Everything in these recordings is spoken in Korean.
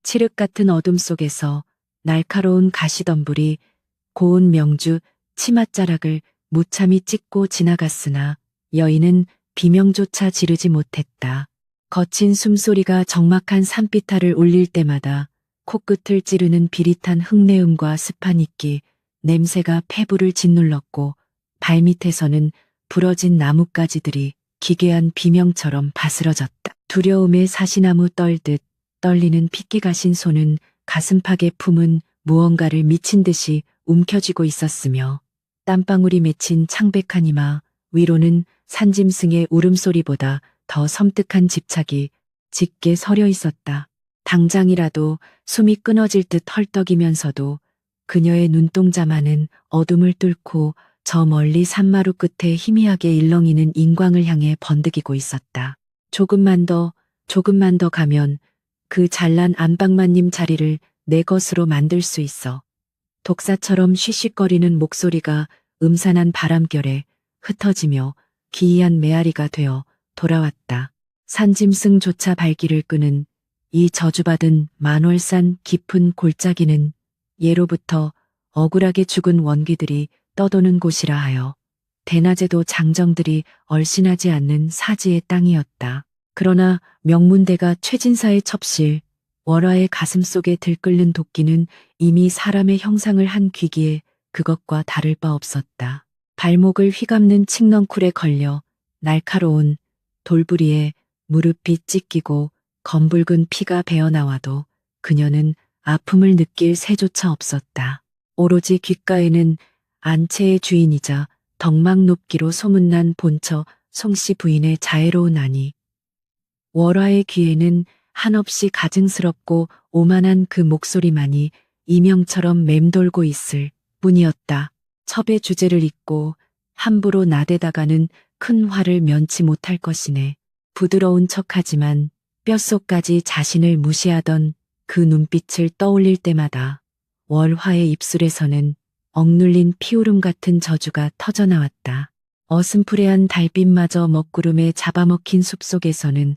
칠흑 같은 어둠 속에서 날카로운 가시덤불이 고운 명주 치맛자락을 무참히 찍고 지나갔으나 여인은 비명조차 지르지 못했다. 거친 숨소리가 적막한 산비탈을 울릴 때마다 코끝을 찌르는 비릿한 흙내음과 습한 이끼, 냄새가 폐부를 짓눌렀고 발밑에서는 부러진 나뭇가지들이 기괴한 비명처럼 바스러졌다. 두려움에 사시나무 떨듯 떨리는 핏기 가신 손은 가슴팍에 품은 무언가를 미친 듯이 움켜쥐고 있었으며 땀방울이 맺힌 창백한 이마 위로는 산짐승의 울음소리보다 더 섬뜩한 집착이 짙게 서려 있었다. 당장이라도 숨이 끊어질 듯 헐떡이면서도 그녀의 눈동자만은 어둠을 뚫고 저 멀리 산마루 끝에 희미하게 일렁이는 인광을 향해 번득이고 있었다. 조금만 더 가면 그 잘난 안방마님 자리를 내 것으로 만들 수 있어. 독사처럼 쉬쉬거리는 목소리가 음산한 바람결에 흩어지며 기이한 메아리가 되어 돌아왔다. 산짐승조차 발길을 끄는 이 저주받은 만월산 깊은 골짜기는 예로부터 억울하게 죽은 원귀들이 떠도는 곳이라 하여 대낮에도 장정들이 얼씬하지 않는 사지의 땅이었다. 그러나 명문대가 최진사의 첩실, 월화의 가슴속에 들끓는 도끼는 이미 사람의 형상을 한 귀기에 그것과 다를 바 없었다. 발목을 휘감는 칡넝쿨에 걸려 날카로운 돌부리에 무릎이 찢기고 검붉은 피가 배어나와도 그녀는 아픔을 느낄 새조차 없었다. 오로지 귓가에는 안채의 주인이자 덕막 높기로 소문난 본처 송씨 부인의 자애로운 아니, 월화의 귀에는 한없이 가증스럽고 오만한 그 목소리만이 이명처럼 맴돌고 있을 뿐이었다. 첩의 주제를 잊고 함부로 나대다가는 큰 화를 면치 못할 것이네. 부드러운 척하지만 뼛속까지 자신을 무시하던 그 눈빛을 떠올릴 때마다 월화의 입술에서는 억눌린 피오름 같은 저주가 터져나왔다. 어슴푸레한 달빛마저 먹구름에 잡아먹힌 숲속에서는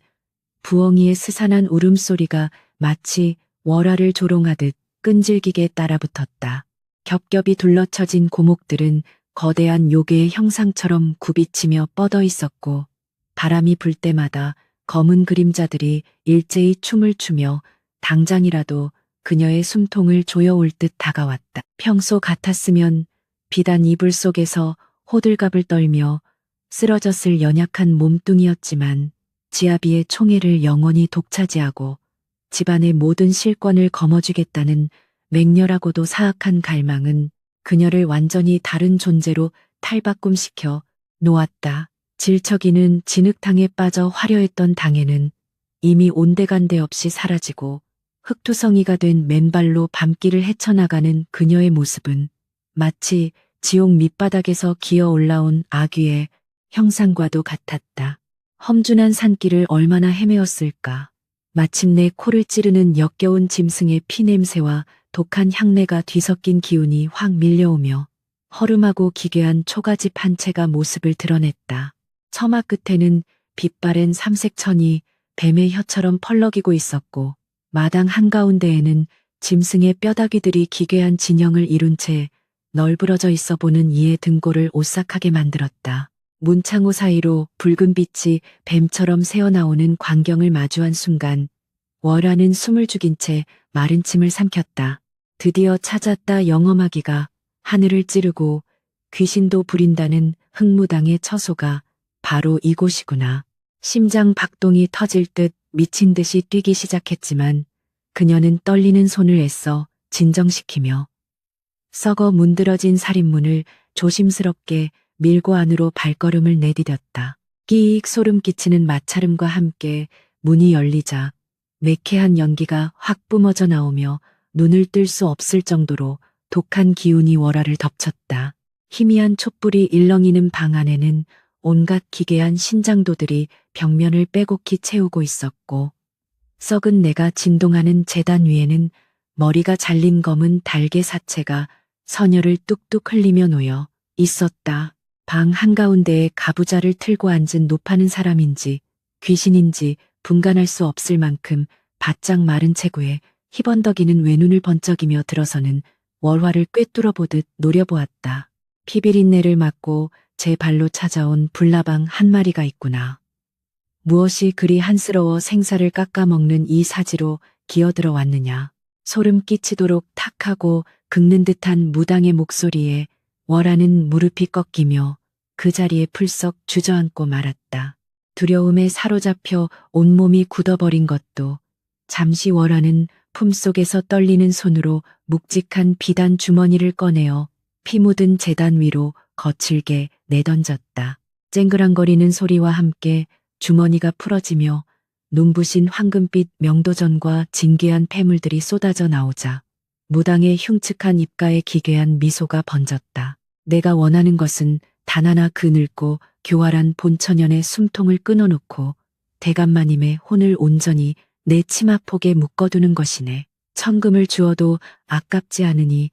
부엉이의 스산한 울음소리가 마치 월화를 조롱하듯 끈질기게 따라붙었다. 겹겹이 둘러쳐진 고목들은 거대한 요괴의 형상처럼 굽이치며 뻗어 있었고 바람이 불 때마다 검은 그림자들이 일제히 춤을 추며 당장이라도 그녀의 숨통을 조여올 듯 다가왔다. 평소 같았으면 비단 이불 속에서 호들갑을 떨며 쓰러졌을 연약한 몸뚱이였지만 지아비의 총애를 영원히 독차지하고 집안의 모든 실권을 거머쥐겠다는 맹렬하고도 사악한 갈망은 그녀를 완전히 다른 존재로 탈바꿈시켜 놓았다. 질척이는 진흙탕에 빠져 화려했던 당에는 이미 온데간데 없이 사라지고 흙투성이가 된 맨발로 밤길을 헤쳐나가는 그녀의 모습은 마치 지옥 밑바닥에서 기어 올라온 아귀의 형상과도 같았다. 험준한 산길을 얼마나 헤매었을까. 마침내 코를 찌르는 역겨운 짐승의 피냄새와 독한 향내가 뒤섞인 기운이 확 밀려오며 허름하고 기괴한 초가집 한 채가 모습을 드러냈다. 처마 끝에는 빛바랜 삼색천이 뱀의 혀처럼 펄럭이고 있었고 마당 한가운데에는 짐승의 뼈다귀들이 기괴한 진영을 이룬 채 널브러져 있어 보는 이의 등골을 오싹하게 만들었다. 문창호 사이로 붉은 빛이 뱀처럼 새어나오는 광경을 마주한 순간 월화는 숨을 죽인 채 마른 침을 삼켰다. 드디어 찾았다. 영험하기가 하늘을 찌르고 귀신도 부린다는 흑무당의 처소가 바로 이곳이구나. 심장 박동이 터질 듯 미친 듯이 뛰기 시작했지만 그녀는 떨리는 손을 애써 진정시키며 썩어 문드러진 살인문을 조심스럽게 밀고 안으로 발걸음을 내디뎠다. 끼익 소름 끼치는 마찰음과 함께 문이 열리자 매캐한 연기가 확 뿜어져 나오며 눈을 뜰 수 없을 정도로 독한 기운이 월화를 덮쳤다. 희미한 촛불이 일렁이는 방 안에는 온갖 기괴한 신장도들이 벽면을 빼곡히 채우고 있었고 썩은 내가 진동하는 제단 위에는 머리가 잘린 검은 달개 사체가 서녀를 뚝뚝 흘리며 놓여 있었다. 방 한가운데에 가부좌를 틀고 앉은 노파는 사람인지 귀신인지 분간할 수 없을 만큼 바짝 마른 체구에 희번덕이는 외눈을 번쩍이며 들어서는 월화를 꿰뚫어 보듯 노려보았다. 피비린내를 맡고 제 발로 찾아온 불나방 한 마리가 있구나. 무엇이 그리 한스러워 생사를 깎아먹는 이 사지로 기어들어 왔느냐. 소름 끼치도록 탁하고 긁는 듯한 무당의 목소리에 월화는 무릎이 꺾이며 그 자리에 풀썩 주저앉고 말았다. 두려움에 사로잡혀 온몸이 굳어버린 것도 잠시 월화는 품속에서 떨리는 손으로 묵직한 비단 주머니를 꺼내어 피 묻은 재단 위로 거칠게 내던졌다. 쨍그랑거리는 소리와 함께 주머니가 풀어지며 눈부신 황금빛 명도전과 진귀한 폐물들이 쏟아져 나오자 무당의 흉측한 입가에 기괴한 미소가 번졌다. 내가 원하는 것은 단 하나 그 늙고 교활한 본처년의 숨통을 끊어놓고 대감마님의 혼을 온전히 내 치마폭에 묶어두는 것이네. 천금을 주어도 아깝지 않으니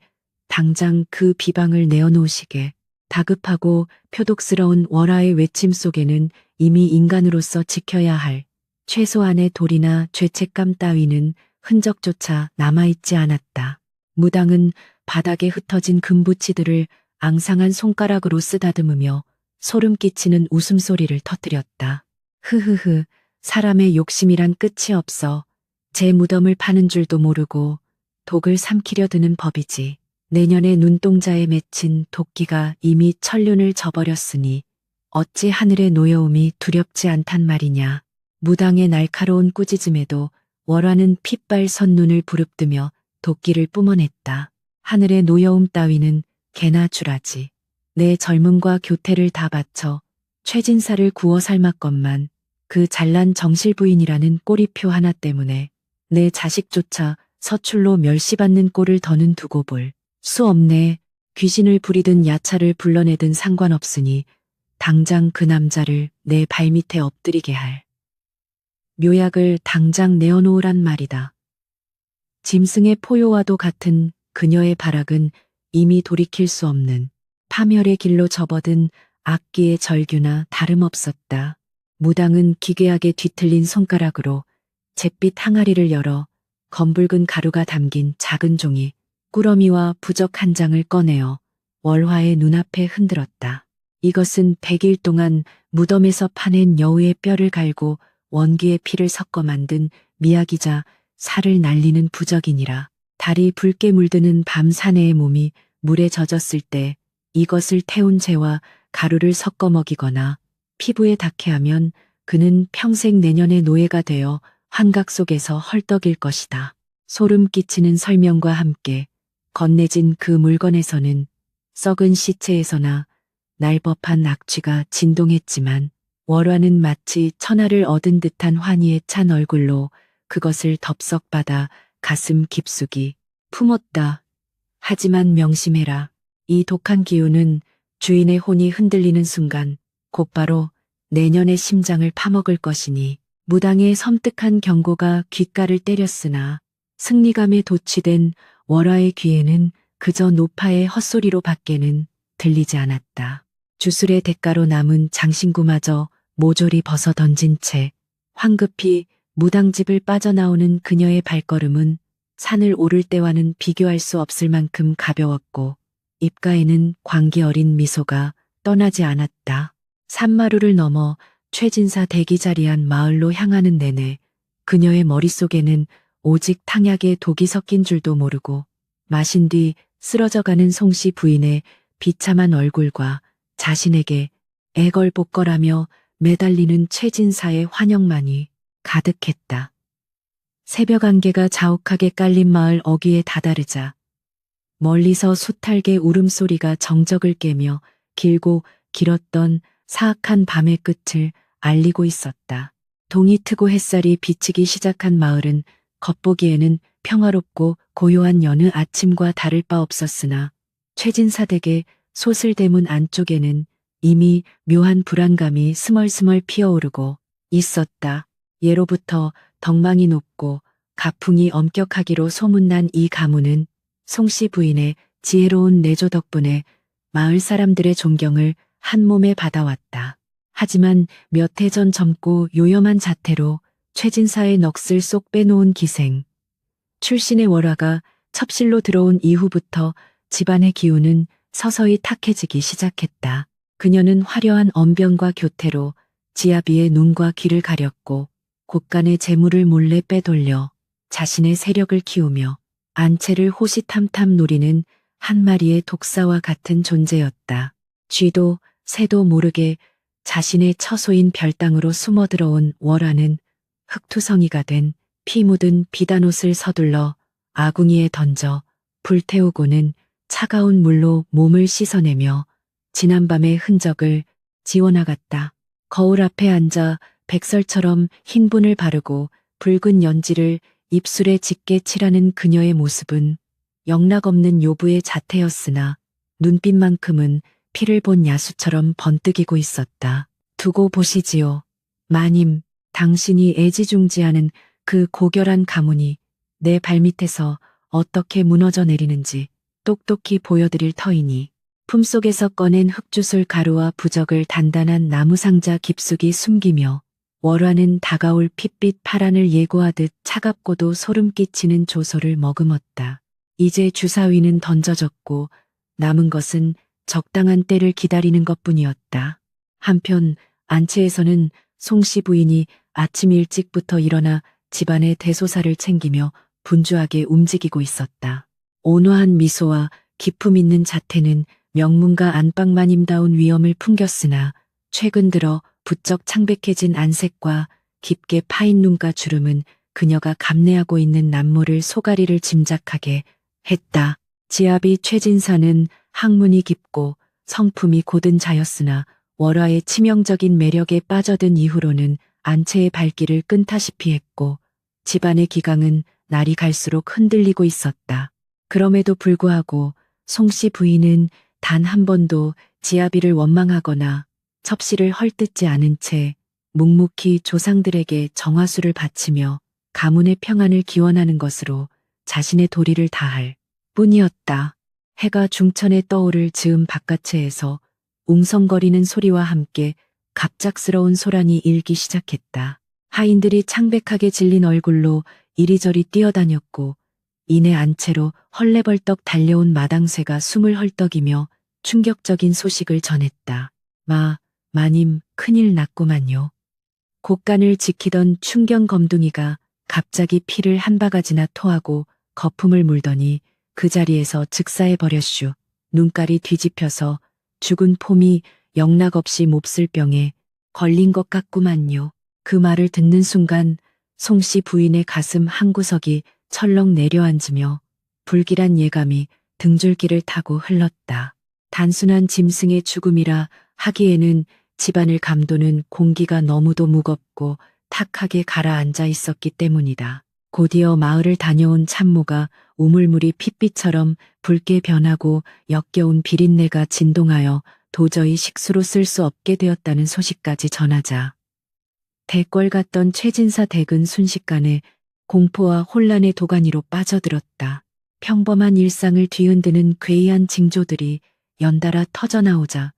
당장 그 비방을 내어놓으시게. 다급하고 표독스러운 월화의 외침 속에는 이미 인간으로서 지켜야 할 최소한의 도리나 죄책감 따위는 흔적조차 남아있지 않았다. 무당은 바닥에 흩어진 금부치들을 앙상한 손가락으로 쓰다듬으며 소름 끼치는 웃음소리를 터뜨렸다. 흐흐흐, 사람의 욕심이란 끝이 없어. 제 무덤을 파는 줄도 모르고 독을 삼키려 드는 법이지. 내년에 눈동자에 맺힌 도끼가 이미 천륜을 저버렸으니 어찌 하늘의 노여움이 두렵지 않단 말이냐. 무당의 날카로운 꾸짖음에도 월화는 핏발 선 눈을 부릅뜨며 도끼를 뿜어냈다. 하늘의 노여움 따위는 개나 주라지. 내 젊음과 교태를 다 바쳐 최진사를 구워 삶았건만 그 잘난 정실부인이라는 꼬리표 하나 때문에 내 자식조차 서출로 멸시받는 꼴을 더는 두고 볼 수 없네. 귀신을 부리든 야차를 불러내든 상관없으니 당장 그 남자를 내 발밑에 엎드리게 할 묘약을 당장 내어놓으란 말이다. 짐승의 포효와도 같은 그녀의 발악은 이미 돌이킬 수 없는 파멸의 길로 접어든 악기의 절규나 다름없었다. 무당은 기괴하게 뒤틀린 손가락으로 잿빛 항아리를 열어 검붉은 가루가 담긴 작은 종이 꾸러미와 부적 한 장을 꺼내어 월화의 눈앞에 흔들었다. 이것은 100일 동안 무덤에서 파낸 여우의 뼈를 갈고 원기의 피를 섞어 만든 미약이자 살을 날리는 부적이니라. 달이 붉게 물드는 밤 사내의 몸이 물에 젖었을 때 이것을 태운 재와 가루를 섞어 먹이거나 피부에 닿게 하면 그는 평생 내년의 노예가 되어 환각 속에서 헐떡일 것이다. 소름 끼치는 설명과 함께 건네진 그 물건에서는 썩은 시체에서나 날법한 악취가 진동했지만 월화는 마치 천하를 얻은 듯한 환희에 찬 얼굴로 그것을 덥석받아 가슴 깊숙이 품었다. 하지만 명심해라. 이 독한 기운은 주인의 혼이 흔들리는 순간 곧바로 내년의 심장을 파먹을 것이니. 무당의 섬뜩한 경고가 귓가를 때렸으나 승리감에 도취된 월화의 귀에는 그저 노파의 헛소리로 밖에는 들리지 않았다. 주술의 대가로 남은 장신구마저 모조리 벗어 던진 채 황급히 무당집을 빠져나오는 그녀의 발걸음은 산을 오를 때와는 비교할 수 없을 만큼 가벼웠고 입가에는 광기 어린 미소가 떠나지 않았다. 산마루를 넘어 최진사 대기자리한 마을로 향하는 내내 그녀의 머릿속에는 오직 탕약에 독이 섞인 줄도 모르고 마신 뒤 쓰러져가는 송씨 부인의 비참한 얼굴과 자신에게 애걸복걸하며 매달리는 최진사의 환영만이 가득했다. 새벽 안개가 자욱하게 깔린 마을 어귀에 다다르자 멀리서 수탈개 울음소리가 정적을 깨며 길고 길었던 사악한 밤의 끝을 알리고 있었다. 동이 트고 햇살이 비치기 시작한 마을은 겉보기에는 평화롭고 고요한 여느 아침과 다를 바 없었으나 최진사 댁의 소슬대문 안쪽에는 이미 묘한 불안감이 스멀스멀 피어오르고 있었다. 예로부터 덕망이 높고 가풍이 엄격하기로 소문난 이 가문은 송씨 부인의 지혜로운 내조 덕분에 마을 사람들의 존경을 한 몸에 받아왔다. 하지만 몇 해 전 젊고 요염한 자태로 최진사의 넋을 쏙 빼놓은 기생 출신의 월화가 첩실로 들어온 이후부터 집안의 기운은 서서히 탁해지기 시작했다. 그녀는 화려한 언변과 교태로 지아비의 눈과 귀를 가렸고 곳간의 재물을 몰래 빼돌려 자신의 세력을 키우며 안채를 호시탐탐 노리는 한 마리의 독사와 같은 존재였다. 쥐도 새도 모르게 자신의 처소인 별당으로 숨어들어온 월화는 흙투성이가 된 피 묻은 비단옷을 서둘러 아궁이에 던져 불태우고는 차가운 물로 몸을 씻어내며 지난밤의 흔적을 지워나갔다. 거울 앞에 앉아 백설처럼 흰 분을 바르고 붉은 연지를 입술에 짙게 칠하는 그녀의 모습은 영락없는 요부의 자태였으나 눈빛만큼은 피를 본 야수처럼 번뜩이고 있었다. 두고 보시지요. 마님, 당신이 애지중지하는 그 고결한 가문이 내 발밑에서 어떻게 무너져 내리는지 똑똑히 보여드릴 터이니. 품속에서 꺼낸 흑주술 가루와 부적을 단단한 나무상자 깊숙이 숨기며 월화는 다가올 핏빛 파란을 예고하듯 차갑고도 소름 끼치는 조소를 머금었다. 이제 주사위는 던져졌고 남은 것은 적당한 때를 기다리는 것뿐이었다. 한편 안채에서는 송씨 부인이 아침 일찍부터 일어나 집안의 대소사를 챙기며 분주하게 움직이고 있었다. 온화한 미소와 기품 있는 자태는 명문가 안방마님다운 위엄을 풍겼으나 최근 들어 부쩍 창백해진 안색과 깊게 파인 눈가 주름은 그녀가 감내하고 있는 남모를 소가리를 짐작하게 했다. 지아비 최진사는 학문이 깊고 성품이 고든 자였으나 월화의 치명적인 매력에 빠져든 이후로는 안채의 발길을 끈타시피 했고 집안의 기강은 날이 갈수록 흔들리고 있었다. 그럼에도 불구하고 송씨 부인은 단 한 번도 지아비를 원망하거나 첩씨를 헐뜯지 않은 채 묵묵히 조상들에게 정화수를 바치며 가문의 평안을 기원하는 것으로 자신의 도리를 다할 뿐이었다. 해가 중천에 떠오를 즈음 바깥채에서 웅성거리는 소리와 함께 갑작스러운 소란이 일기 시작했다. 하인들이 창백하게 질린 얼굴로 이리저리 뛰어다녔고 이내 안채로 헐레벌떡 달려온 마당쇠가 숨을 헐떡이며 충격적인 소식을 전했다. 마님, 큰일 났구만요. 곳간을 지키던 충경 검둥이가 갑자기 피를 한 바가지나 토하고 거품을 물더니 그 자리에서 즉사해 버렸슈. 눈깔이 뒤집혀서 죽은 폼이 영락없이 몹쓸 병에 걸린 것 같구만요. 그 말을 듣는 순간 송씨 부인의 가슴 한구석이 철렁 내려앉으며 불길한 예감이 등줄기를 타고 흘렀다. 단순한 짐승의 죽음이라 하기에는 집안을 감도는 공기가 너무도 무겁고 탁하게 가라앉아 있었기 때문이다. 곧이어 마을을 다녀온 참모가 우물물이 핏빛처럼 붉게 변하고 역겨운 비린내가 진동하여 도저히 식수로 쓸 수 없게 되었다는 소식까지 전하자 대궐 갔던 최진사 댁은 순식간에 공포와 혼란의 도가니로 빠져들었다. 평범한 일상을 뒤흔드는 괴이한 징조들이 연달아 터져나오자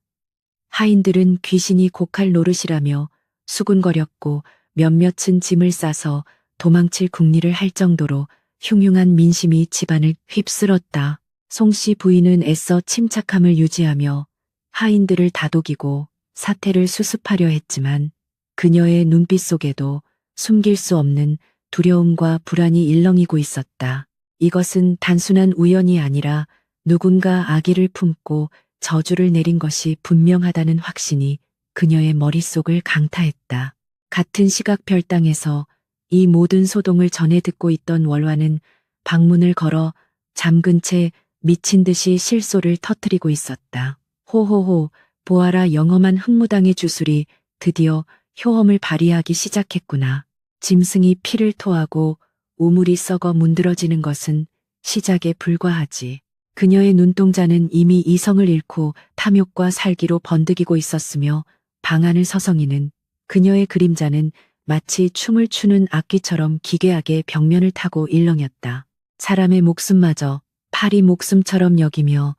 하인들은 귀신이 곡할 노릇이라며 수군거렸고 몇몇은 짐을 싸서 도망칠 궁리를 할 정도로 흉흉한 민심이 집안을 휩쓸었다. 송씨 부인은 애써 침착함을 유지하며 하인들을 다독이고 사태를 수습하려 했지만 그녀의 눈빛 속에도 숨길 수 없는 두려움과 불안이 일렁이고 있었다. 이것은 단순한 우연이 아니라 누군가 아기를 품고 저주를 내린 것이 분명하다는 확신이 그녀의 머릿속을 강타했다. 같은 시각 별당에서 이 모든 소동을 전해 듣고 있던 월화는 방문을 걸어 잠근 채 미친 듯이 실소를 터뜨리고 있었다. 호호호, 보아라, 영험한 흑무당의 주술이 드디어 효험을 발휘하기 시작했구나. 짐승이 피를 토하고 우물이 썩어 문드러지는 것은 시작에 불과하지. 그녀의 눈동자는 이미 이성을 잃고 탐욕과 살기로 번득이고 있었으며 방안을 서성이는 그녀의 그림자는 마치 춤을 추는 악기처럼 기괴하게 벽면을 타고 일렁였다. 사람의 목숨마저 파리 목숨처럼 여기며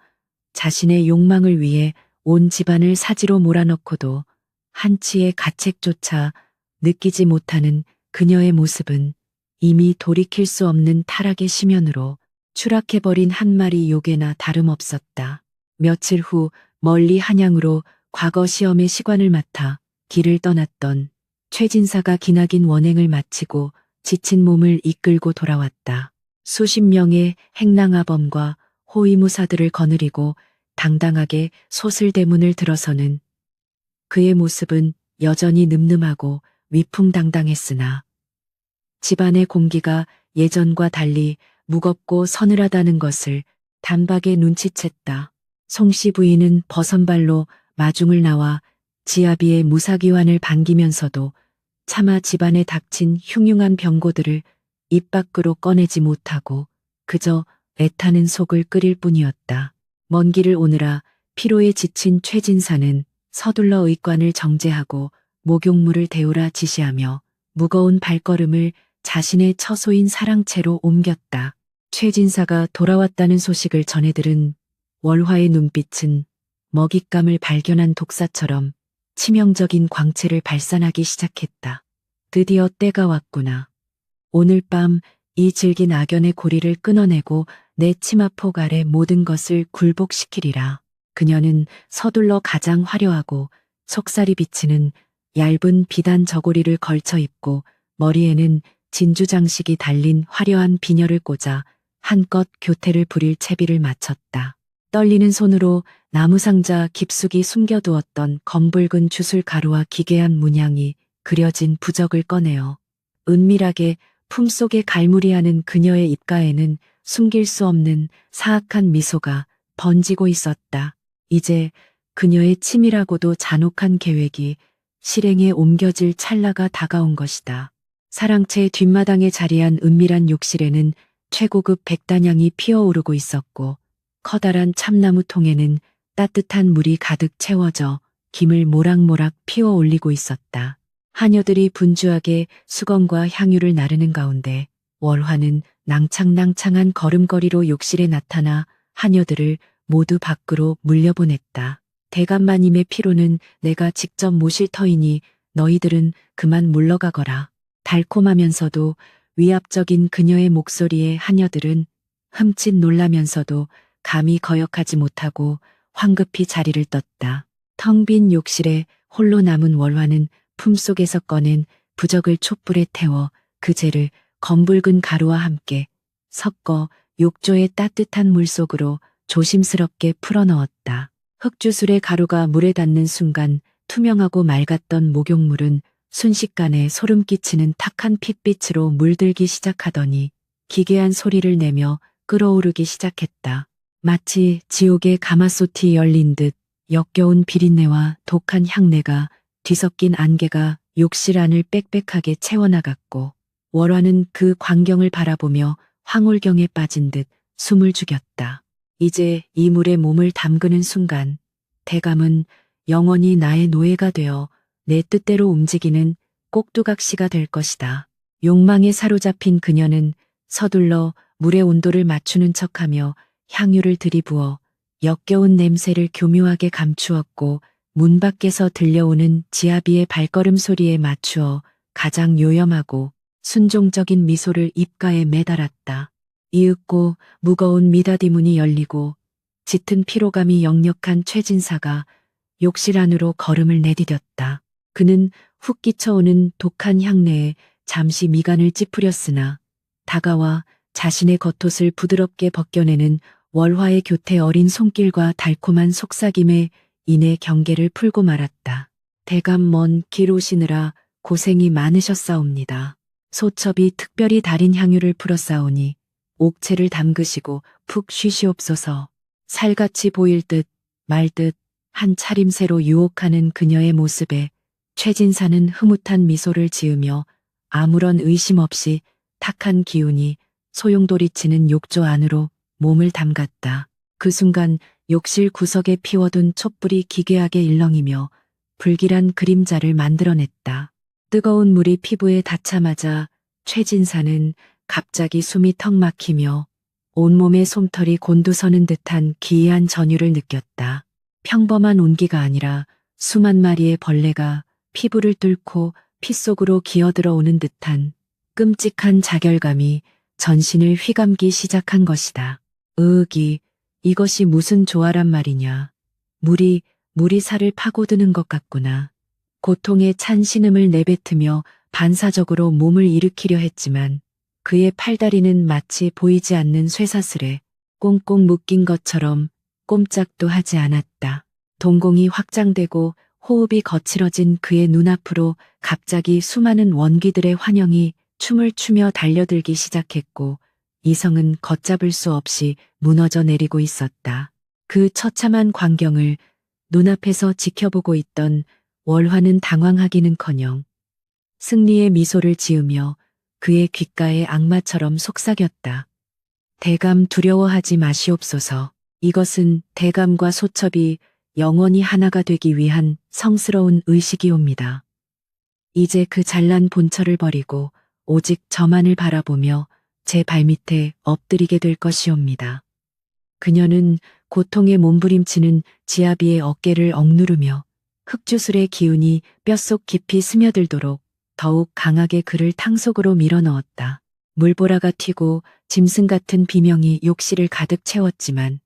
자신의 욕망을 위해 온 집안을 사지로 몰아넣고도 한치의 가책조차 느끼지 못하는 그녀의 모습은 이미 돌이킬 수 없는 타락의 심연으로 추락해버린 한 마리 요괴나 다름없었다. 며칠 후 멀리 한양으로 과거 시험의 시관을 맡아 길을 떠났던 최진사가 기나긴 원행을 마치고 지친 몸을 이끌고 돌아왔다. 수십 명의 행랑아범과 호위무사들을 거느리고 당당하게 소슬대문을 들어서는 그의 모습은 여전히 늠름하고 위풍당당했으나 집안의 공기가 예전과 달리 무겁고 서늘하다는 것을 단박에 눈치챘다. 송씨 부인은 버선발로 마중을 나와 지아비의 무사기환을 반기면서도 차마 집안에 닥친 흉흉한 병고들을 입 밖으로 꺼내지 못하고 그저 애타는 속을 끓일 뿐이었다. 먼 길을 오느라 피로에 지친 최진사는 서둘러 의관을 정제하고 목욕물을 데우라 지시하며 무거운 발걸음을 자신의 처소인 사랑채로 옮겼다. 최진사가 돌아왔다는 소식을 전해들은 월화의 눈빛은 먹잇감을 발견한 독사처럼 치명적인 광채를 발산하기 시작했다. 드디어 때가 왔구나. 오늘 밤 이 질긴 악연의 고리를 끊어내고 내 치마폭 아래 모든 것을 굴복시키리라. 그녀는 서둘러 가장 화려하고 속살이 비치는 얇은 비단 저고리를 걸쳐 입고 머리에는 진주 장식이 달린 화려한 비녀를 꽂아 한껏 교태를 부릴 채비를 마쳤다. 떨리는 손으로 나무상자 깊숙이 숨겨두었던 검붉은 주술 가루와 기괴한 문양이 그려진 부적을 꺼내어 은밀하게 품속에 갈무리하는 그녀의 입가에는 숨길 수 없는 사악한 미소가 번지고 있었다. 이제 그녀의 치밀하고도 잔혹한 계획이 실행에 옮겨질 찰나가 다가온 것이다. 사랑채 뒷마당에 자리한 은밀한 욕실에는 최고급 백단향이 피어오르고 있었고 커다란 참나무 통에는 따뜻한 물이 가득 채워져 김을 모락모락 피워 올리고 있었다. 하녀들이 분주하게 수건과 향유를 나르는 가운데 월화는 낭창낭창한 걸음걸이로 욕실에 나타나 하녀들을 모두 밖으로 물려보냈다. 대감마님의 피로는 내가 직접 모실 터이니 너희들은 그만 물러가거라. 달콤하면서도 위압적인 그녀의 목소리에 하녀들은 흠칫 놀라면서도 감히 거역하지 못하고 황급히 자리를 떴다. 텅 빈 욕실에 홀로 남은 월화는 품속에서 꺼낸 부적을 촛불에 태워 그 재를 검붉은 가루와 함께 섞어 욕조의 따뜻한 물속으로 조심스럽게 풀어넣었다. 흑주술의 가루가 물에 닿는 순간 투명하고 맑았던 목욕물은 순식간에 소름 끼치는 탁한 핏빛으로 물들기 시작하더니 기괴한 소리를 내며 끓어오르기 시작했다. 마치 지옥의 가마솥이 열린 듯 역겨운 비린내와 독한 향내가 뒤섞인 안개가 욕실 안을 빽빽하게 채워나갔고 월화는 그 광경을 바라보며 황홀경에 빠진 듯 숨을 죽였다. 이제 이 물에 몸을 담그는 순간 대감은 영원히 나의 노예가 되어 내 뜻대로 움직이는 꼭두각시가 될 것이다. 욕망에 사로잡힌 그녀는 서둘러 물의 온도를 맞추는 척하며 향유를 들이부어 역겨운 냄새를 교묘하게 감추었고 문 밖에서 들려오는 지아비의 발걸음 소리에 맞추어 가장 요염하고 순종적인 미소를 입가에 매달았다. 이윽고 무거운 미닫이 문이 열리고 짙은 피로감이 역력한 최진사가 욕실 안으로 걸음을 내디뎠다. 그는 훅 끼쳐오는 독한 향내에 잠시 미간을 찌푸렸으나 다가와 자신의 겉옷을 부드럽게 벗겨내는 월화의 곁에 어린 손길과 달콤한 속삭임에 이내 경계를 풀고 말았다. 대감 먼 길 오시느라 고생이 많으셨사옵니다. 소첩이 특별히 달인 향유를 풀었사오니 옥체를 담그시고 푹 쉬시옵소서. 살같이 보일 듯 말 듯 한 차림새로 유혹하는 그녀의 모습에 최진사는 흐뭇한 미소를 지으며 아무런 의심 없이 탁한 기운이 소용돌이치는 욕조 안으로 몸을 담갔다. 그 순간 욕실 구석에 피워둔 촛불이 기괴하게 일렁이며 불길한 그림자를 만들어냈다. 뜨거운 물이 피부에 닿자마자 최진사는 갑자기 숨이 턱 막히며 온몸에 솜털이 곤두서는 듯한 기이한 전율을 느꼈다. 평범한 온기가 아니라 수만 마리의 벌레가 피부를 뚫고 피 속으로 기어들어오는 듯한 끔찍한 자결감이 전신을 휘감기 시작한 것이다. 이것이 무슨 조화란 말이냐. 물이 살을 파고드는 것 같구나. 고통에 찬 신음을 내뱉으며 반사적으로 몸을 일으키려 했지만 그의 팔다리는 마치 보이지 않는 쇠사슬에 꽁꽁 묶인 것처럼 꼼짝도 하지 않았다. 동공이 확장되고 호흡이 거칠어진 그의 눈앞으로 갑자기 수많은 원기들의 환영이 춤을 추며 달려들기 시작했고 이성은 걷잡을 수 없이 무너져 내리고 있었다. 그 처참한 광경을 눈앞에서 지켜보고 있던 월화는 당황하기는커녕 승리의 미소를 지으며 그의 귓가에 악마처럼 속삭였다. 대감 두려워하지 마시옵소서. 이것은 대감과 소첩이 영원히 하나가 되기 위한 성스러운 의식이옵니다. 이제 그 잘난 본처를 버리고 오직 저만을 바라보며 제 발밑에 엎드리게 될 것이옵니다. 그녀는 고통에 몸부림치는 지아비의 어깨를 억누르며 흑주술의 기운이 뼛속 깊이 스며들도록 더욱 강하게 그를 탕속으로 밀어넣었다. 물보라가 튀고 짐승 같은 비명이 욕실을 가득 채웠지만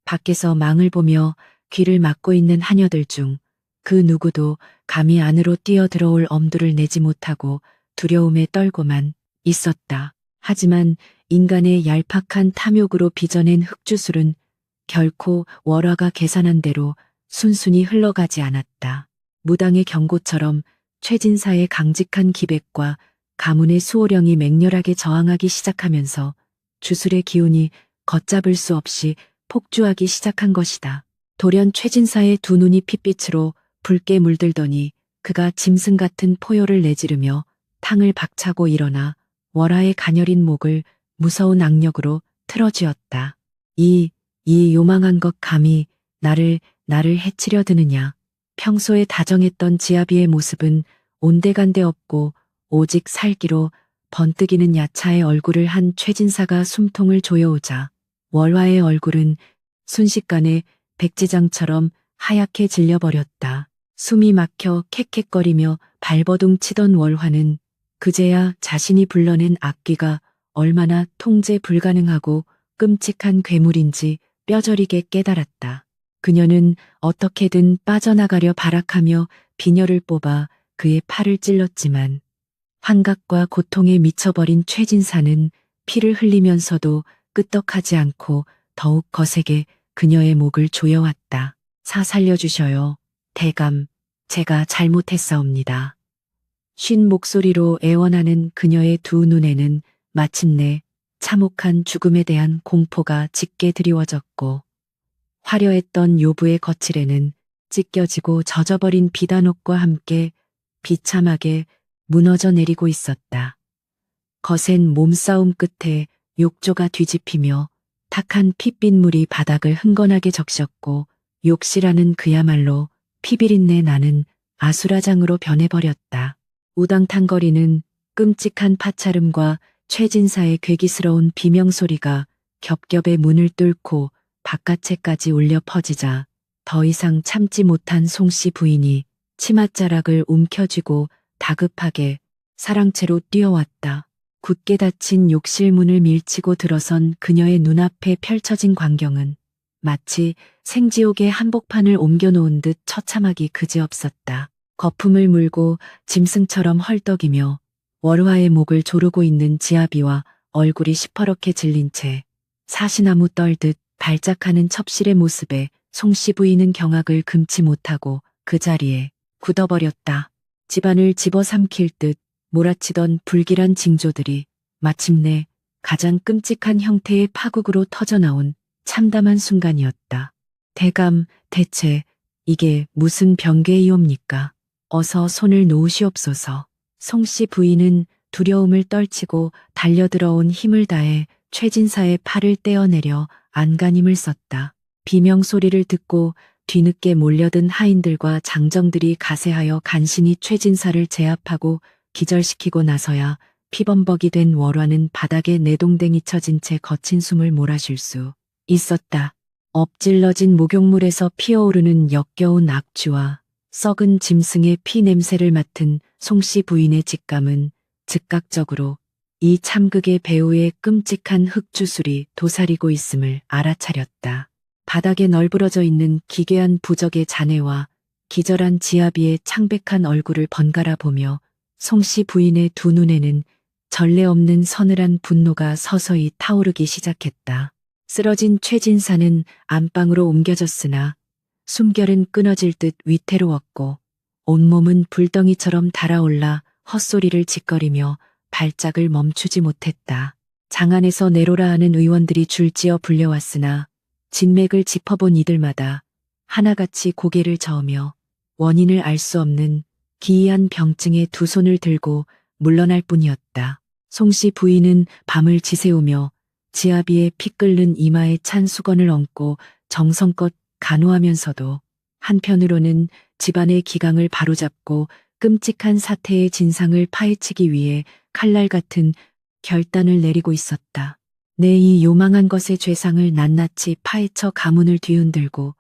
밖에서 망을 보며 귀를 막고 있는 하녀들 중 그 누구도 감히 안으로 뛰어들어올 엄두를 내지 못하고 두려움에 떨고만 있었다. 하지만 인간의 얄팍한 탐욕으로 빚어낸 흑주술은 결코 월화가 계산한 대로 순순히 흘러가지 않았다. 무당의 경고처럼 최진사의 강직한 기백과 가문의 수호령이 맹렬하게 저항하기 시작하면서 주술의 기운이 걷잡을 수 없이 폭주하기 시작한 것이다. 돌연 최진사의 두 눈이 핏빛으로 붉게 물들더니 그가 짐승 같은 포효를 내지르며 탕을 박차고 일어나 월화의 가녀린 목을 무서운 악력으로 틀어쥐었다. 이 요망한 것 감히 나를 해치려 드느냐. 평소에 다정했던 지아비의 모습은 온데간데 없고 오직 살기로 번뜩이는 야차의 얼굴을 한 최진사가 숨통을 조여오자 월화의 얼굴은 순식간에 백지장처럼 하얗게 질려버렸다. 숨이 막혀 캑캑거리며 발버둥 치던 월화는 그제야 자신이 불러낸 악귀가 얼마나 통제 불가능하고 끔찍한 괴물인지 뼈저리게 깨달았다. 그녀는 어떻게든 빠져나가려 발악하며 비녀를 뽑아 그의 팔을 찔렀지만 환각과 고통에 미쳐버린 최진사는 피를 흘리면서도 끄떡하지 않고 더욱 거세게 그녀의 목을 조여왔다. 살려주셔요. 대감, 제가 잘못했사옵니다. 쉰 목소리로 애원하는 그녀의 두 눈에는 마침내 참혹한 죽음에 대한 공포가 짙게 드리워졌고 화려했던 요부의 거칠에는 찢겨지고 젖어버린 비단옷과 함께 비참하게 무너져 내리고 있었다. 거센 몸싸움 끝에 욕조가 뒤집히며 탁한 핏빗물이 바닥을 흥건하게 적셨고 욕실안은 그야말로 피비린내 나는 아수라장으로 변해버렸다. 우당탕거리는 끔찍한 파차름과 최진사의 괴기스러운 비명소리가 겹겹의 문을 뚫고 바깥에까지 울려 퍼지자 더 이상 참지 못한 송씨 부인이 치맛자락을 움켜쥐고 다급하게 사랑채로 뛰어왔다. 굳게 닫힌 욕실 문을 밀치고 들어선 그녀의 눈앞에 펼쳐진 광경은 마치 생지옥의 한복판을 옮겨놓은 듯 처참하기 그지없었다. 거품을 물고 짐승처럼 헐떡이며 월화의 목을 조르고 있는 지아비와 얼굴이 시퍼렇게 질린 채 사시나무 떨듯 발작하는 첩실의 모습에 송씨 부인은 경악을 금치 못하고 그 자리에 굳어버렸다. 집안을 집어삼킬 듯 몰아치던 불길한 징조들이 마침내 가장 끔찍한 형태의 파국으로 터져나온 참담한 순간이었다. 대감, 대체 이게 무슨 병괴이옵니까? 어서 손을 놓으시옵소서. 송씨 부인은 두려움을 떨치고 달려들어온 힘을 다해 최진사의 팔을 떼어내려 안간힘을 썼다. 비명소리를 듣고 뒤늦게 몰려든 하인들과 장정들이 가세하여 간신히 최진사를 제압하고 기절시키고 나서야 피범벅이 된 월화는 바닥에 내동댕이 쳐진 채 거친 숨을 몰아쉴 수 있었다. 엎질러진 목욕물에서 피어오르는 역겨운 악취와 썩은 짐승의 피 냄새를 맡은 송씨 부인의 직감은 즉각적으로 이 참극의 배우의 끔찍한 흑주술이 도사리고 있음을 알아차렸다. 바닥에 널브러져 있는 기괴한 부적의 잔해와 기절한 지아비의 창백한 얼굴을 번갈아 보며 송씨 부인의 두 눈에는 전례 없는 서늘한 분노가 서서히 타오르기 시작했다. 쓰러진 최진사는 안방으로 옮겨졌으나 숨결은 끊어질 듯 위태로웠고 온몸은 불덩이처럼 달아올라 헛소리를 짓거리며 발작을 멈추지 못했다. 장안에서 내로라 하는 의원들이 줄지어 불려왔으나 진맥을 짚어본 이들마다 하나같이 고개를 저으며 원인을 알 수 없는 기이한 병증에 두 손을 들고 물러날 뿐이었다. 송씨 부인은 밤을 지새우며 지아비의 피 끓는 이마에 찬 수건을 얹고 정성껏 간호하면서도 한편으로는 집안의 기강을 바로잡고 끔찍한 사태의 진상을 파헤치기 위해 칼날 같은 결단을 내리고 있었다. 내 이 요망한 것의 죄상을 낱낱이 파헤쳐 가문을 뒤흔들고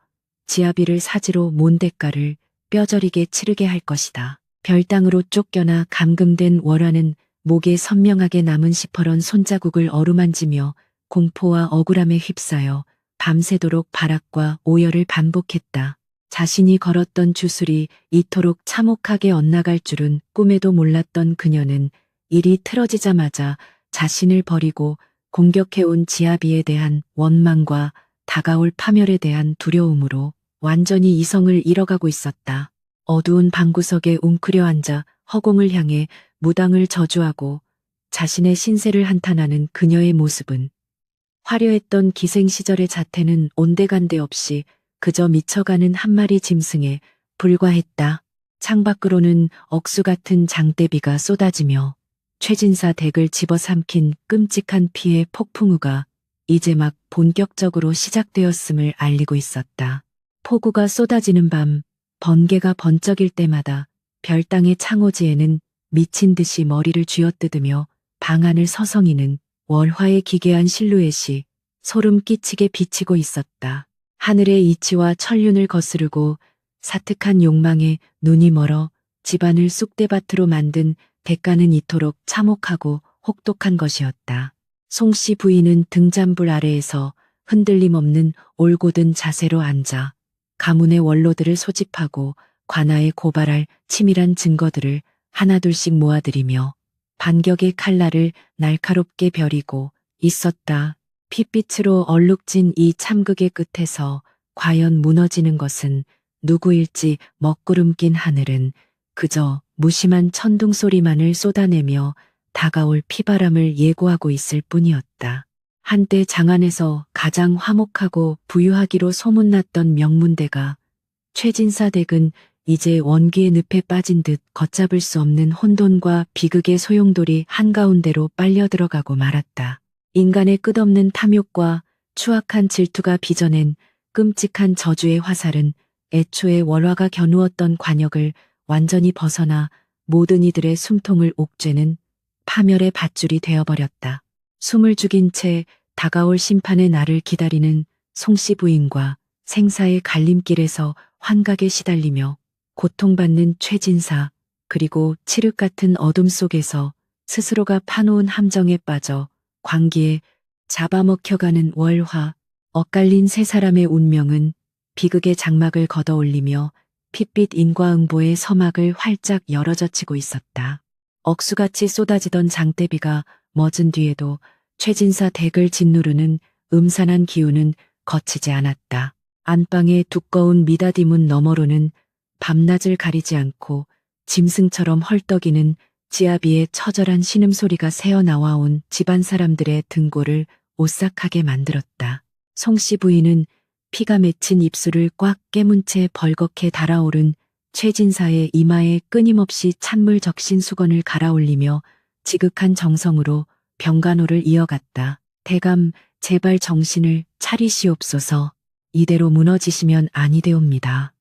지아비를 사지로 몬 대가를 뼈저리게 치르게 할 것이다. 별당으로 쫓겨나 감금된 월화는 목에 선명하게 남은 시퍼런 손자국을 어루만지며 공포와 억울함에 휩싸여 밤새도록 발악과 오열을 반복했다. 자신이 걸었던 주술이 이토록 참혹하게 엇나갈 줄은 꿈에도 몰랐던 그녀는 일이 틀어지자마자 자신을 버리고 공격해온 지아비에 대한 원망과 다가올 파멸에 대한 두려움으로 완전히 이성을 잃어가고 있었다. 어두운 방구석에 웅크려 앉아 허공을 향해 무당을 저주하고 자신의 신세를 한탄하는 그녀의 모습은 화려했던 기생 시절의 자태는 온데간데 없이 그저 미쳐가는 한 마리 짐승에 불과했다. 창밖으로는 억수 같은 장대비가 쏟아지며 최진사 댁을 집어삼킨 끔찍한 피의 폭풍우가 이제 막 본격적으로 시작되었음을 알리고 있었다. 폭우가 쏟아지는 밤, 번개가 번쩍일 때마다 별당의 창호지에는 미친 듯이 머리를 쥐어뜯으며 방 안을 서성이는 월화의 기괴한 실루엣이 소름 끼치게 비치고 있었다. 하늘의 이치와 천륜을 거스르고 사특한 욕망에 눈이 멀어 집안을 쑥대밭으로 만든 대가는 이토록 참혹하고 혹독한 것이었다. 송씨 부인은 등잔불 아래에서 흔들림 없는 올곧은 자세로 앉아 가문의 원로들을 소집하고 관아에 고발할 치밀한 증거들을 하나둘씩 모아들이며 반격의 칼날을 날카롭게 벼리고 있었다. 핏빛으로 얼룩진 이 참극의 끝에서 과연 무너지는 것은 누구일지 먹구름 낀 하늘은 그저 무심한 천둥 소리만을 쏟아내며 다가올 피바람을 예고하고 있을 뿐이었다. 한때 장안에서 가장 화목하고 부유하기로 소문났던 명문대가 최진사 댁은 이제 원기의 늪에 빠진 듯 걷잡을 수 없는 혼돈과 비극의 소용돌이 한가운데로 빨려 들어가고 말았다. 인간의 끝없는 탐욕과 추악한 질투가 빚어낸 끔찍한 저주의 화살은 애초에 월화가 겨누었던 관역을 완전히 벗어나 모든 이들의 숨통을 옥죄는 파멸의 밧줄이 되어버렸다. 숨을 죽인 채 다가올 심판의 날을 기다리는 송씨 부인과 생사의 갈림길에서 환각에 시달리며 고통받는 최진사, 그리고 칠흑 같은 어둠 속에서 스스로가 파놓은 함정에 빠져 광기에 잡아먹혀가는 월화, 엇갈린 세 사람의 운명은 비극의 장막을 걷어올리며 핏빛 인과응보의 서막을 활짝 열어젖히고 있었다. 억수같이 쏟아지던 장대비가 멎은 뒤에도 최진사 댁을 짓누르는 음산한 기운은 거치지 않았다. 안방의 두꺼운 미닫이문 너머로는 밤낮을 가리지 않고 짐승처럼 헐떡이는 지아비의 처절한 신음소리가 새어나와온 집안 사람들의 등골을 오싹하게 만들었다. 송씨 부인은 피가 맺힌 입술을 꽉 깨문 채 벌겋게 달아오른 최진사의 이마에 끊임없이 찬물 적신 수건을 갈아올리며 지극한 정성으로 병간호를 이어갔다. 대감, 제발 정신을 차리시옵소서. 이대로 무너지시면 아니되옵니다.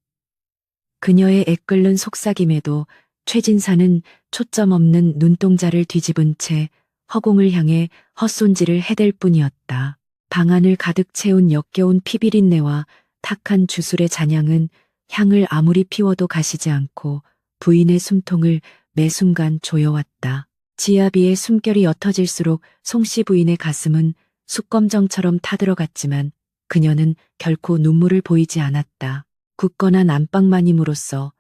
그녀의 애끓는 속삭임에도 최진사는 초점 없는 눈동자를 뒤집은 채 허공을 향해 헛손질을 해댈 뿐이었다. 방 안을 가득 채운 역겨운 피비린내와 탁한 주술의 잔향은 향을 아무리 피워도 가시지 않고 부인의 숨통을 매 순간 조여왔다. 지아비의 숨결이 옅어질수록 송씨 부인의 가슴은 숯검정처럼 타들어갔지만 그녀는 결코 눈물을 보이지 않았다. 굳건한 안방마님으로서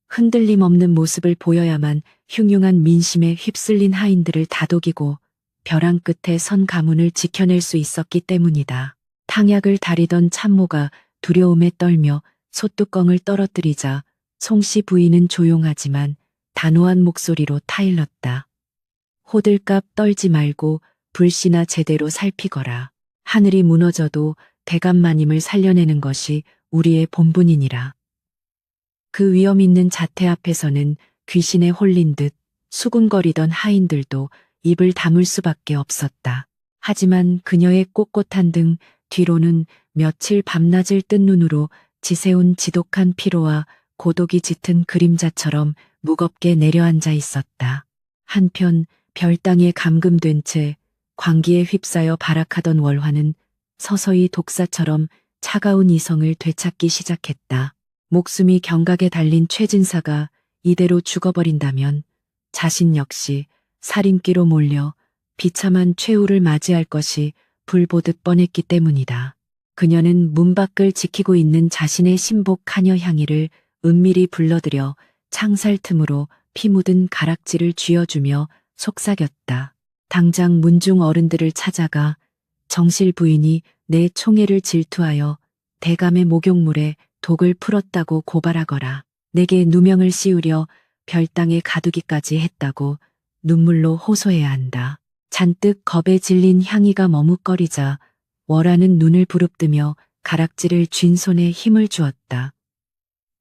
흔들림 없는 모습을 보여야만 흉흉한 민심에 휩쓸린 하인들을 다독이고 벼랑 끝에 선 가문을 지켜낼 수 있었기 때문이다. 탕약을 다리던 참모가 두려움에 떨며 솥뚜껑을 떨어뜨리자 송씨 부인은 조용하지만 단호한 목소리로 타일렀다. 호들갑 떨지 말고 불씨나 제대로 살피거라. 하늘이 무너져도 대감마님을 살려내는 것이 우리의 본분이니라. 그 위험 있는 자태 앞에서는 귀신에 홀린 듯 수군거리던 하인들도 입을 다물 수밖에 없었다. 하지만 그녀의 꼿꼿한 등 뒤로는 며칠 밤낮을 뜬 눈으로 지새운 지독한 피로와 고독이 짙은 그림자처럼 무겁게 내려앉아 있었다. 한편 별땅에 감금된 채 광기에 휩싸여 발악하던 월화는 서서히 독사처럼 차가운 이성을 되찾기 시작했다. 목숨이 경각에 달린 최진사가 이대로 죽어버린다면 자신 역시 살인기로 몰려 비참한 최후를 맞이할 것이 불보듯 뻔했기 때문이다. 그녀는 문 밖을 지키고 있는 자신의 신복 카녀 향이를 은밀히 불러들여 창살 틈으로 피 묻은 가락지를 쥐어주며 속삭였다. 당장 문중 어른들을 찾아가 정실 부인이 내 총애를 질투하여 대감의 목욕물에 독을 풀었다고 고발하거라. 내게 누명을 씌우려 별땅에 가두기까지 했다고 눈물로 호소해야 한다. 잔뜩 겁에 질린 향이가 머뭇거리자 월화는 눈을 부릅뜨며 가락지를 쥔 손에 힘을 주었다.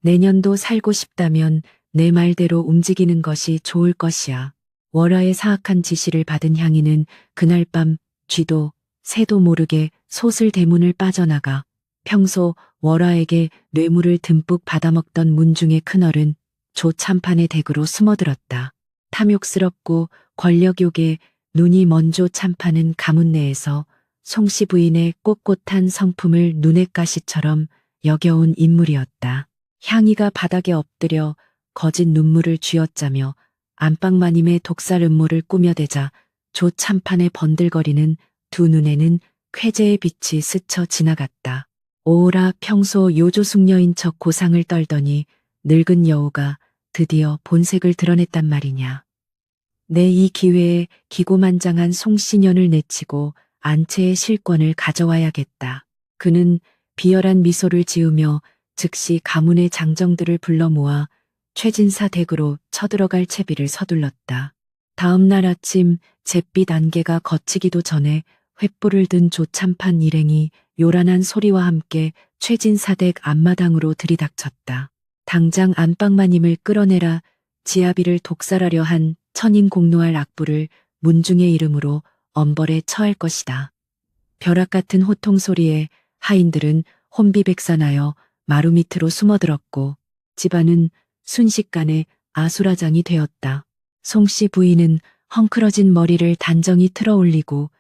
내년도 살고 싶다면 내 말대로 움직이는 것이 좋을 것이야. 월화의 사악한 지시를 받은 향이는 그날 밤 쥐도 새도 모르게 솥을 대문을 빠져나가 평소 월화에게 뇌물을 듬뿍 받아먹던 문중의 큰어른 조참판의 댁으로 숨어들었다. 탐욕스럽고 권력욕에 눈이 먼 조참판은 가문 내에서 송씨 부인의 꼿꼿한 성품을 눈엣 가시처럼 여겨온 인물이었다. 향이가 바닥에 엎드려 거짓 눈물을 쥐어짜며 안방마님의 독살 음모를 꾸며대자 조참판의 번들거리는 두 눈에는 쾌재의 빛이 스쳐 지나갔다. 오라 평소 요조숙녀인 척 고상을 떨더니 늙은 여우가 드디어 본색을 드러냈단 말이냐. 내 이 기회에 기고만장한 송씨년을 내치고 안채의 실권을 가져와야겠다. 그는 비열한 미소를 지으며 즉시 가문의 장정들을 불러 모아 최진사 댁으로 쳐들어갈 채비를 서둘렀다. 다음 날 아침 잿빛 안개가 걷히기도 전에 횃불을 든 조참판 일행이 요란한 소리와 함께 최진사 댁 앞마당으로 들이닥쳤다. 당장 안방마님을 끌어내라. 지아비를 독살하려 한 천인 공노할 악부를 문중의 이름으로 엄벌에 처할 것이다. 벼락 같은 호통 소리에 하인들은 혼비백산하여 마루 밑으로 숨어들었고 집안은 순식간에 아수라장이 되었다. 송씨 부인은 헝클어진 머리를 단정히 틀어 올리고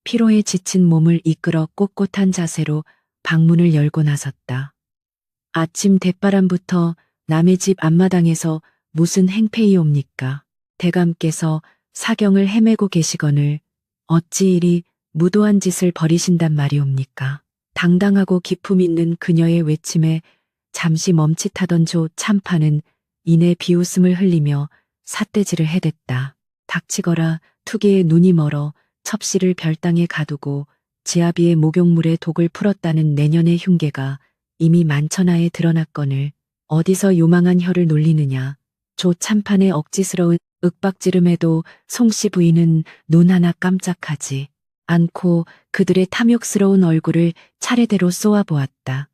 피로에 지친 몸을 이끌어 꼿꼿한 자세로 방문을 열고 나섰다. 아침 대바람부터 남의 집 앞마당에서 무슨 행패이옵니까? 대감께서 사경을 헤매고 계시거늘 어찌 이리 무도한 짓을 벌이신단 말이옵니까? 당당하고 기품 있는 그녀의 외침에 잠시 멈칫하던 조 참판은 이내 비웃음을 흘리며 삿대질을 해댔다. 닥치거라. 투기의 눈이 멀어 첩씨를 별땅에 가두고 지아비의 목욕물에 독을 풀었다는 내년의 흉계가 이미 만천하에 드러났거늘 어디서 요망한 혀를 놀리느냐. 조 참판의 억지스러운 윽박지름에도 송씨 부인은 눈 하나 깜짝하지 않고 그들의 탐욕스러운 얼굴을 차례대로 쏘아보았다.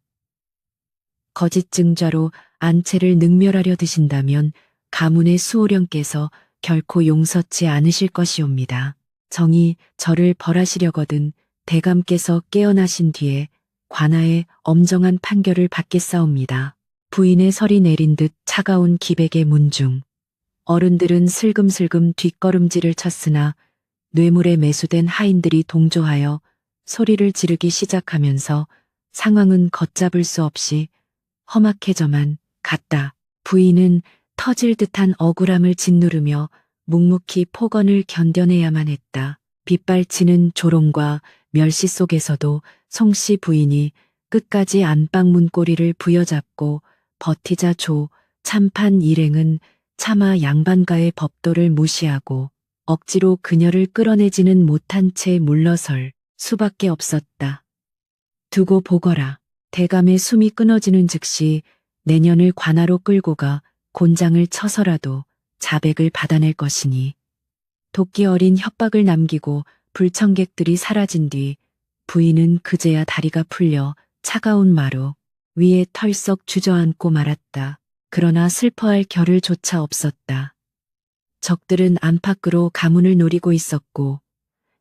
거짓 증자로 안채를 능멸하려 드신다면 가문의 수호령께서 결코 용서치 않으실 것이옵니다. 정이 저를 벌하시려거든 대감께서 깨어나신 뒤에 관아의 엄정한 판결을 받겠사옵니다. 부인의 설이 내린 듯 차가운 기백의 문중. 어른들은 슬금슬금 뒷걸음질을 쳤으나 뇌물에 매수된 하인들이 동조하여 소리를 지르기 시작하면서 상황은 걷잡을 수 없이 험악해져만 갔다. 부인은 터질 듯한 억울함을 짓누르며 묵묵히 폭언을 견뎌내야만 했다. 빗발치는 조롱과 멸시 속에서도 송씨 부인이 끝까지 안방 문고리를 부여잡고 버티자 조 참판 일행은 차마 양반가의 법도를 무시하고 억지로 그녀를 끌어내지는 못한 채 물러설 수밖에 없었다. 두고 보거라. 대감의 숨이 끊어지는 즉시 내년을 관하로 끌고 가 곤장을 쳐서라도 자백을 받아낼 것이니. 도끼 어린 협박을 남기고 불청객들이 사라진 뒤 부인은 그제야 다리가 풀려 차가운 마루 위에 털썩 주저앉고 말았다. 그러나 슬퍼할 겨를 조차 없었다. 적들은 안팎으로 가문을 노리고 있었고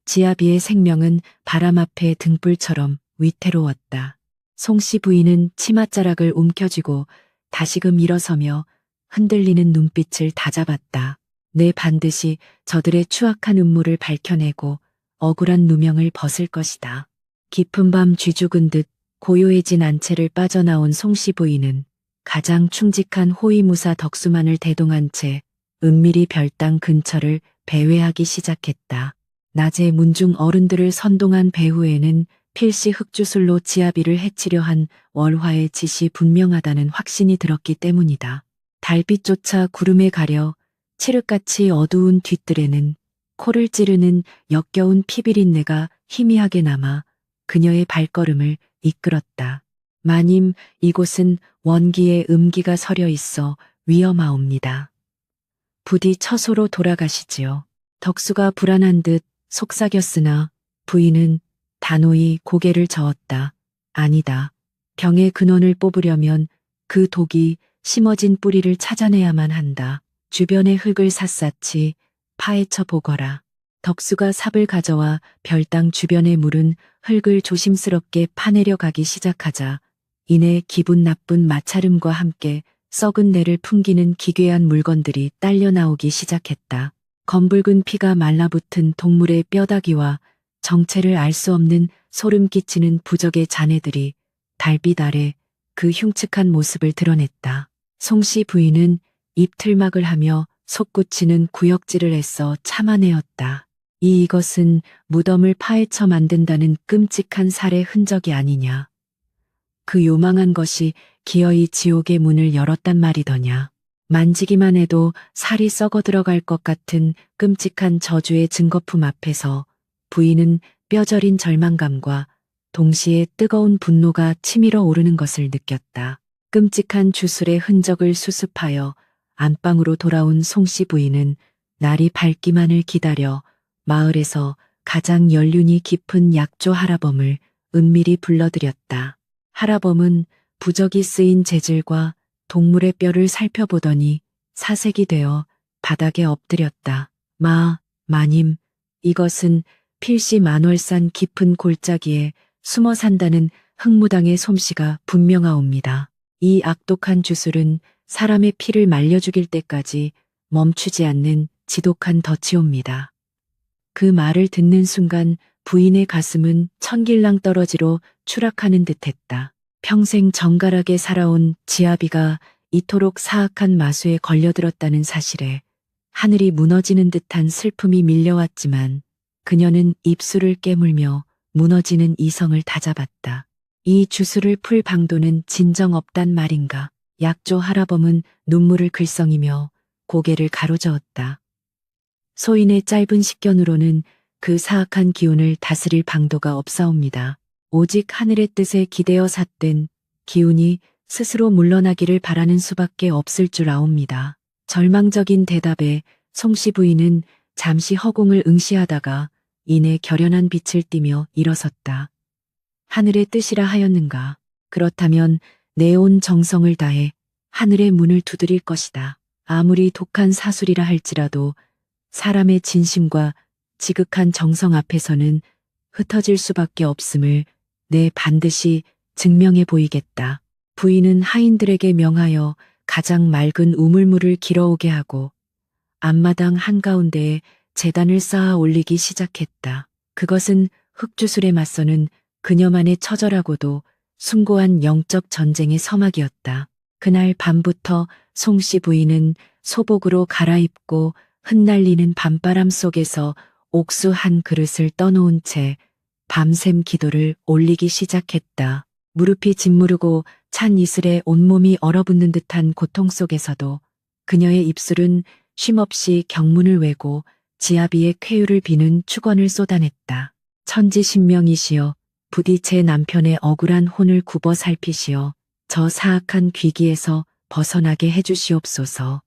지아비의 생명은 바람 앞에 등불처럼 위태로웠다. 송씨 부인은 치맛자락을 움켜쥐고 다시금 일어서며 흔들리는 눈빛을 다잡았다. 내 반드시 저들의 추악한 음모를 밝혀내고 억울한 누명을 벗을 것이다. 깊은 밤 쥐죽은 듯 고요해진 안채를 빠져나온 송씨 부인은 가장 충직한 호위무사 덕수만을 대동한 채 은밀히 별당 근처를 배회하기 시작했다. 낮에 문중 어른들을 선동한 배후에는 필시 흑주술로 지아비를 해치려 한 월화의 짓이 분명하다는 확신이 들었기 때문이다. 달빛조차 구름에 가려 칠흑같이 어두운 뒤뜰에는 코를 찌르는 역겨운 피비린내가 희미하게 남아 그녀의 발걸음을 이끌었다. 마님, 이곳은 원기의 음기가 서려 있어 위험하옵니다. 부디 처소로 돌아가시지요. 덕수가 불안한 듯 속삭였으나 부인은 단호히 고개를 저었다. 아니다. 병의 근원을 뽑으려면 그 독이 심어진 뿌리를 찾아내야만 한다. 주변의 흙을 샅샅이 파헤쳐 보거라. 덕수가 삽을 가져와 별당 주변에 물은 흙을 조심스럽게 파내려 가기 시작하자 이내 기분 나쁜 마찰음과 함께 썩은 내를 풍기는 기괴한 물건들이 딸려 나오기 시작했다. 검붉은 피가 말라붙은 동물의 뼈다귀와 정체를 알 수 없는 소름 끼치는 부적의 잔해들이 달빛 아래 그 흉측한 모습을 드러냈다. 송씨 부인은 입틀막을 하며 솟구치는 구역질을 애써 참아내었다. 이것은 무덤을 파헤쳐 만든다는 끔찍한 살의 흔적이 아니냐. 그 요망한 것이 기어이 지옥의 문을 열었단 말이더냐. 만지기만 해도 살이 썩어 들어갈 것 같은 끔찍한 저주의 증거품 앞에서 부인은 뼈저린 절망감과 동시에 뜨거운 분노가 치밀어 오르는 것을 느꼈다. 끔찍한 주술의 흔적을 수습하여 안방으로 돌아온 송씨 부인은 날이 밝기만을 기다려 마을에서 가장 연륜이 깊은 약조 하라범을 은밀히 불러들였다. 하라범은 부적이 쓰인 재질과 동물의 뼈를 살펴보더니 사색이 되어 바닥에 엎드렸다. 마님, 이것은 필시 만월산 깊은 골짜기에 숨어 산다는 흑무당의 솜씨가 분명하옵니다. 이 악독한 주술은 사람의 피를 말려 죽일 때까지 멈추지 않는 지독한 덫이옵니다. 그 말을 듣는 순간 부인의 가슴은 천길랑 떨어지로 추락하는 듯했다. 평생 정갈하게 살아온 지아비가 이토록 사악한 마수에 걸려들었다는 사실에 하늘이 무너지는 듯한 슬픔이 밀려왔지만 그녀는 입술을 깨물며 무너지는 이성을 다잡았다. 이 주술을 풀 방도는 진정 없단 말인가. 약조 하라범은 눈물을 글썽이며 고개를 가로저었다. 소인의 짧은 식견으로는 그 사악한 기운을 다스릴 방도가 없사옵니다. 오직 하늘의 뜻에 기대어 삿된 기운이 스스로 물러나기를 바라는 수밖에 없을 줄 아옵니다. 절망적인 대답에 송씨 부인은 잠시 허공을 응시하다가 이내 결연한 빛을 띠며 일어섰다. 하늘의 뜻이라 하였는가. 그렇다면 내 온 정성을 다해 하늘의 문을 두드릴 것이다. 아무리 독한 사술이라 할지라도 사람의 진심과 지극한 정성 앞에서는 흩어질 수밖에 없음을 내 반드시 증명해 보이겠다. 부인은 하인들에게 명하여 가장 맑은 우물물을 길어오게 하고 앞마당 한가운데에 제단을 쌓아 올리기 시작했다. 그것은 흑주술에 맞서는 그녀만의 처절하고도 숭고한 영적 전쟁의 서막이었다. 그날 밤부터 송씨 부인은 소복으로 갈아입고 흩날리는 밤바람 속에서 옥수 한 그릇을 떠놓은 채 밤샘 기도를 올리기 시작했다. 무릎이 짓무르고 찬 이슬에 온몸이 얼어붙는 듯한 고통 속에서도 그녀의 입술은 쉼없이 경문을 외고 지아비의 쾌유를 비는 축원을 쏟아냈다. 천지신명이시여 부디 제 남편의 억울한 혼을 굽어 살피시어 저 사악한 귀기에서 벗어나게 해주시옵소서.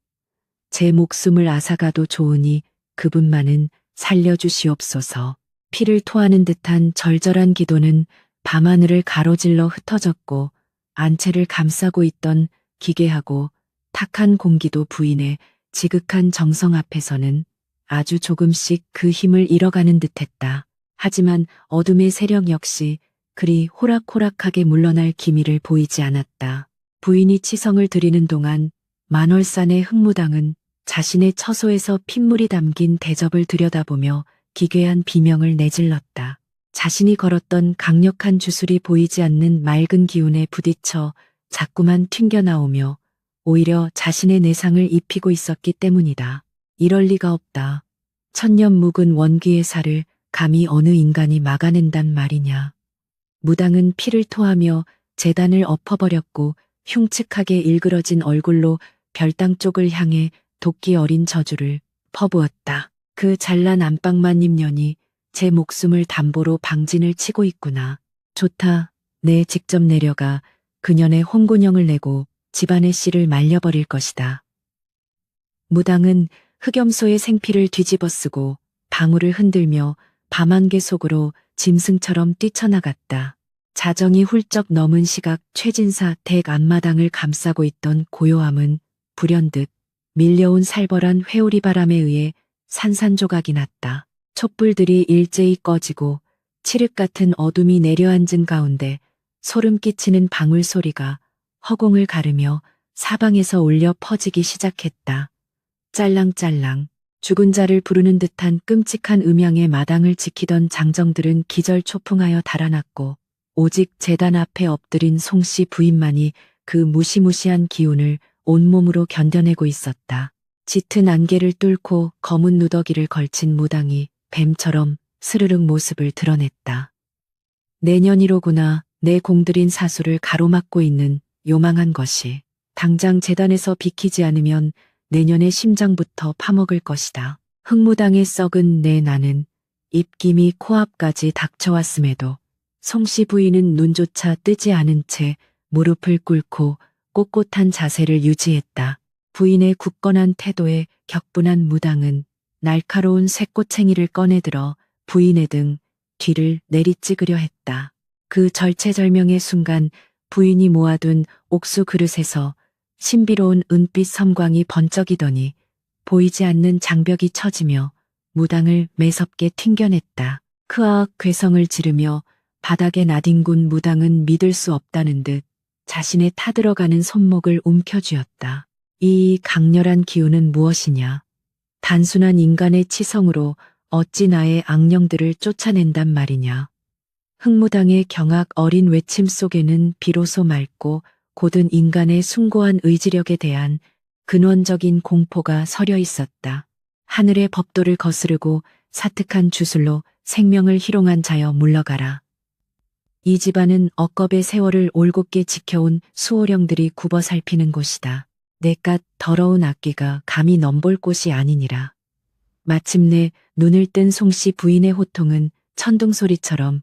제 목숨을 앗아가도 좋으니 그분만은 살려주시옵소서. 피를 토하는 듯한 절절한 기도는 밤하늘을 가로질러 흩어졌고 안채를 감싸고 있던 기괴하고 탁한 공기도 부인의 지극한 정성 앞에서는 아주 조금씩 그 힘을 잃어가는 듯했다. 하지만 어둠의 세력 역시 그리 호락호락하게 물러날 기미를 보이지 않았다. 부인이 치성을 드리는 동안 만월산의 흑무당은 자신의 처소에서 핏물이 담긴 대접을 들여다보며 기괴한 비명을 내질렀다. 자신이 걸었던 강력한 주술이 보이지 않는 맑은 기운에 부딪혀 자꾸만 튕겨나오며 오히려 자신의 내상을 입히고 있었기 때문이다. 이럴 리가 없다. 천년 묵은 원귀의 살을 감히 어느 인간이 막아낸단 말이냐. 무당은 피를 토하며 재단을 엎어버렸고 흉측하게 일그러진 얼굴로 별당 쪽을 향해 도끼 어린 저주를 퍼부었다. 그 잘난 안방마님 년이 제 목숨을 담보로 방진을 치고 있구나. 좋다. 내 직접 내려가 그년의 홍군형을 내고 집안의 씨를 말려버릴 것이다. 무당은 흑염소의 생피를 뒤집어쓰고 방울을 흔들며 밤안개 속으로 짐승처럼 뛰쳐나갔다. 자정이 훌쩍 넘은 시각 최진사 댁 앞마당을 감싸고 있던 고요함은 불현듯 밀려온 살벌한 회오리 바람에 의해 산산조각이 났다. 촛불들이 일제히 꺼지고 칠흑 같은 어둠이 내려앉은 가운데 소름 끼치는 방울 소리가 허공을 가르며 사방에서 울려 퍼지기 시작했다. 짤랑짤랑 죽은 자를 부르는 듯한 끔찍한 음향의 마당을 지키던 장정들은 기절초풍하여 달아났고 오직 제단 앞에 엎드린 송씨 부인만이 그 무시무시한 기운을 온몸으로 견뎌내고 있었다. 짙은 안개를 뚫고 검은 누더기를 걸친 무당이 뱀처럼 스르륵 모습을 드러냈다. 내년이로구나. 내 공들인 사수를 가로막고 있는 요망한 것이. 당장 재단에서 비키지 않으면 내년의 심장부터 파먹을 것이다. 흑무당에 썩은 내 나는 입김이 코앞까지 닥쳐왔음에도 송씨 부인은 눈조차 뜨지 않은 채 무릎을 꿇고 꼿꼿한 자세를 유지했다. 부인의 굳건한 태도에 격분한 무당은 날카로운 쇠꼬챙이를 꺼내들어 부인의 등 뒤를 내리찍으려 했다. 그 절체절명의 순간 부인이 모아둔 옥수 그릇에서 신비로운 은빛 섬광이 번쩍이더니 보이지 않는 장벽이 처지며 무당을 매섭게 튕겨냈다. 크아악 괴성을 지르며 바닥에 나뒹군 무당은 믿을 수 없다는 듯 자신의 타들어가는 손목을 움켜쥐었다. 이 강렬한 기운은 무엇이냐. 단순한 인간의 치성으로 어찌 나의 악령들을 쫓아낸단 말이냐. 흑무당의 경악 어린 외침 속에는 비로소 맑고 고든 인간의 숭고한 의지력에 대한 근원적인 공포가 서려 있었다. 하늘의 법도를 거스르고 사특한 주술로 생명을 희롱한 자여 물러가라. 이 집안은 억겁의 세월을 올곧게 지켜온 수호령들이 굽어 살피는 곳이다. 내깟 더러운 악귀가 감히 넘볼 곳이 아니니라. 마침내 눈을 뜬 송씨 부인의 호통은 천둥소리처럼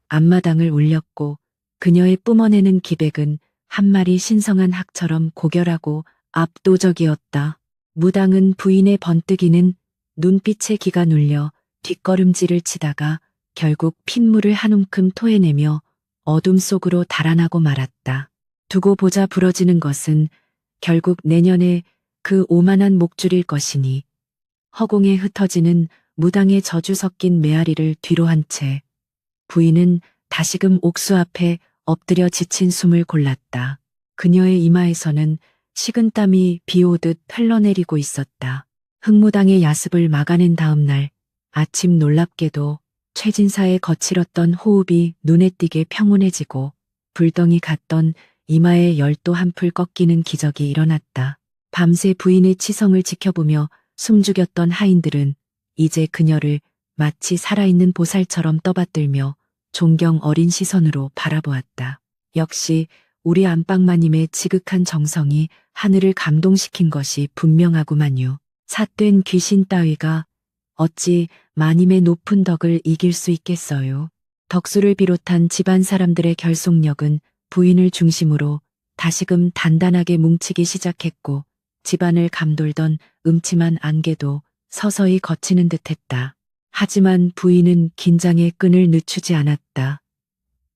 앞마당을 울렸고 그녀의 뿜어내는 기백은 한 마리 신성한 학처럼 고결하고 압도적이었다. 무당은 부인의 번뜩이는 눈빛에 기가 눌려 뒷걸음질을 치다가 결국 핏물을 한 움큼 토해내며 어둠 속으로 달아나고 말았다. 두고 보자 부러지는 것은 결국 내년에 그 오만한 목줄일 것이니 허공에 흩어지는 무당의 저주 섞인 메아리를 뒤로 한 채 부인은 다시금 옥수 앞에 엎드려 지친 숨을 골랐다. 그녀의 이마에서는 식은땀이 비 오듯 흘러내리고 있었다. 흑무당의 야습을 막아낸 다음 날 아침 놀랍게도 최진사의 거칠었던 호흡이 눈에 띄게 평온해지고 불덩이 같던 이마에 열도 한풀 꺾이는 기적이 일어났다. 밤새 부인의 치성을 지켜보며 숨죽였던 하인들은 이제 그녀를 마치 살아있는 보살처럼 떠받들며 존경 어린 시선으로 바라보았다. 역시 우리 안방마님의 지극한 정성이 하늘을 감동시킨 것이 분명하구만요. 삿된 귀신 따위가 어찌 마님의 높은 덕을 이길 수 있겠어요. 덕수를 비롯한 집안 사람들의 결속력은 부인을 중심으로 다시금 단단하게 뭉치기 시작했고 집안을 감돌던 음침한 안개도 서서히 걷히는 듯했다. 하지만 부인은 긴장의 끈을 늦추지 않았다.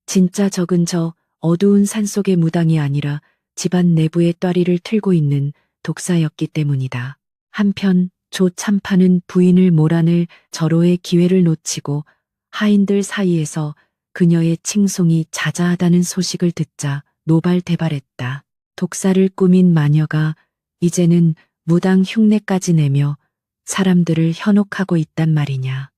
진짜 적은 저 어두운 산속의 무당이 아니라 집안 내부의 또리를 틀고 있는 독사였기 때문이다. 한편 조 참판은 부인을 몰아낼 절호의 기회를 놓치고 하인들 사이에서 그녀의 칭송이 자자하다는 소식을 듣자 노발대발했다. 독사를 꾸민 마녀가 이제는 무당 흉내까지 내며 사람들을 현혹하고 있단 말이냐.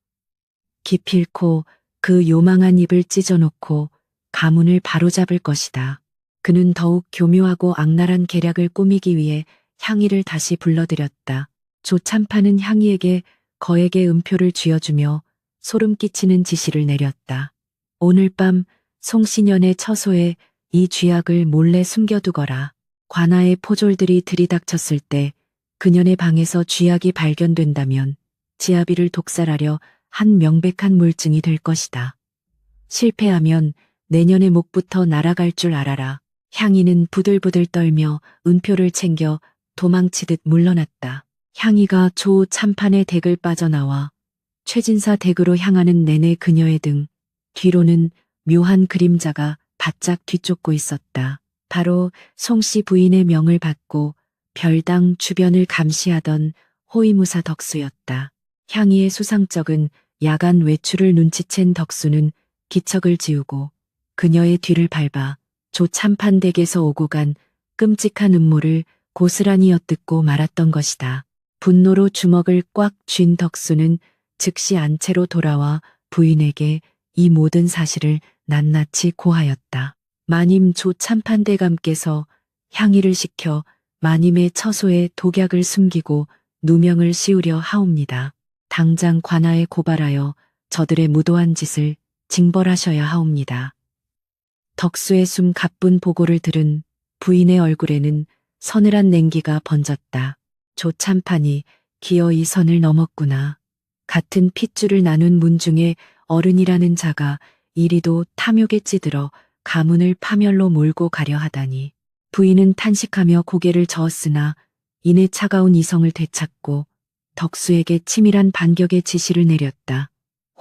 기필코 그 요망한 입을 찢어놓고 가문을 바로잡을 것이다. 그는 더욱 교묘하고 악랄한 계략을 꾸미기 위해 향이를 다시 불러들였다. 조참판은 향이에게 거액의 음표를 쥐어주며 소름 끼치는 지시를 내렸다. 오늘 밤 송신연의 처소에 이 쥐약을 몰래 숨겨두거라. 관아의 포졸들이 들이닥쳤을 때 그년의 방에서 쥐약이 발견된다면 지아비를 독살하려 한 명백한 물증이 될 것이다. 실패하면 내년의 목부터 날아갈 줄 알아라. 향이는 부들부들 떨며 은표를 챙겨 도망치듯 물러났다. 향이가 조 참판의 댁을 빠져나와 최진사 댁으로 향하는 내내 그녀의 등 뒤로는 묘한 그림자가 바짝 뒤쫓고 있었다. 바로 송씨 부인의 명을 받고 별당 주변을 감시하던 호위무사 덕수였다. 향이의 수상쩍은 야간 외출을 눈치챈 덕수는 기척을 지우고 그녀의 뒤를 밟아 조 참판 댁에서 오고 간 끔찍한 음모를 고스란히 엿듣고 말았던 것이다. 분노로 주먹을 꽉 쥔 덕수는 즉시 안채로 돌아와 부인에게 이 모든 사실을 낱낱이 고하였다. 마님 조 참판대감께서 향이를 시켜 마님의 처소에 독약을 숨기고 누명을 씌우려 하옵니다. 당장 관아에 고발하여 저들의 무도한 짓을 징벌하셔야 하옵니다. 덕수의 숨 가쁜 보고를 들은 부인의 얼굴에는 서늘한 냉기가 번졌다. 조 참판이 기어이 선을 넘었구나. 같은 핏줄을 나눈 문중의 어른이라는 자가 이리도 탐욕에 찌들어 가문을 파멸로 몰고 가려 하다니. 부인은 탄식하며 고개를 저었으나 이내 차가운 이성을 되찾고 덕수에게 치밀한 반격의 지시를 내렸다.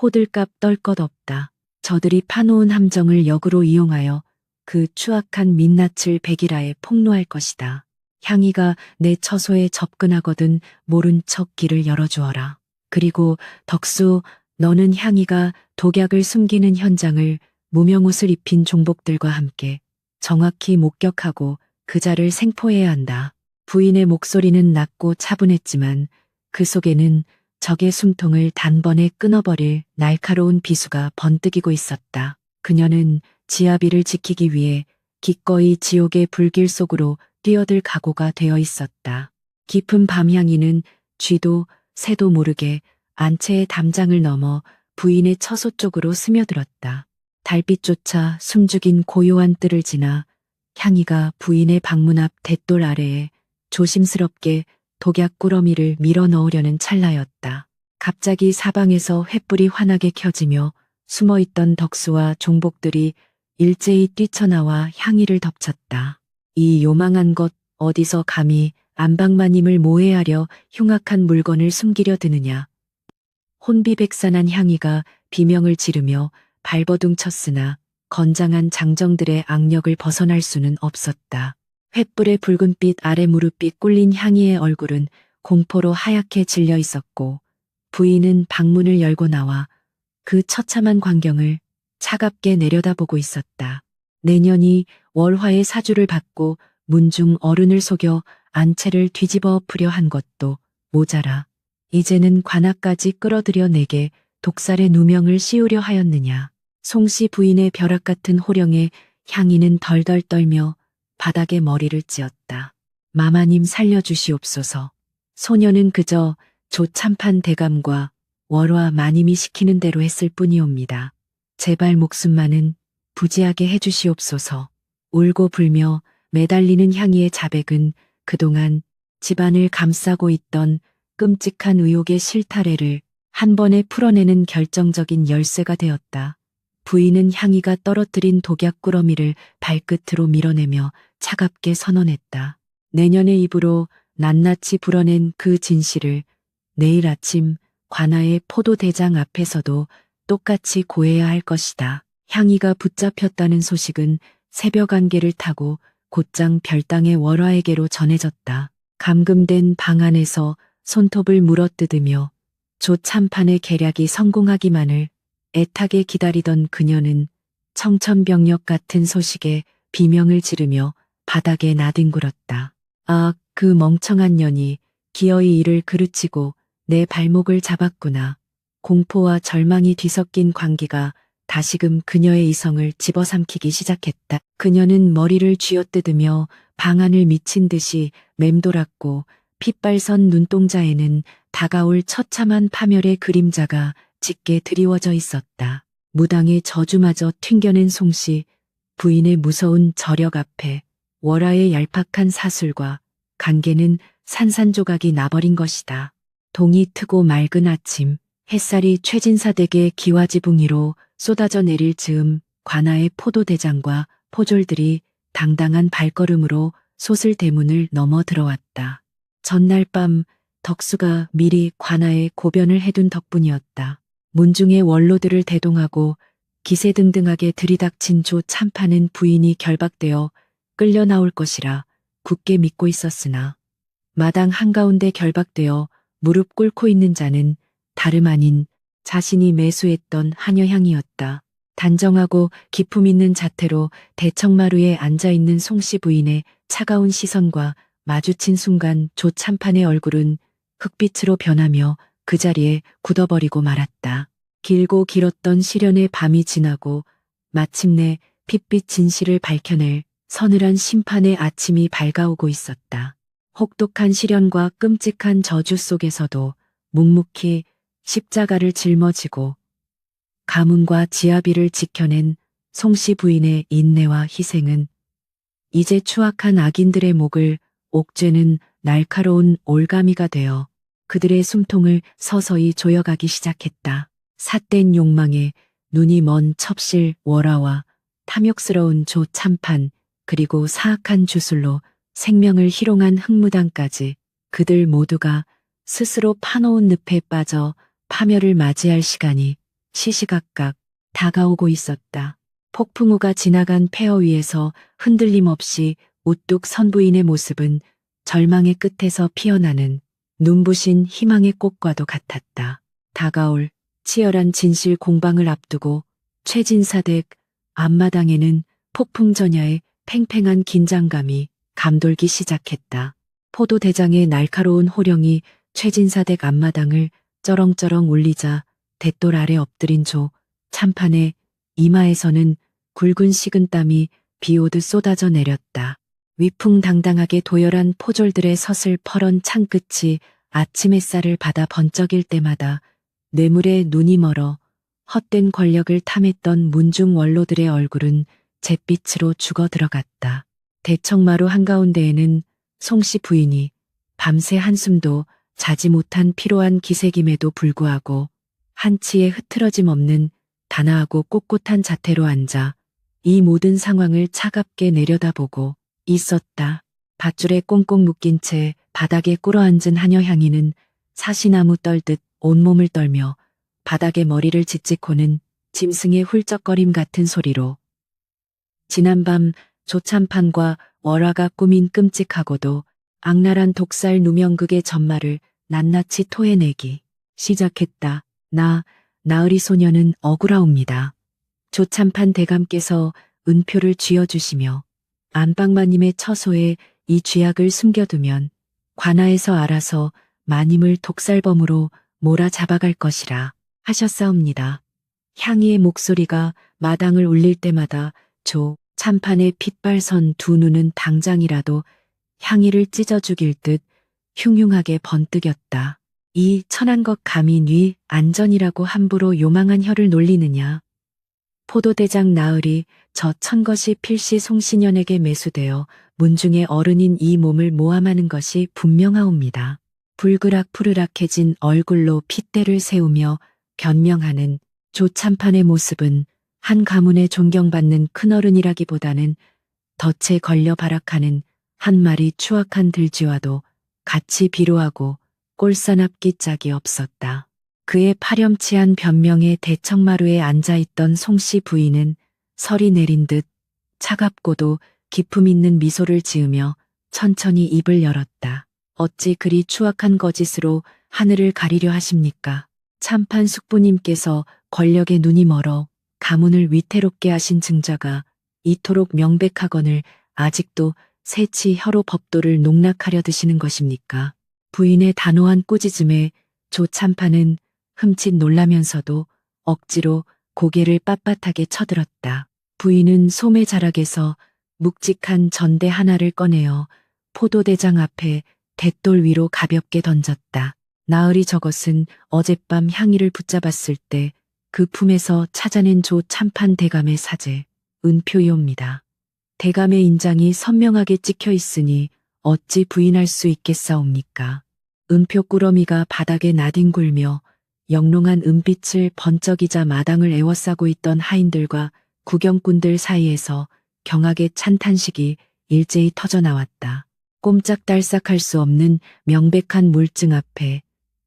호들갑 떨 것 없다. 저들이 파놓은 함정을 역으로 이용하여 그 추악한 민낯을 백일하에 폭로할 것이다. 향이가 내 처소에 접근하거든 모른 척 길을 열어주어라. 그리고 덕수, 너는 향이가 독약을 숨기는 현장을 무명옷을 입힌 종복들과 함께 정확히 목격하고 그 자를 생포해야 한다. 부인의 목소리는 낮고 차분했지만 그 속에는 적의 숨통을 단번에 끊어버릴 날카로운 비수가 번뜩이고 있었다. 그녀는 지아비를 지키기 위해 기꺼이 지옥의 불길 속으로 뛰어들 각오가 되어 있었다. 깊은 밤향이는 쥐도 새도 모르게 안채의 담장을 넘어 부인의 처소 쪽으로 스며들었다. 달빛조차 숨죽인 고요한 뜰을 지나 향이가 부인의 방문 앞 대돌 아래에 조심스럽게 독약 꾸러미를 밀어 넣으려는 찰나였다. 갑자기 사방에서 횃불이 환하게 켜지며 숨어있던 덕수와 종복들이 일제히 뛰쳐나와 향이를 덮쳤다. 이 요망한 것 어디서 감히 안방마님을 모해하려 흉악한 물건을 숨기려 드느냐. 혼비백산한 향이가 비명을 지르며 발버둥 쳤으나 건장한 장정들의 악력을 벗어날 수는 없었다. 횃불의 붉은빛 아래 무릎이 꿀린 향이의 얼굴은 공포로 하얗게 질려 있었고 부인은 방문을 열고 나와 그 처참한 광경을 차갑게 내려다보고 있었다. 내년이 월화의 사주를 받고 문중 어른을 속여 안채를 뒤집어 엎으려 한 것도 모자라 이제는 관아까지 끌어들여 내게 독살의 누명을 씌우려 하였느냐. 송씨 부인의 벼락 같은 호령에 향이는 덜덜 떨며 바닥에 머리를 찧었다. 마마님 살려주시옵소서. 소녀는 그저 조참판 대감과 월화 마님이 시키는 대로 했을 뿐이옵니다. 제발 목숨만은 부지하게 해주시옵소서. 울고 불며 매달리는 향이의 자백은 그동안 집안을 감싸고 있던 끔찍한 의혹의 실타래를 한 번에 풀어내는 결정적인 열쇠가 되었다. 부인은 향이가 떨어뜨린 독약 꾸러미를 발끝으로 밀어내며 차갑게 선언했다. 내년의 입으로 낱낱이 불어낸 그 진실을 내일 아침 관아의 포도대장 앞에서도 똑같이 고해야 할 것이다. 향이가 붙잡혔다는 소식은 새벽 안개를 타고 곧장 별당의 월화에게로 전해졌다. 감금된 방 안에서 손톱을 물어뜯으며 조참판의 계략이 성공하기만을 애타게 기다리던 그녀는 청천벽력 같은 소식에 비명을 지르며 바닥에 나뒹굴었다. 아, 그 멍청한 년이 기어이 이를 그르치고 내 발목을 잡았구나. 공포와 절망이 뒤섞인 광기가 다시금 그녀의 이성을 집어삼키기 시작했다. 그녀는 머리를 쥐어뜯으며 방 안을 미친 듯이 맴돌았고 핏발선 눈동자에는 다가올 처참한 파멸의 그림자가 짙게 드리워져 있었다. 무당의 저주마저 튕겨낸 송씨, 부인의 무서운 저력 앞에 월화의 얄팍한 사술과 관계는 산산조각이 나버린 것이다. 동이 트고 맑은 아침, 햇살이 최진사댁의 기와지붕이로 쏟아져 내릴 즈음 관아의 포도대장과 포졸들이 당당한 발걸음으로 소슬대문을 넘어 들어왔다. 전날 밤 덕수가 미리 관아에 고변을 해둔 덕분이었다. 문중의 원로들을 대동하고 기세등등하게 들이닥친 조참판은 부인이 결박되어 끌려 나올 것이라 굳게 믿고 있었으나 마당 한가운데 결박되어 무릎 꿇고 있는 자는 다름 아닌 자신이 매수했던 한여향이었다. 단정하고 기품 있는 자태로 대청마루에 앉아있는 송씨 부인의 차가운 시선과 마주친 순간 조참판의 얼굴은 흑빛으로 변하며 그 자리에 굳어버리고 말았다. 길고 길었던 시련의 밤이 지나고 마침내 핏빛 진실을 밝혀낼 서늘한 심판의 아침이 밝아오고 있었다. 혹독한 시련과 끔찍한 저주 속에서도 묵묵히 십자가를 짊어지고 가문과 지아비를 지켜낸 송씨 부인의 인내와 희생은 이제 추악한 악인들의 목을 옥죄는 날카로운 올가미가 되어 그들의 숨통을 서서히 조여가기 시작했다. 삿된 욕망에 눈이 먼 첩실 월화와 탐욕스러운 조참판 그리고 사악한 주술로 생명을 희롱한 흑무당까지 그들 모두가 스스로 파놓은 늪에 빠져 파멸을 맞이할 시간이 시시각각 다가오고 있었다. 폭풍우가 지나간 폐허 위에서 흔들림 없이 우뚝 선 부인의 모습은 절망의 끝에서 피어나는 눈부신 희망의 꽃과도 같았다. 다가올 치열한 진실 공방을 앞두고 최진사댁 앞마당에는 폭풍전야의 팽팽한 긴장감이 감돌기 시작했다. 포도대장의 날카로운 호령이 최진사댁 앞마당을 쩌렁쩌렁 울리자 돛돌 아래 엎드린 조 참판의 이마에서는 굵은 식은땀이 비오듯 쏟아져 내렸다. 위풍당당하게 도열한 포졸들의 서슬퍼런 창끝이 아침 햇살을 받아 번쩍일 때마다 뇌물에 눈이 멀어 헛된 권력을 탐했던 문중 원로들의 얼굴은 잿빛으로 죽어 들어갔다. 대청마루 한가운데에는 송씨 부인이 밤새 한숨도 자지 못한 피로한 기색임에도 불구하고 한치의 흐트러짐 없는 단아하고 꼿꼿한 자태로 앉아 이 모든 상황을 차갑게 내려다보고 있었다. 밧줄에 꽁꽁 묶인 채 바닥에 꿇어앉은 한여향이는 사시나무 떨듯 온몸을 떨며 바닥에 머리를 짓짓고는 짐승의 훌쩍거림 같은 소리로 지난밤 조참판과 월화가 꾸민 끔찍하고도 악랄한 독살 누명극의 전말을 낱낱이 토해내기 시작했다. 나으리 소녀는 억울하옵니다. 조참판 대감께서 은표를 쥐어주시며 안방마님의 처소에 이 쥐약을 숨겨두면 관아에서 알아서 마님을 독살범으로 몰아잡아갈 것이라 하셨사옵니다. 향이의 목소리가 마당을 울릴 때마다 조 참판의 핏발선 두 눈은 당장이라도 향이를 찢어 죽일 듯 흉흉하게 번뜩였다. 이 천한 것 감히 네 안전이라고 함부로 요망한 혀를 놀리느냐. 포도대장 나으리 저 천것이 필시 송신현에게 매수되어 문중의 어른인 이 몸을 모함하는 것이 분명하옵니다. 불그락 푸르락해진 얼굴로 핏대를 세우며 변명하는 조참판의 모습은 한 가문에 존경받는 큰어른이라기보다는 덫에 걸려 발악하는 한 마리 추악한 들쥐와도 같이 비로하고 꼴사납기 짝이 없었다. 그의 파렴치한 변명에 대청마루에 앉아있던 송씨 부인은 설이 내린 듯 차갑고도 기품 있는 미소를 지으며 천천히 입을 열었다. 어찌 그리 추악한 거짓으로 하늘을 가리려 하십니까? 참판 숙부님께서 권력에 눈이 멀어 가문을 위태롭게 하신 증자가 이토록 명백하거늘 아직도 새치 혀로 법도를 농락하려 드시는 것입니까? 부인의 단호한 꾸짖음에 조 참판은 흠칫 놀라면서도 억지로 고개를 빳빳하게 쳐들었다. 부인은 소매 자락에서 묵직한 전대 하나를 꺼내어 포도대장 앞에 대돌 위로 가볍게 던졌다. 나으리 저것은 어젯밤 향이를 붙잡았을 때 그 품에서 찾아낸 조 참판 대감의 사제, 은표이옵니다. 대감의 인장이 선명하게 찍혀 있으니 어찌 부인할 수 있겠사옵니까? 은표 꾸러미가 바닥에 나뒹굴며 영롱한 은빛을 번쩍이자 마당을 에워싸고 있던 하인들과 구경꾼들 사이에서 경악의 찬탄식이 일제히 터져나왔다. 꼼짝달싹할 수 없는 명백한 물증 앞에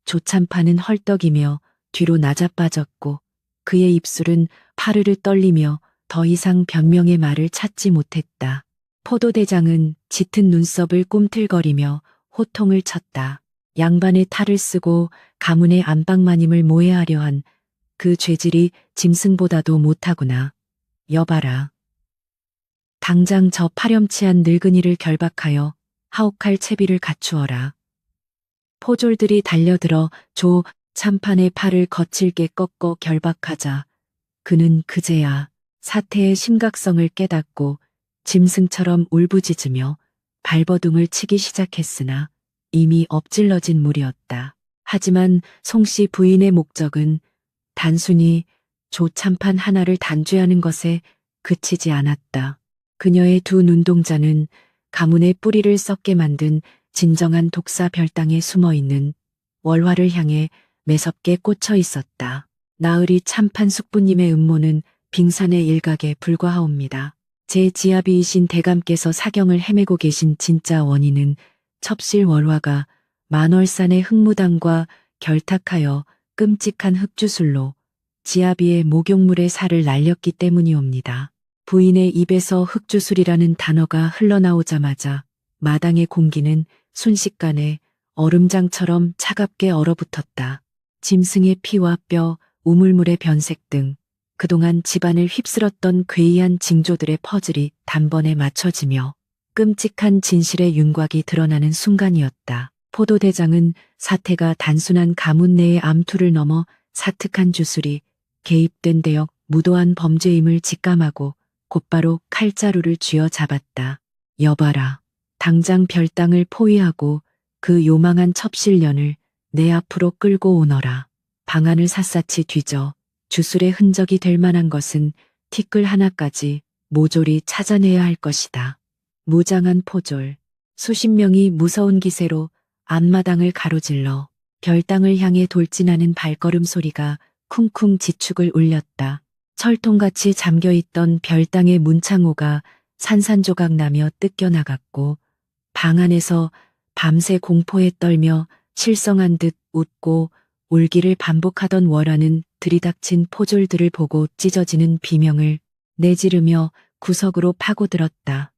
조참판은 헐떡이며 뒤로 낮아빠졌고 그의 입술은 파르르 떨리며 더 이상 변명의 말을 찾지 못했다. 포도대장은 짙은 눈썹을 꿈틀거리며 호통을 쳤다. 양반의 탈을 쓰고 가문의 안방마님을 모해하려 한 그 죄질이 짐승보다도 못하구나. 여봐라. 당장 저 파렴치한 늙은이를 결박하여 하옥할 채비를 갖추어라. 포졸들이 달려들어 조 참판의 팔을 거칠게 꺾어 결박하자 그는 그제야 사태의 심각성을 깨닫고 짐승처럼 울부짖으며 발버둥을 치기 시작했으나 이미 엎질러진 물이었다. 하지만 송씨 부인의 목적은 단순히 조 참판 하나를 단죄하는 것에 그치지 않았다. 그녀의 두 눈동자는 가문의 뿌리를 썩게 만든 진정한 독사 별당에 숨어있는 월화를 향해 매섭게 꽂혀 있었다. 나으리 참판 숙부님의 음모는 빙산의 일각에 불과하옵니다. 제 지아비이신 대감께서 사경을 헤매고 계신 진짜 원인은 첩실 월화가 만월산의 흙무당과 결탁하여 끔찍한 흙주술로 지아비의 목욕물의 살을 날렸기 때문이옵니다. 부인의 입에서 흙주술이라는 단어가 흘러나오자마자 마당의 공기는 순식간에 얼음장처럼 차갑게 얼어붙었다. 짐승의 피와 뼈, 우물물의 변색 등 그동안 집안을 휩쓸었던 괴이한 징조들의 퍼즐이 단번에 맞춰지며 끔찍한 진실의 윤곽이 드러나는 순간이었다. 포도대장은 사태가 단순한 가문 내의 암투를 넘어 사특한 주술이 개입된 대역 무도한 범죄임을 직감하고 곧바로 칼자루를 쥐어 잡았다. 여봐라. 당장 별당을 포위하고 그 요망한 첩실년을 내 앞으로 끌고 오너라. 방안을 샅샅이 뒤져 주술의 흔적이 될 만한 것은 티끌 하나까지 모조리 찾아내야 할 것이다. 무장한 포졸, 수십 명이 무서운 기세로 앞마당을 가로질러 별당을 향해 돌진하는 발걸음 소리가 쿵쿵 지축을 울렸다. 철통같이 잠겨있던 별당의 문창호가 산산조각 나며 뜯겨나갔고 방 안에서 밤새 공포에 떨며 실성한 듯 웃고 울기를 반복하던 월화는 들이닥친 포졸들을 보고 찢어지는 비명을 내지르며 구석으로 파고들었다.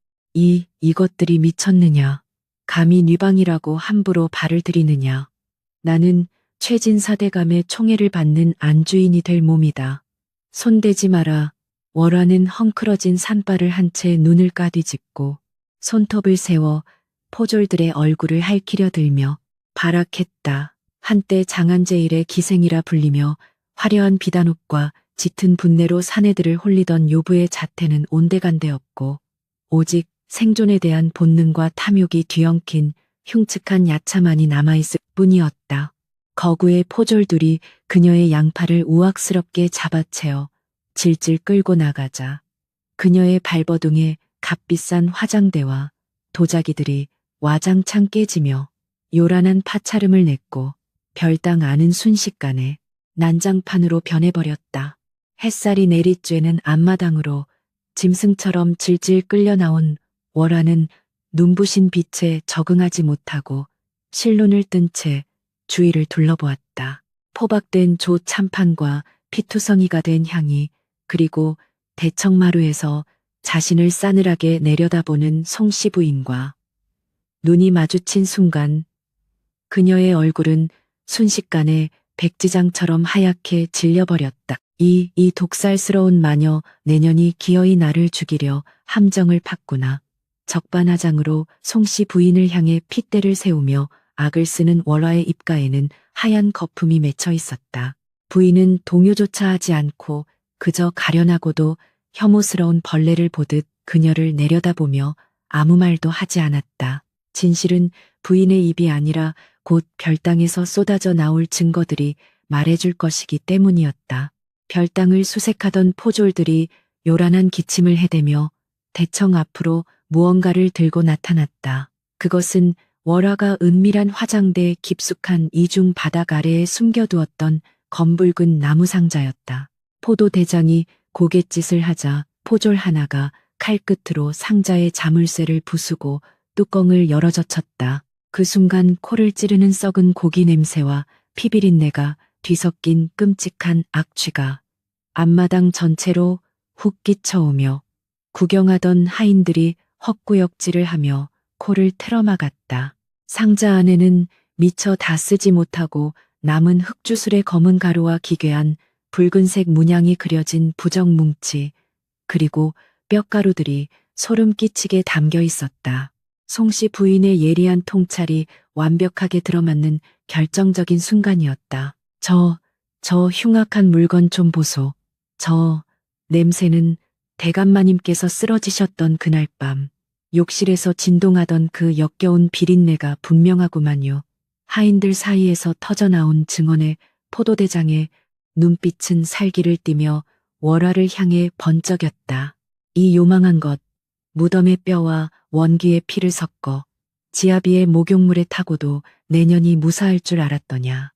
이것들이 미쳤느냐. 감히 뉘방이라고 함부로 발을 들이느냐. 나는 최진사대감의 총애를 받는 안주인이 될 몸이다. 손대지 마라. 월화는 헝클어진 산발을 한 채 눈을 까뒤집고 손톱을 세워 포졸들의 얼굴을 핥히려 들며 발악했다. 한때 장안제일의 기생이라 불리며 화려한 비단옷과 짙은 분내로 사내들을 홀리던 요부의 자태는 온데간데없고 오직 생존에 대한 본능과 탐욕이 뒤엉킨 흉측한 야차만이 남아있을 뿐이었다. 거구의 포졸들이 그녀의 양팔을 우악스럽게 잡아채어 질질 끌고 나가자 그녀의 발버둥에 값비싼 화장대와 도자기들이 와장창 깨지며 요란한 파차름을 냈고 별당 안은 순식간에 난장판으로 변해버렸다. 햇살이 내리쬐는 앞마당으로 짐승처럼 질질 끌려 나온 월화는 눈부신 빛에 적응하지 못하고 실눈을 뜬 채 주위를 둘러보았다. 포박된 조 참판과 피투성이가 된 향이 그리고 대청마루에서 자신을 싸늘하게 내려다보는 송씨 부인과 눈이 마주친 순간 그녀의 얼굴은 순식간에 백지장처럼 하얗게 질려버렸다. 이 독살스러운 마녀 내년이 기어이 나를 죽이려 함정을 팠구나. 적반하장으로 송씨 부인을 향해 핏대를 세우며 악을 쓰는 월화의 입가에는 하얀 거품이 맺혀 있었다. 부인은 동요조차 하지 않고 그저 가련하고도 혐오스러운 벌레를 보듯 그녀를 내려다보며 아무 말도 하지 않았다. 진실은 부인의 입이 아니라 곧 별당에서 쏟아져 나올 증거들이 말해줄 것이기 때문이었다. 별당을 수색하던 포졸들이 요란한 기침을 해대며 대청 앞으로 무언가를 들고 나타났다. 그것은 월화가 은밀한 화장대 깊숙한 이중 바닥 아래에 숨겨두었던 검붉은 나무 상자였다. 포도대장이 고갯짓을 하자 포졸 하나가 칼끝으로 상자의 자물쇠를 부수고 뚜껑을 열어젖혔다. 그 순간 코를 찌르는 썩은 고기 냄새와 피비린내가 뒤섞인 끔찍한 악취가 앞마당 전체로 훅 끼쳐오며 구경하던 하인들이 헛구역질을 하며 코를 틀어막았다. 상자 안에는 미처 다 쓰지 못하고 남은 흑주술의 검은 가루와 기괴한 붉은색 문양이 그려진 부적뭉치 그리고 뼈가루들이 소름 끼치게 담겨 있었다. 송씨 부인의 예리한 통찰이 완벽하게 들어맞는 결정적인 순간이었다. 저 흉악한 물건 좀 보소. 저 냄새는 대감마님께서 쓰러지셨던 그날 밤 욕실에서 진동하던 그 역겨운 비린내가 분명하구만요. 하인들 사이에서 터져나온 증언의 포도대장의 눈빛은 살기를 띠며 월화를 향해 번쩍였다. 이 요망한 것, 무덤의 뼈와 원기의 피를 섞어 지아비의 목욕물에 타고도 내년이 무사할 줄 알았더냐.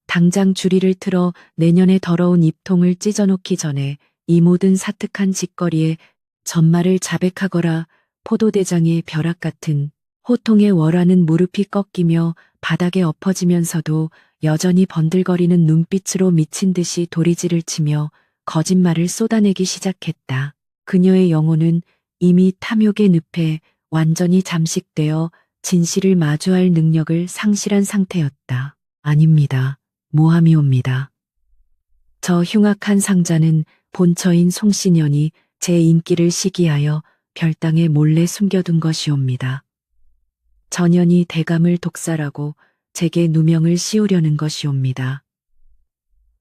당장 주리를 틀어 내년의 더러운 입통을 찢어놓기 전에 이 모든 사특한 짓거리에 전말을 자백하거라. 포도대장의 벼락 같은 호통의 월화는 무릎이 꺾이며 바닥에 엎어지면서도 여전히 번들거리는 눈빛으로 미친 듯이 도리지를 치며 거짓말을 쏟아내기 시작했다. 그녀의 영혼은 이미 탐욕의 늪에 완전히 잠식되어 진실을 마주할 능력을 상실한 상태였다. 아닙니다. 모함이옵니다. 저 흉악한 상자는 본처인 송씨년이 제 인기를 시기하여 별당에 몰래 숨겨둔 것이옵니다. 전연이 대감을 독살하고 제게 누명을 씌우려는 것이옵니다.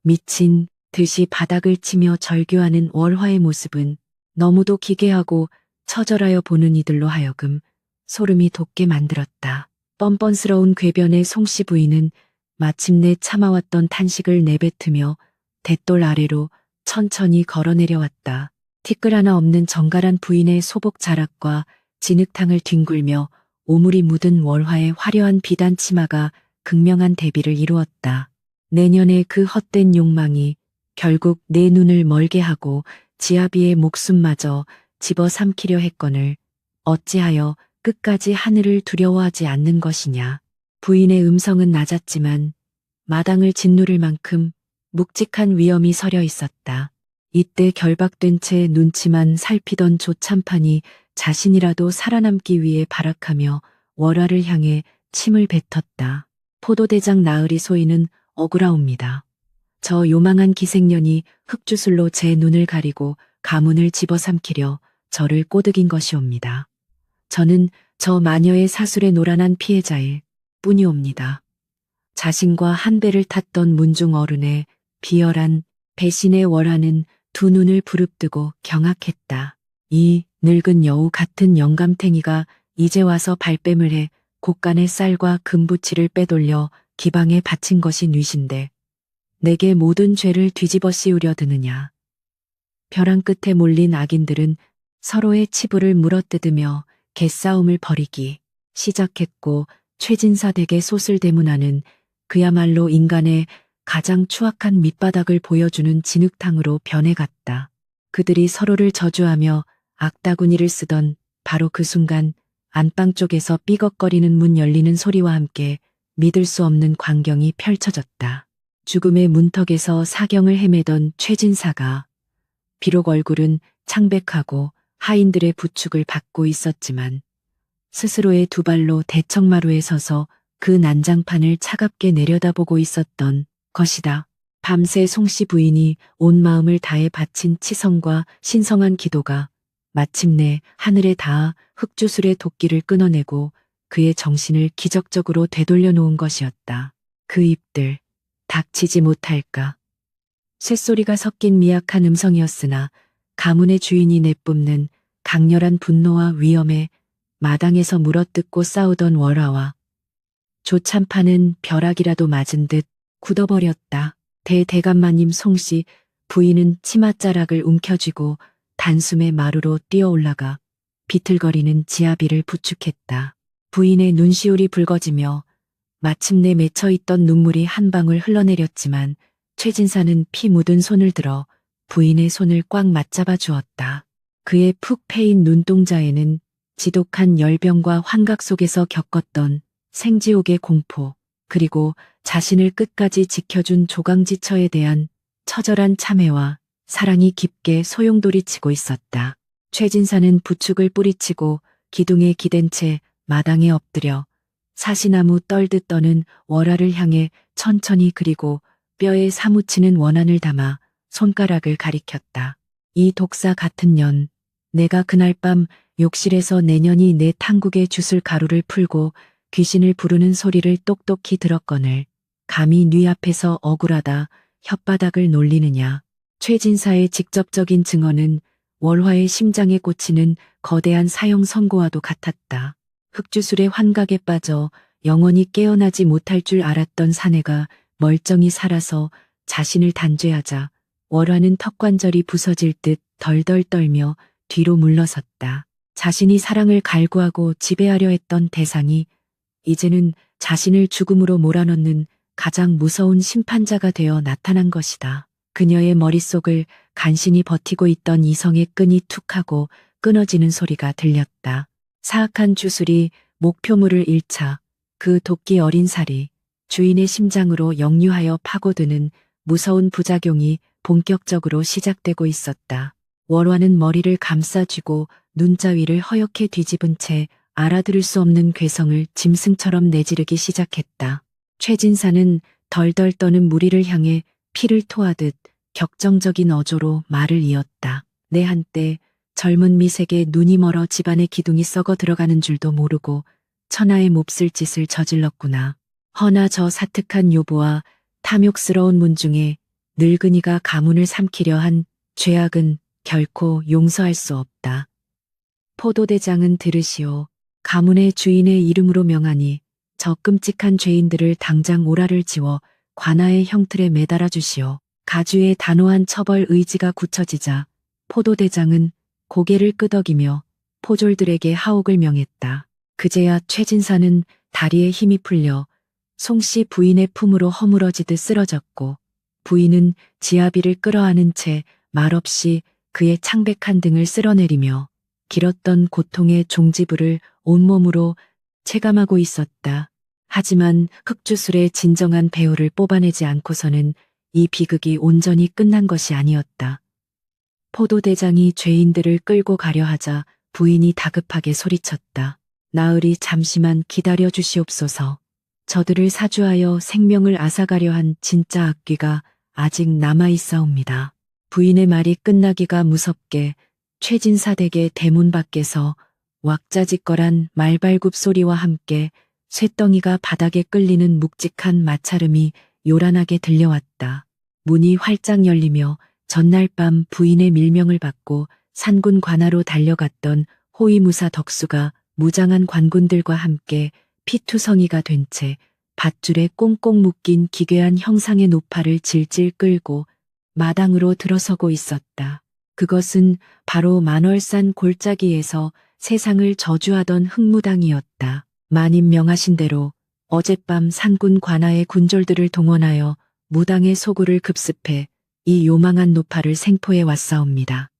미친 듯이 바닥을 치며 절규하는 월화의 모습은 너무도 기괴하고 처절하여 보는 이들로 하여금 소름이 돋게 만들었다. 뻔뻔스러운 궤변의 송씨 부인은 마침내 참아왔던 탄식을 내뱉으며 돛돌 아래로 천천히 걸어내려왔다. 티끌 하나 없는 정갈한 부인의 소복 자락과 진흙탕을 뒹굴며 오물이 묻은 월화의 화려한 비단 치마가 극명한 대비를 이루었다. 내년의 그 헛된 욕망이 결국 내 눈을 멀게 하고 지아비의 목숨마저 집어삼키려 했거늘 어찌하여 끝까지 하늘을 두려워하지 않는 것이냐. 부인의 음성은 낮았지만 마당을 짓누를 만큼 묵직한 위엄이 서려 있었다. 이때 결박된 채 눈치만 살피던 조참판이 자신이라도 살아남기 위해 발악하며 월화를 향해 침을 뱉었다. 포도대장 나으리 소인은 억울하옵니다. 저 요망한 기생년이 흑주술로 제 눈을 가리고 가문을 집어삼키려 저를 꼬드긴 것이옵니다. 저는 저 마녀의 사술에 노란한 피해자일 뿐이옵니다. 자신과 한 배를 탔던 문중 어른의 비열한 배신의 월화는 두 눈을 부릅뜨고 경악했다. 이 늙은 여우 같은 영감탱이가 이제 와서 발뺌을 해 곳간의 쌀과 금부치를 빼돌려 기방에 바친 것이 뉘신데 내게 모든 죄를 뒤집어 씌우려 드느냐. 벼랑 끝에 몰린 악인들은 서로의 치부를 물어뜯으며 개싸움을 벌이기 시작했고 최진사 댁의 소슬대문안은 그야말로 인간의 가장 추악한 밑바닥을 보여주는 진흙탕으로 변해갔다. 그들이 서로를 저주하며 악다구니를 쓰던 바로 그 순간 안방 쪽에서 삐걱거리는 문 열리는 소리와 함께 믿을 수 없는 광경이 펼쳐졌다. 죽음의 문턱에서 사경을 헤매던 최진사가 비록 얼굴은 창백하고 하인들의 부축을 받고 있었지만 스스로의 두 발로 대청마루에 서서 그 난장판을 차갑게 내려다보고 있었던 것이다. 밤새 송씨 부인이 온 마음을 다해 바친 치성과 신성한 기도가 마침내 하늘에 닿아 흑주술의 도끼를 끊어내고 그의 정신을 기적적으로 되돌려 놓은 것이었다. 그 입들, 닥치지 못할까. 쇳소리가 섞인 미약한 음성이었으나 가문의 주인이 내뿜는 강렬한 분노와 위엄에 마당에서 물어뜯고 싸우던 월화와 조참판은 벼락이라도 맞은 듯 굳어버렸다. 대대감마님 송씨 부인은 치맛자락을 움켜쥐고 단숨에 마루로 뛰어올라가 비틀거리는 지아비를 부축했다. 부인의 눈시울이 붉어지며 마침내 맺혀있던 눈물이 한 방울 흘러내렸지만 최진사는 피 묻은 손을 들어 부인의 손을 꽉 맞잡아 주었다. 그의 푹 패인 눈동자에는 지독한 열병과 환각 속에서 겪었던 생지옥의 공포, 그리고 자신을 끝까지 지켜준 조강지처에 대한 처절한 참회와 사랑이 깊게 소용돌이치고 있었다. 최진사는 부축을 뿌리치고 기둥에 기댄 채 마당에 엎드려 사시나무 떨듯 떠는 월화를 향해 천천히 그리고 뼈에 사무치는 원한을 담아 손가락을 가리켰다. 이 독사 같은 년, 내가 그날 밤 욕실에서 내년이 내 탕국에 주술 가루를 풀고 귀신을 부르는 소리를 똑똑히 들었거늘 감히 네 앞에서 억울하다 혓바닥을 놀리느냐. 최진사의 직접적인 증언은 월화의 심장에 꽂히는 거대한 사형 선고와도 같았다. 흑주술의 환각에 빠져 영원히 깨어나지 못할 줄 알았던 사내가 멀쩡히 살아서 자신을 단죄하자 월화는 턱관절이 부서질 듯 덜덜 떨며 뒤로 물러섰다. 자신이 사랑을 갈구하고 지배하려 했던 대상이 이제는 자신을 죽음으로 몰아넣는 가장 무서운 심판자가 되어 나타난 것이다. 그녀의 머릿속을 간신히 버티고 있던 이성의 끈이 툭 하고 끊어지는 소리가 들렸다. 사악한 주술이 목표물을 잃자 그 도끼 어린 살이 주인의 심장으로 역류하여 파고드는 무서운 부작용이 본격적으로 시작되고 있었다. 월화는 머리를 감싸쥐고 눈자위를 허옇게 뒤집은 채 알아들을 수 없는 괴성을 짐승처럼 내지르기 시작했다. 최진사는 덜덜 떠는 무리를 향해 피를 토하듯 격정적인 어조로 말을 이었다. 내 한때 젊은 미색에 눈이 멀어 집안의 기둥이 썩어 들어가는 줄도 모르고 천하의 몹쓸 짓을 저질렀구나. 허나 저 사특한 요보와 탐욕스러운 문중에 늙은이가 가문을 삼키려 한 죄악은 결코 용서할 수 없다. 포도대장은 들으시오. 가문의 주인의 이름으로 명하니 저 끔찍한 죄인들을 당장 오라를 지워 관아의 형틀에 매달아 주시오. 가주의 단호한 처벌 의지가 굳혀지자 포도대장은 고개를 끄덕이며 포졸들에게 하옥을 명했다. 그제야 최진사는 다리에 힘이 풀려 송씨 부인의 품으로 허물어지듯 쓰러졌고 부인은 지아비를 끌어안은 채 말없이 그의 창백한 등을 쓸어내리며 길었던 고통의 종지부를 온몸으로 체감하고 있었다. 하지만 흑주술의 진정한 배우를 뽑아내지 않고서는 이 비극이 온전히 끝난 것이 아니었다. 포도대장이 죄인들을 끌고 가려 하자 부인이 다급하게 소리쳤다. 나으리 잠시만 기다려 주시옵소서. 저들을 사주하여 생명을 앗아가려 한 진짜 악귀가 아직 남아있사옵니다. 부인의 말이 끝나기가 무섭게 최진사 댁의 대문 밖에서 왁자지껄한 말발굽 소리와 함께 쇳덩이가 바닥에 끌리는 묵직한 마찰음이 요란하게 들려왔다. 문이 활짝 열리며 전날 밤 부인의 밀명을 받고 산군 관하로 달려갔던 호위무사 덕수가 무장한 관군들과 함께 피투성이가 된 채 밧줄에 꽁꽁 묶인 기괴한 형상의 노파를 질질 끌고 마당으로 들어서고 있었다. 그것은 바로 만월산 골짜기에서 세상을 저주하던 흑무당이었다. 마님 명하신 대로 어젯밤 산군 관아의 군졸들을 동원하여 무당의 소굴을 급습해 이 요망한 노파를 생포해 왔사옵니다.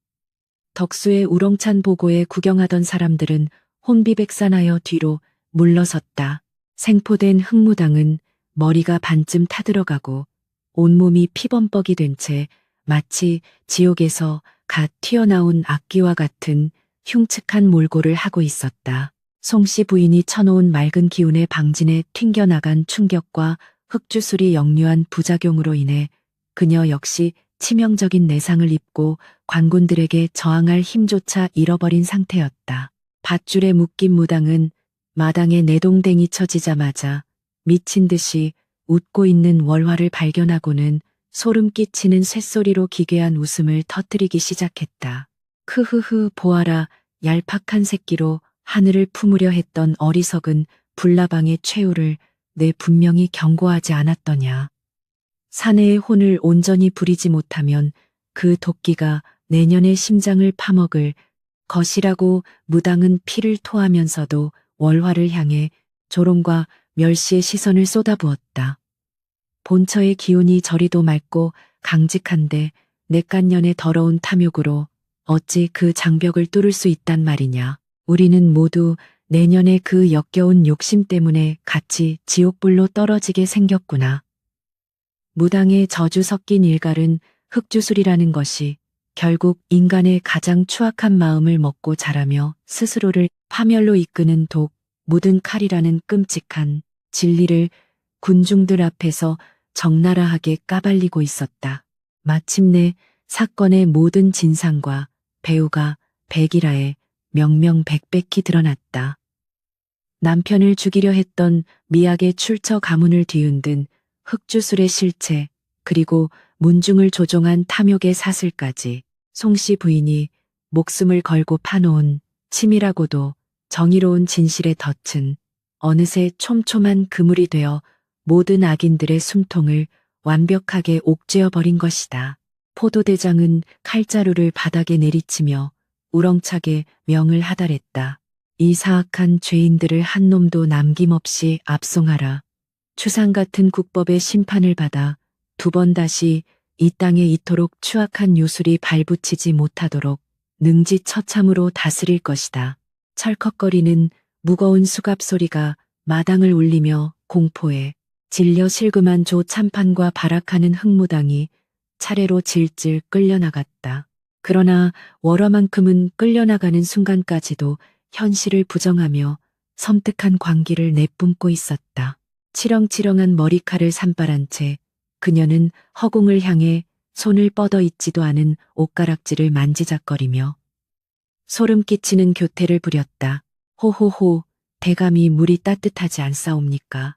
덕수의 우렁찬 보고에 구경하던 사람들은 혼비백산하여 뒤로 물러섰다. 생포된 흑무당은 머리가 반쯤 타들어가고 온몸이 피범벅이 된 채 마치 지옥에서 갓 튀어나온 악귀와 같은 흉측한 몰골을 하고 있었다. 송씨 부인이 쳐놓은 맑은 기운의 방진에 튕겨나간 충격과 흑주술이 역류한 부작용으로 인해 그녀 역시 치명적인 내상을 입고 관군들에게 저항할 힘조차 잃어버린 상태였다. 밧줄에 묶인 무당은 마당에 내동댕이 쳐지자마자 미친 듯이 웃고 있는 월화를 발견하고는 소름 끼치는 쇳소리로 기괴한 웃음을 터뜨리기 시작했다. 크흐흐 보아라 얄팍한 새끼로 하늘을 품으려 했던 어리석은 불나방의 최후를 내 분명히 경고하지 않았더냐. 사내의 혼을 온전히 부리지 못하면 그 도끼가 내년의 심장을 파먹을 것이라고 무당은 피를 토하면서도 월화를 향해 조롱과 멸시의 시선을 쏟아부었다. 본처의 기운이 저리도 맑고 강직한데 내깐년의 더러운 탐욕으로 어찌 그 장벽을 뚫을 수 있단 말이냐. 우리는 모두 내년에 그 역겨운 욕심 때문에 같이 지옥불로 떨어지게 생겼구나. 무당의 저주 섞인 일갈은 흑주술이라는 것이 결국 인간의 가장 추악한 마음을 먹고 자라며 스스로를 파멸로 이끄는 독, 묻은 칼이라는 끔찍한 진리를 군중들 앞에서 적나라하게 까발리고 있었다. 마침내 사건의 모든 진상과 배우가 백일하에 명명백백히 드러났다. 남편을 죽이려 했던 미학의 출처 가문을 뒤흔든 흑주술의 실체, 그리고 문중을 조종한 탐욕의 사슬까지 송씨 부인이 목숨을 걸고 파놓은 치밀하고도 정의로운 진실의 덫은 어느새 촘촘한 그물이 되어 모든 악인들의 숨통을 완벽하게 옥죄어 버린 것이다. 포도대장은 칼자루를 바닥에 내리치며 우렁차게 명을 하달했다. 이 사악한 죄인들을 한 놈도 남김없이 압송하라. 추상 같은 국법의 심판을 받아 두 번 다시 이 땅에 이토록 추악한 요술이 발붙이지 못하도록 능지처참으로 다스릴 것이다. 철컥거리는 무거운 수갑 소리가 마당을 울리며 공포에 질려 실금한 조 참판과 발악하는 흑무당이 차례로 질질 끌려나갔다. 그러나 월화만큼은 끌려나가는 순간까지도 현실을 부정하며 섬뜩한 광기를 내뿜고 있었다. 치렁치렁한 머리칼을 산발한 채 그녀는 허공을 향해 손을 뻗어 있지도 않은 옷가락질을 만지작거리며 소름 끼치는 교태를 부렸다. 호호호, 대감이 물이 따뜻하지 않사옵니까?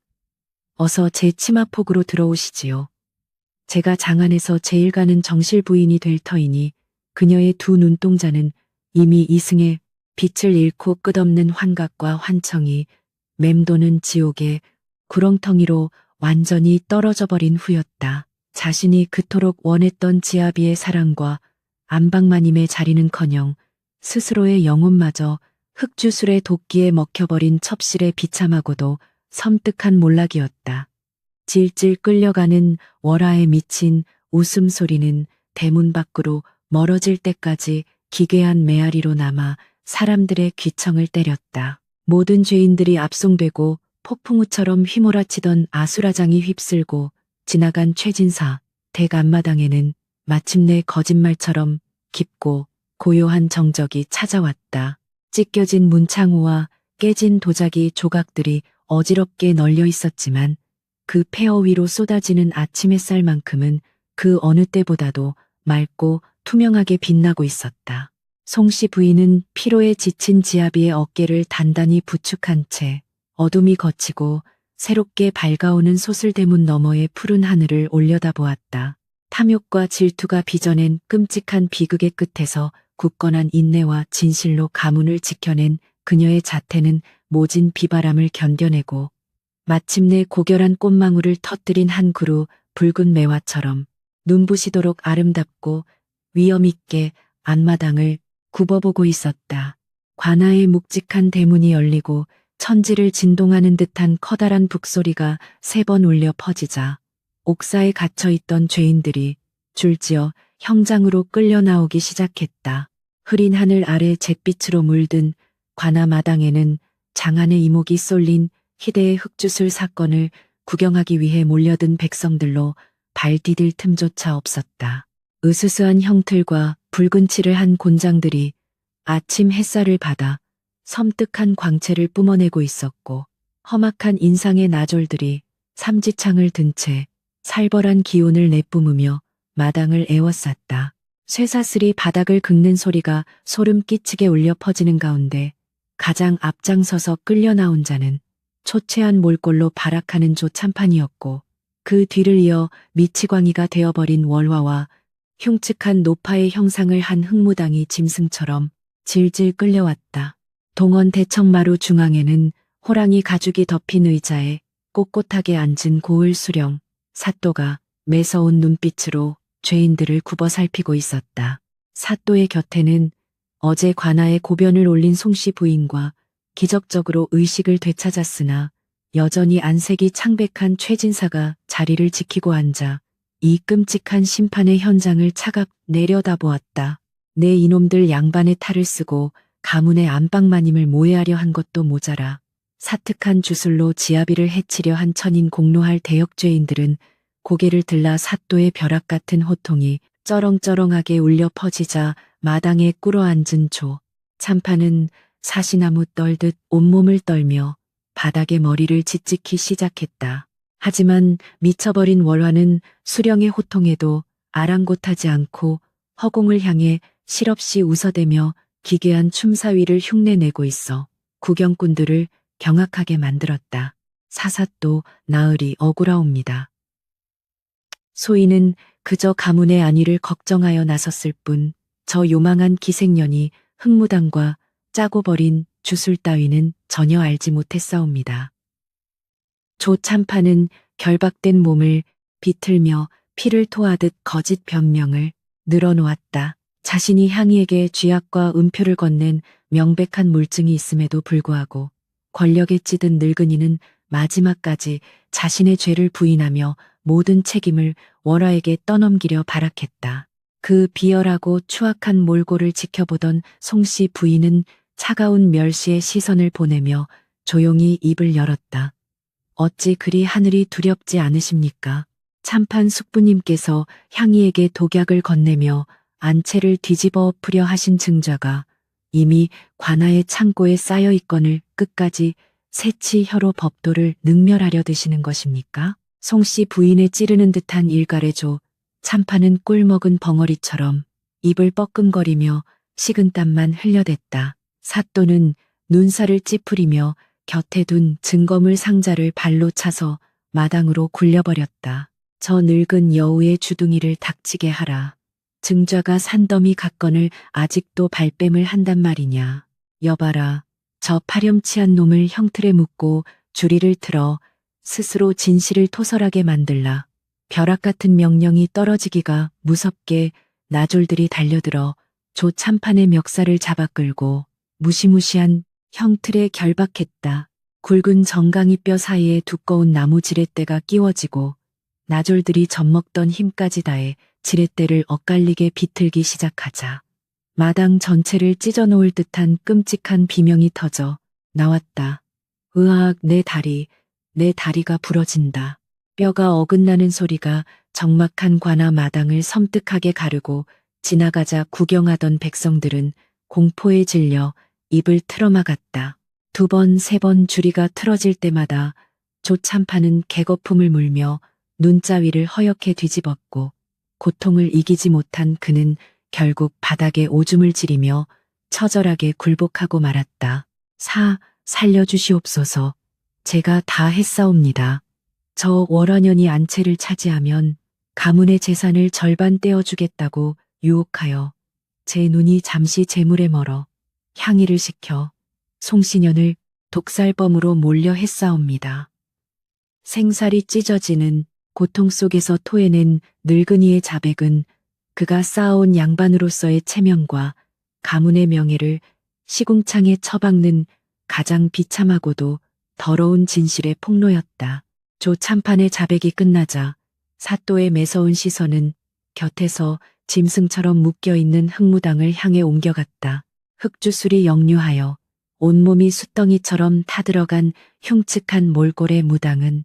어서 제 치마폭으로 들어오시지요. 제가 장안에서 제일 가는 정실 부인이 될 터이니 그녀의 두 눈동자는 이미 이승의 빛을 잃고 끝없는 환각과 환청이 맴도는 지옥의 구렁텅이로 완전히 떨어져 버린 후였다. 자신이 그토록 원했던 지아비의 사랑과 안방마님의 자리는커녕 스스로의 영혼마저 흑주술의 도끼에 먹혀버린 첩실의 비참하고도 섬뜩한 몰락이었다. 질질 끌려가는 월화에 미친 웃음소리는 대문 밖으로 멀어질 때까지 기괴한 메아리로 남아 사람들의 귀청을 때렸다. 모든 죄인들이 압송되고 폭풍우처럼 휘몰아치던 아수라장이 휩쓸고 지나간 최진사 댁 앞마당에는 마침내 거짓말처럼 깊고 고요한 정적이 찾아왔다. 찢겨진 문창호와 깨진 도자기 조각들이 어지럽게 널려 있었지만 그 폐허 위로 쏟아지는 아침 햇살만큼은 그 어느 때보다도 맑고 투명하게 빛나고 있었다. 송씨 부인은 피로에 지친 지아비의 어깨를 단단히 부축한 채 어둠이 걷히고 새롭게 밝아오는 소슬대문 너머의 푸른 하늘을 올려다보았다. 탐욕과 질투가 빚어낸 끔찍한 비극의 끝에서 굳건한 인내와 진실로 가문을 지켜낸 그녀의 자태는 모진 비바람을 견뎌내고 마침내 고결한 꽃망울을 터뜨린 한 그루 붉은 매화처럼 눈부시도록 아름답고 위엄있게 앞마당을 굽어보고 있었다. 관아의 묵직한 대문이 열리고 천지를 진동하는 듯한 커다란 북소리가 3번 울려 퍼지자 옥사에 갇혀있던 죄인들이 줄지어 형장으로 끌려 나오기 시작했다. 흐린 하늘 아래 잿빛으로 물든 관아 마당에는 장안의 이목이 쏠린 희대의 흑주술 사건을 구경하기 위해 몰려든 백성들로 발 디딜 틈조차 없었다. 으스스한 형틀과 붉은 칠을 한 곤장들이 아침 햇살을 받아 섬뜩한 광채를 뿜어내고 있었고 험악한 인상의 나졸들이 삼지창을 든 채 살벌한 기운을 내뿜으며 마당을 에워쌌다. 쇠사슬이 바닥을 긁는 소리가 소름 끼치게 울려 퍼지는 가운데 가장 앞장서서 끌려 나온 자는 초췌한 몰골로 발악하는 조참판이었고 그 뒤를 이어 미치광이가 되어버린 월화와 흉측한 노파의 형상을 한 흑무당이 짐승처럼 질질 끌려왔다. 동원 대청마루 중앙에는 호랑이 가죽이 덮인 의자에 꼿꼿하게 앉은 고을 수령, 사또가 매서운 눈빛으로 죄인들을 굽어 살피고 있었다. 사또의 곁에는 어제 관아에 고변을 올린 송씨 부인과 기적적으로 의식을 되찾았으나 여전히 안색이 창백한 최진사가 자리를 지키고 앉아 이 끔찍한 심판의 현장을 차갑 내려다보았다. 내 이놈들 양반의 탈을 쓰고 가문의 안방마님을 모해하려 한 것도 모자라 사특한 주술로 지아비를 해치려 한 천인 공로할 대역죄인들은 고개를 들라 사또의 벼락 같은 호통이 쩌렁쩌렁하게 울려 퍼지자 마당에 꿇어앉은 조 참판은 사시나무 떨듯 온몸을 떨며 바닥에 머리를 짓찍기 시작했다. 하지만 미쳐버린 월화는 수령의 호통에도 아랑곳하지 않고 허공을 향해 실없이 웃어대며 기괴한 춤사위를 흉내내고 있어 구경꾼들을 경악하게 만들었다. 사사또 나으리 억울하옵니다. 소인은 그저 가문의 안위를 걱정하여 나섰을 뿐 저 요망한 기생년이 흑무당과 짜고 버린 주술 따위는 전혀 알지 못했사옵니다. 조 참판은 결박된 몸을 비틀며 피를 토하듯 거짓 변명을 늘어놓았다. 자신이 향이에게 쥐약과 음표를 건넨 명백한 물증이 있음에도 불구하고 권력에 찌든 늙은이는 마지막까지 자신의 죄를 부인하며 모든 책임을 월화에게 떠넘기려 발악했다. 그 비열하고 추악한 몰골을 지켜보던 송씨 부인은 차가운 멸시의 시선을 보내며 조용히 입을 열었다. 어찌 그리 하늘이 두렵지 않으십니까? 참판 숙부님께서 향이에게 독약을 건네며 안채를 뒤집어 엎으려 하신 증자가 이미 관아의 창고에 쌓여 있건을 끝까지 새치 혀로 법도를 능멸하려 드시는 것입니까? 송씨 부인의 찌르는 듯한 일갈의 조 참판은 꿀먹은 벙어리처럼 입을 뻐끔거리며 식은땀만 흘려댔다. 사또는 눈살을 찌푸리며 곁에 둔 증거물 상자를 발로 차서 마당으로 굴려버렸다. 저 늙은 여우의 주둥이를 닥치게 하라. 증자가 산더미 갖건을 아직도 발뺌을 한단 말이냐. 여봐라. 저 파렴치한 놈을 형틀에 묶고 주리를 틀어 스스로 진실을 토설하게 만들라. 벼락 같은 명령이 떨어지기가 무섭게 나졸들이 달려들어 조 참판의 멱살을 잡아 끌고 무시무시한 형틀에 결박했다. 굵은 정강이 뼈 사이에 두꺼운 나무 지렛대가 끼워지고 나졸들이 젖먹던 힘까지 다해 지렛대를 엇갈리게 비틀기 시작하자 마당 전체를 찢어놓을 듯한 끔찍한 비명이 터져 나왔다. 으악, 내 다리가 부러진다. 뼈가 어긋나는 소리가 적막한 관아 마당을 섬뜩하게 가르고 지나가자 구경하던 백성들은 공포에 질려 입을 틀어막았다. 2번, 3번 주리가 틀어질 때마다 조참판은 개거품을 물며 눈자위를 허옇게 뒤집었고 고통을 이기지 못한 그는 결국 바닥에 오줌을 지리며 처절하게 굴복하고 말았다. 살려주시옵소서. 제가 다 했사옵니다. 저 월화년이 안채를 차지하면 가문의 재산을 절반 떼어주겠다고 유혹하여 제 눈이 잠시 재물에 멀어 향이를 시켜 송씨년을 독살범으로 몰려 했사옵니다. 생살이 찢어지는 고통 속에서 토해낸 늙은이의 자백은 그가 쌓아온 양반으로서의 체면과 가문의 명예를 시궁창에 처박는 가장 비참하고도 더러운 진실의 폭로였다. 조 참판의 자백이 끝나자 사또의 매서운 시선은 곁에서 짐승처럼 묶여있는 흑무당을 향해 옮겨갔다. 흑주술이 역류하여 온몸이 숫덩이처럼 타들어간 흉측한 몰골의 무당은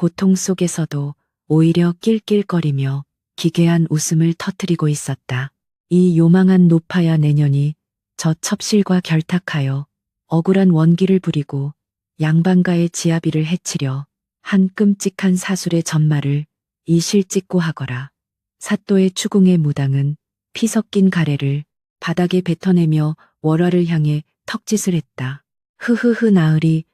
고통 속에서도 오히려 낄낄거리며 기괴한 웃음을 터뜨리고 있었다. 이 요망한 노파야 내년이 저 첩실과 결탁하여 억울한 원기를 부리고 양반가의 지아비를 해치려 한 끔찍한 사술의 전말을 이실직고 하거라. 사또의 추궁의 무당은 피 섞인 가래를 바닥에 뱉어내며 월화를 향해 턱짓을 했다. 흐흐흐 나으리,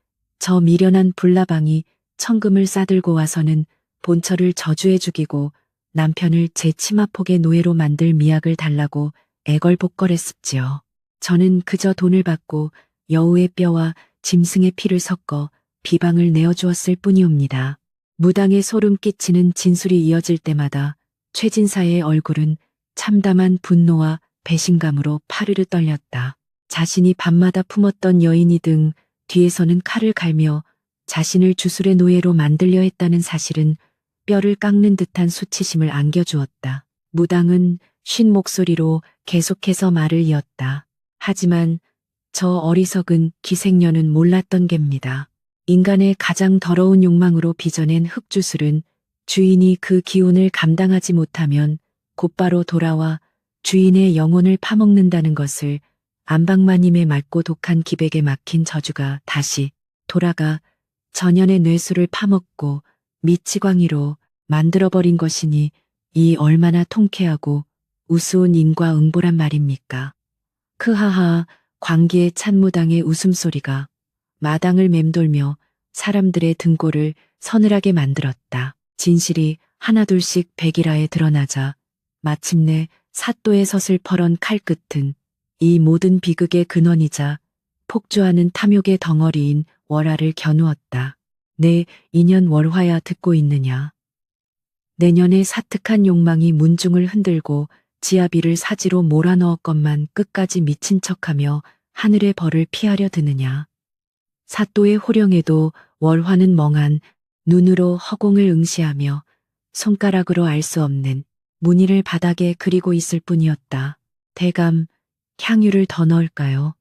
저 미련한 불나방이 천금을 싸들고 와서는 본처를 저주해 죽이고 남편을 제 치마폭의 노예로 만들 미약을 달라고 애걸복걸했습지요. 저는 그저 돈을 받고 여우의 뼈와 짐승의 피를 섞어 비방을 내어주었을 뿐이옵니다. 무당의 소름 끼치는 진술이 이어질 때마다 최진사의 얼굴은 참담한 분노와 배신감으로 파르르 떨렸다. 자신이 밤마다 품었던 여인이 등 뒤에서는 칼을 갈며 자신을 주술의 노예로 만들려 했다는 사실은 뼈를 깎는 듯한 수치심을 안겨주었다. 무당은 쉰 목소리로 계속해서 말을 이었다. 하지만 저 어리석은 기생년은 몰랐던 geb니다. 인간의 가장 더러운 욕망으로 빚어낸 흑주술은 주인이 그 기운을 감당하지 못하면 곧바로 돌아와 주인의 영혼을 파먹는다는 것을 안방마님의 맑고 독한 기백에 막힌 저주가 다시 돌아가 전연의 뇌수를 파먹고 미치광이로 만들어버린 것이니 이 얼마나 통쾌하고 우스운 인과응보란 말입니까? 크하하 광기에 찬 무당의 웃음소리가 마당을 맴돌며 사람들의 등골을 서늘하게 만들었다. 진실이 하나둘씩 백일하에 드러나자 마침내 사또의 서슬퍼런 칼끝은 이 모든 비극의 근원이자 폭주하는 탐욕의 덩어리인 월화를 겨누었다. 내 인연 월화야 듣고 있느냐. 내년의 사특한 욕망이 문중을 흔들고 지아비를 사지로 몰아넣었건만 끝까지 미친 척하며 하늘의 벌을 피하려 드느냐. 사또의 호령에도 월화는 멍한 눈으로 허공을 응시하며 손가락으로 알 수 없는 무늬를 바닥에 그리고 있을 뿐이었다. 대감, 향유를 더 넣을까요?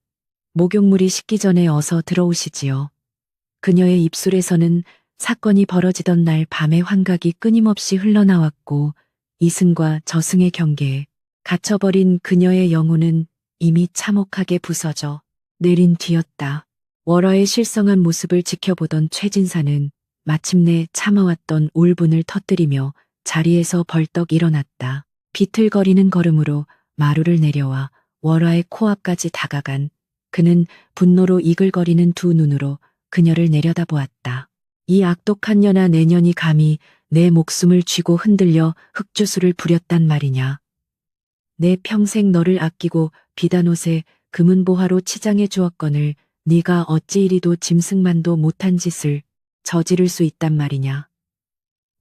목욕물이 식기 전에 어서 들어오시지요. 그녀의 입술에서는 사건이 벌어지던 날 밤의 환각이 끊임없이 흘러나왔고 이승과 저승의 경계에 갇혀버린 그녀의 영혼은 이미 참혹하게 부서져 내린 뒤였다. 월화의 실성한 모습을 지켜보던 최진사는 마침내 참아왔던 울분을 터뜨리며 자리에서 벌떡 일어났다. 비틀거리는 걸음으로 마루를 내려와 월화의 코앞까지 다가간 그는 분노로 이글거리는 두 눈으로 그녀를 내려다보았다. 이 악독한 년아 내년이 감히 내 목숨을 쥐고 흔들려 흑주술을 부렸단 말이냐. 내 평생 너를 아끼고 비단옷에 금은보화로 치장해 주었거늘 네가 어찌 이리도 짐승만도 못한 짓을 저지를 수 있단 말이냐.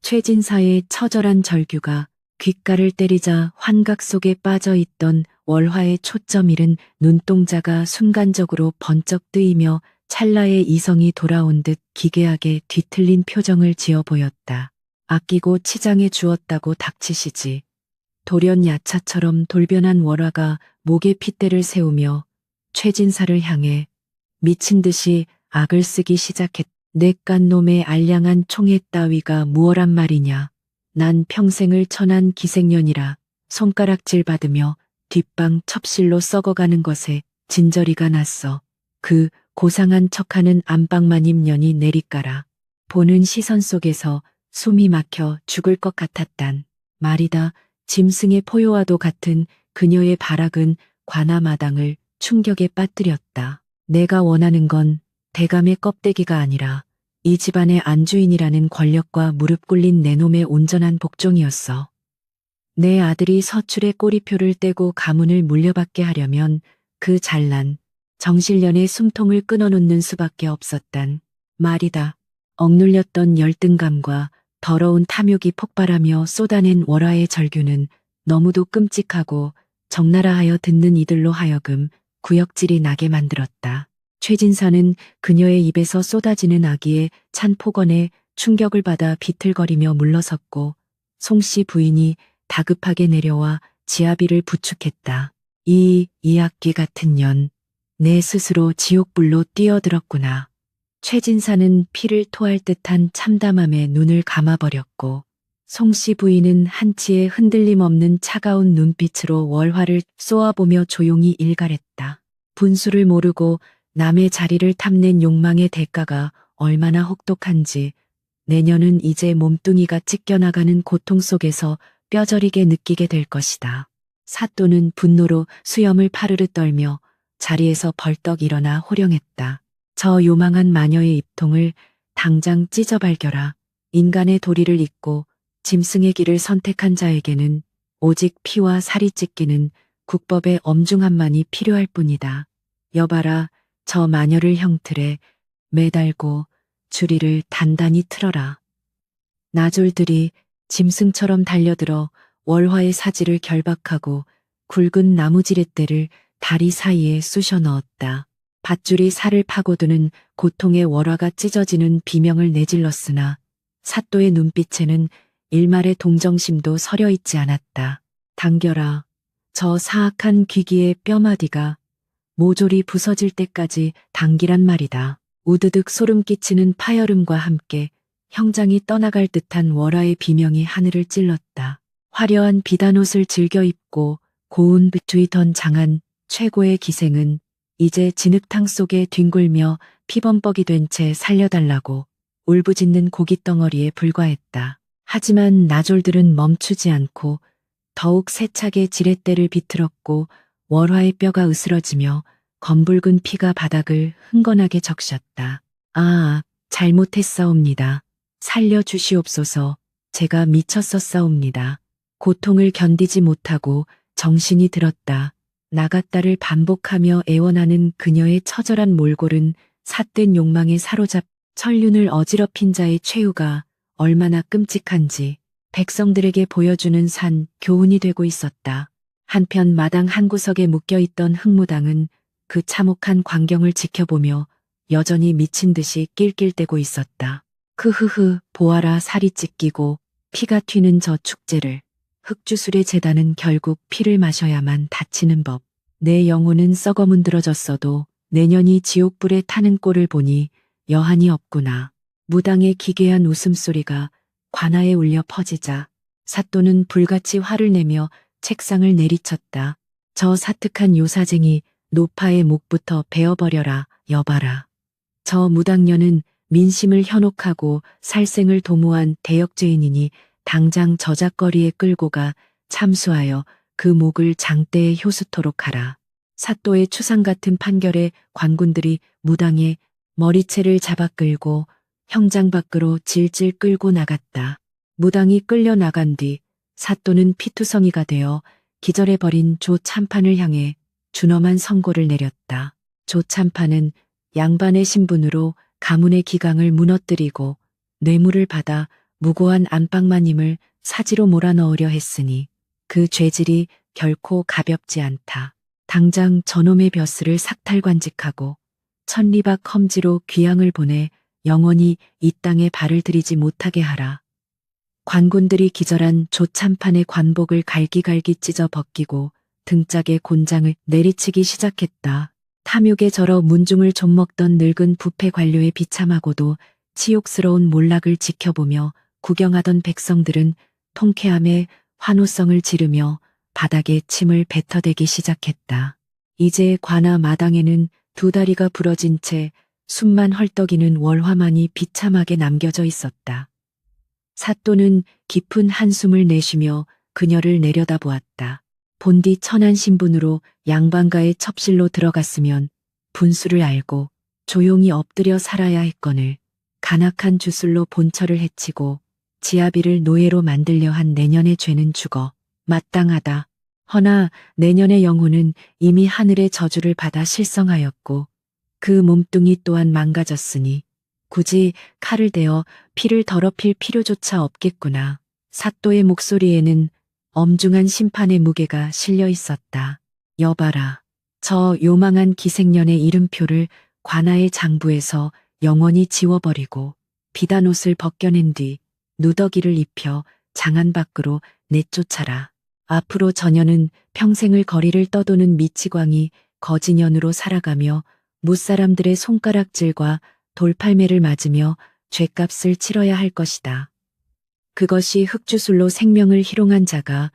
최진사의 처절한 절규가 귓가를 때리자 환각 속에 빠져있던 월화의 초점 잃은 눈동자가 순간적으로 번쩍 뜨이며 찰나의 이성이 돌아온 듯 기괴하게 뒤틀린 표정을 지어 보였다. 아끼고 치장해 주었다고 닥치시지. 돌연 야차처럼 돌변한 월화가 목에 핏대를 세우며 최진사를 향해 미친 듯이 악을 쓰기 시작했다. 내깟 놈의 알량한 총애 따위가 무엇란 말이냐. 난 평생을 천한 기생년이라 손가락질 받으며 뒷방 첩실로 썩어가는 것에 진저리가 났어. 그 고상한 척하는 안방마님 년이 내리까라. 보는 시선 속에서 숨이 막혀 죽을 것 같았단 말이다. 짐승의 포효와도 같은 그녀의 발악은 관아마당을 충격에 빠뜨렸다. 내가 원하는 건 대감의 껍데기가 아니라 이 집안의 안주인이라는 권력과 무릎 꿇린 내 놈의 온전한 복종이었어. 내 아들이 서출의 꼬리표를 떼고 가문을 물려받게 하려면 그 잘난 정실련의 숨통을 끊어놓는 수밖에 없었단 말이다. 억눌렸던 열등감과 더러운 탐욕이 폭발하며 쏟아낸 월화의 절규는 너무도 끔찍하고 적나라하여 듣는 이들로 하여금 구역질이 나게 만들었다. 최진사는 그녀의 입에서 쏟아지는 악의에 찬 폭언에 충격을 받아 비틀거리며 물러섰고 송씨 부인이 다급하게 내려와 지아비를 부축했다. 이 이악기 같은 년, 내 스스로 지옥불로 뛰어들었구나. 최진사는 피를 토할 듯한 참담함에 눈을 감아버렸고 송씨 부인은 한치의 흔들림 없는 차가운 눈빛으로 월화를 쏘아보며 조용히 일갈했다. 분수를 모르고 남의 자리를 탐낸 욕망의 대가가 얼마나 혹독한지 내년은 이제 몸뚱이가 찢겨나가는 고통 속에서 뼈저리게 느끼게 될 것이다. 사또는 분노로 수염을 파르르 떨며 자리에서 벌떡 일어나 호령했다. 저 요망한 마녀의 입통을 당장 찢어 발겨라. 인간의 도리를 잊고 짐승의 길을 선택한 자에게는 오직 피와 살이 찢기는 국법의 엄중함만이 필요할 뿐이다. 여봐라, 저 마녀를 형틀에 매달고 주리를 단단히 틀어라. 나졸들이 짐승처럼 달려들어 월화의 사지를 결박하고 굵은 나무 지렛대를 다리 사이에 쑤셔 넣었다. 밧줄이 살을 파고드는 고통의 월화가 찢어지는 비명을 내질렀으나 사또의 눈빛에는 일말의 동정심도 서려 있지 않았다. 당겨라. 저 사악한 귀기의 뼈마디가 모조리 부서질 때까지 당기란 말이다. 우드득 소름 끼치는 파열음과 함께 형장이 떠나갈 듯한 월화의 비명이 하늘을 찔렀다. 화려한 비단옷을 즐겨 입고 고운 비투이던 장한 최고의 기생은 이제 진흙탕 속에 뒹굴며 피범벅이 된 채 살려달라고 울부짖는 고깃덩어리에 불과했다. 하지만 나졸들은 멈추지 않고 더욱 세차게 지렛대를 비틀었고 월화의 뼈가 으스러지며 검붉은 피가 바닥을 흥건하게 적셨다. 아, 잘못했사옵니다. 살려주시옵소서. 제가 미쳤었사옵니다. 고통을 견디지 못하고 정신이 들었다. 나갔다를 반복하며 애원하는 그녀의 처절한 몰골은 삿된 욕망에 사로잡 천륜을 어지럽힌 자의 최후가 얼마나 끔찍한지 백성들에게 보여주는 산 교훈이 되고 있었다. 한편 마당 한 구석에 묶여있던 흥무당은 그 참혹한 광경을 지켜보며 여전히 미친 듯이 낄낄대고 있었다. 크흐흐, 보아라, 살이 찢기고 피가 튀는 저 축제를. 흑주술의 재단은 결국 피를 마셔야만 다치는 법. 내 영혼은 썩어 문드러졌어도 내년이 지옥불에 타는 꼴을 보니 여한이 없구나. 무당의 기괴한 웃음소리가 관아에 울려 퍼지자 사또는 불같이 화를 내며 책상을 내리쳤다. 저 사특한 요사쟁이 노파의 목부터 베어버려라. 여봐라. 저 무당녀는 민심을 현혹하고 살생을 도모한 대역죄인이니 당장 저작거리에 끌고 가 참수하여 그 목을 장대에 효수토록 하라. 사또의 추상 같은 판결에 관군들이 무당의 머리채를 잡아 끌고 형장 밖으로 질질 끌고 나갔다. 무당이 끌려 나간 뒤 사또는 피투성이가 되어 기절해버린 조 참판을 향해 준엄한 선고를 내렸다. 조 참판은 양반의 신분으로 가문의 기강을 무너뜨리고 뇌물을 받아 무고한 안방마님을 사지로 몰아넣으려 했으니 그 죄질이 결코 가볍지 않다. 당장 저놈의 벼슬을 삭탈관직하고 천리박 험지로 귀양을 보내 영원히 이 땅에 발을 들이지 못하게 하라. 관군들이 기절한 조참판의 관복을 갈기갈기 찢어 벗기고 등짝에 곤장을 내리치기 시작했다. 탐욕에 절어 문중을 좀먹던 늙은 부패 관료의 비참하고도 치욕스러운 몰락을 지켜보며 구경하던 백성들은 통쾌함에 환호성을 지르며 바닥에 침을 뱉어대기 시작했다. 이제 관아 마당에는 두 다리가 부러진 채 숨만 헐떡이는 월화만이 비참하게 남겨져 있었다. 사또는 깊은 한숨을 내쉬며 그녀를 내려다보았다. 본디 천한 신분으로 양반가의 첩실로 들어갔으면 분수를 알고 조용히 엎드려 살아야 했거늘 간악한 주술로 본처를 해치고 지아비를 노예로 만들려 한 내년의 죄는 죽어 마땅하다. 허나 내년의 영혼은 이미 하늘의 저주를 받아 실성하였고 그 몸뚱이 또한 망가졌으니 굳이 칼을 대어 피를 더럽힐 필요조차 없겠구나. 사또의 목소리에는 엄중한 심판의 무게가 실려 있었다. 여봐라. 저 요망한 기생년의 이름표를 관아의 장부에서 영원히 지워버리고 비단옷을 벗겨낸 뒤 누더기를 입혀 장안 밖으로 내쫓아라. 앞으로 저녀는 평생을 거리를 떠도는 미치광이 거지년으로 살아가며 무사람들의 손가락질과 돌팔매를 맞으며 죗값을 치러야 할 것이다. 그것이 흑주술로 생명을 희롱한 자가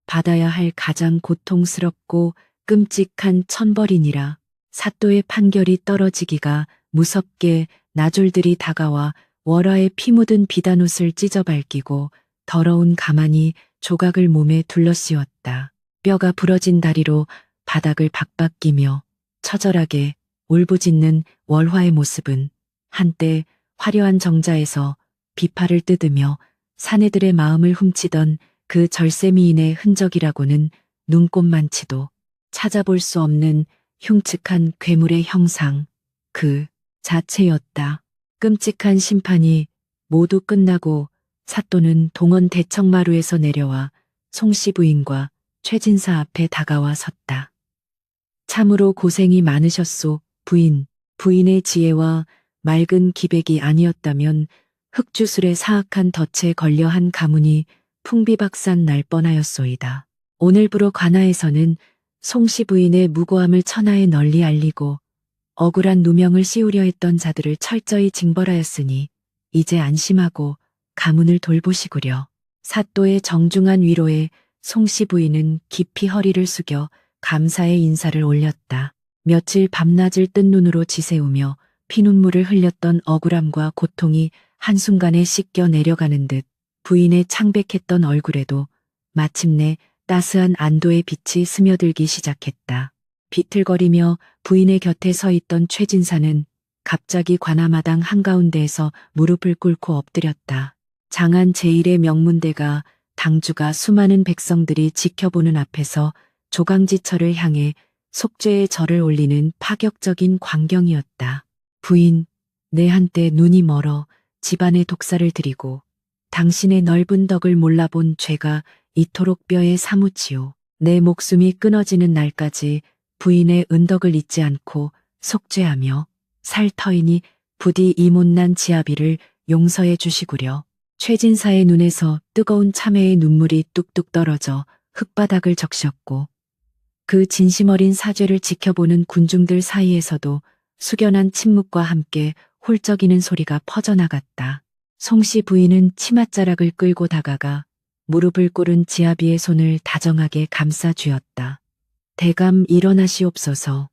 받아야 할 가장 고통스럽고 끔찍한 천벌이니라. 사또의 판결이 떨어지기가 무섭게 나졸들이 다가와 월화의 피 묻은 비단옷을 찢어 밝히고 더러운 가만히 조각을 몸에 둘러씌웠다. 뼈가 부러진 다리로 바닥을 박박 끼며 처절하게 울부짖는 월화의 모습은 한때 화려한 정자에서 비파를 뜯으며 사내들의 마음을 훔치던 그 절세미인의 흔적이라고는 눈꼽만치도 찾아볼 수 없는 흉측한 괴물의 형상 그 자체였다. 끔찍한 심판이 모두 끝나고 사또는 동원 대청마루에서 내려와 송씨 부인과 최진사 앞에 다가와 섰다. 참으로 고생이 많으셨소, 부인. 부인의 지혜와 맑은 기백이 아니었다면 흑주술의 사악한 덫에 걸려한 가문이 풍비박산 날 뻔하였소이다. 오늘부로 관아에서는 송씨 부인의 무고함을 천하에 널리 알리고 억울한 누명을 씌우려 했던 자들을 철저히 징벌하였으니 이제 안심하고 가문을 돌보시구려. 사또의 정중한 위로에 송씨 부인은 깊이 허리를 숙여 감사의 인사를 올렸다. 며칠 밤낮을 뜬 눈으로 지새우며 피눈물을 흘렸던 억울함과 고통이 한순간에 씻겨 내려가는 듯 부인의 창백했던 얼굴에도 마침내 따스한 안도의 빛이 스며들기 시작했다. 비틀거리며 부인의 곁에 서 있던 최진사는 갑자기 관아마당 한가운데에서 무릎을 꿇고 엎드렸다. 장안 제1의 명문대가 당주가 수많은 백성들이 지켜보는 앞에서 조강지처를 향해 속죄의 절을 올리는 파격적인 광경이었다. 부인, 내 한때 눈이 멀어 집안의 독사를 들이고 당신의 넓은 덕을 몰라본 죄가 이토록 뼈에 사무치오. 내 목숨이 끊어지는 날까지 부인의 은덕을 잊지 않고 속죄하며 살 터이니 부디 이 못난 지아비를 용서해 주시구려. 최진사의 눈에서 뜨거운 참회의 눈물이 뚝뚝 떨어져 흙바닥을 적셨고 그 진심 어린 사죄를 지켜보는 군중들 사이에서도 숙연한 침묵과 함께 홀쩍이는 소리가 퍼져나갔다. 송씨 부인은 치맛자락을 끌고 다가가 무릎을 꿇은 지아비의 손을 다정하게 감싸 쥐었다. 대감 일어나시옵소서.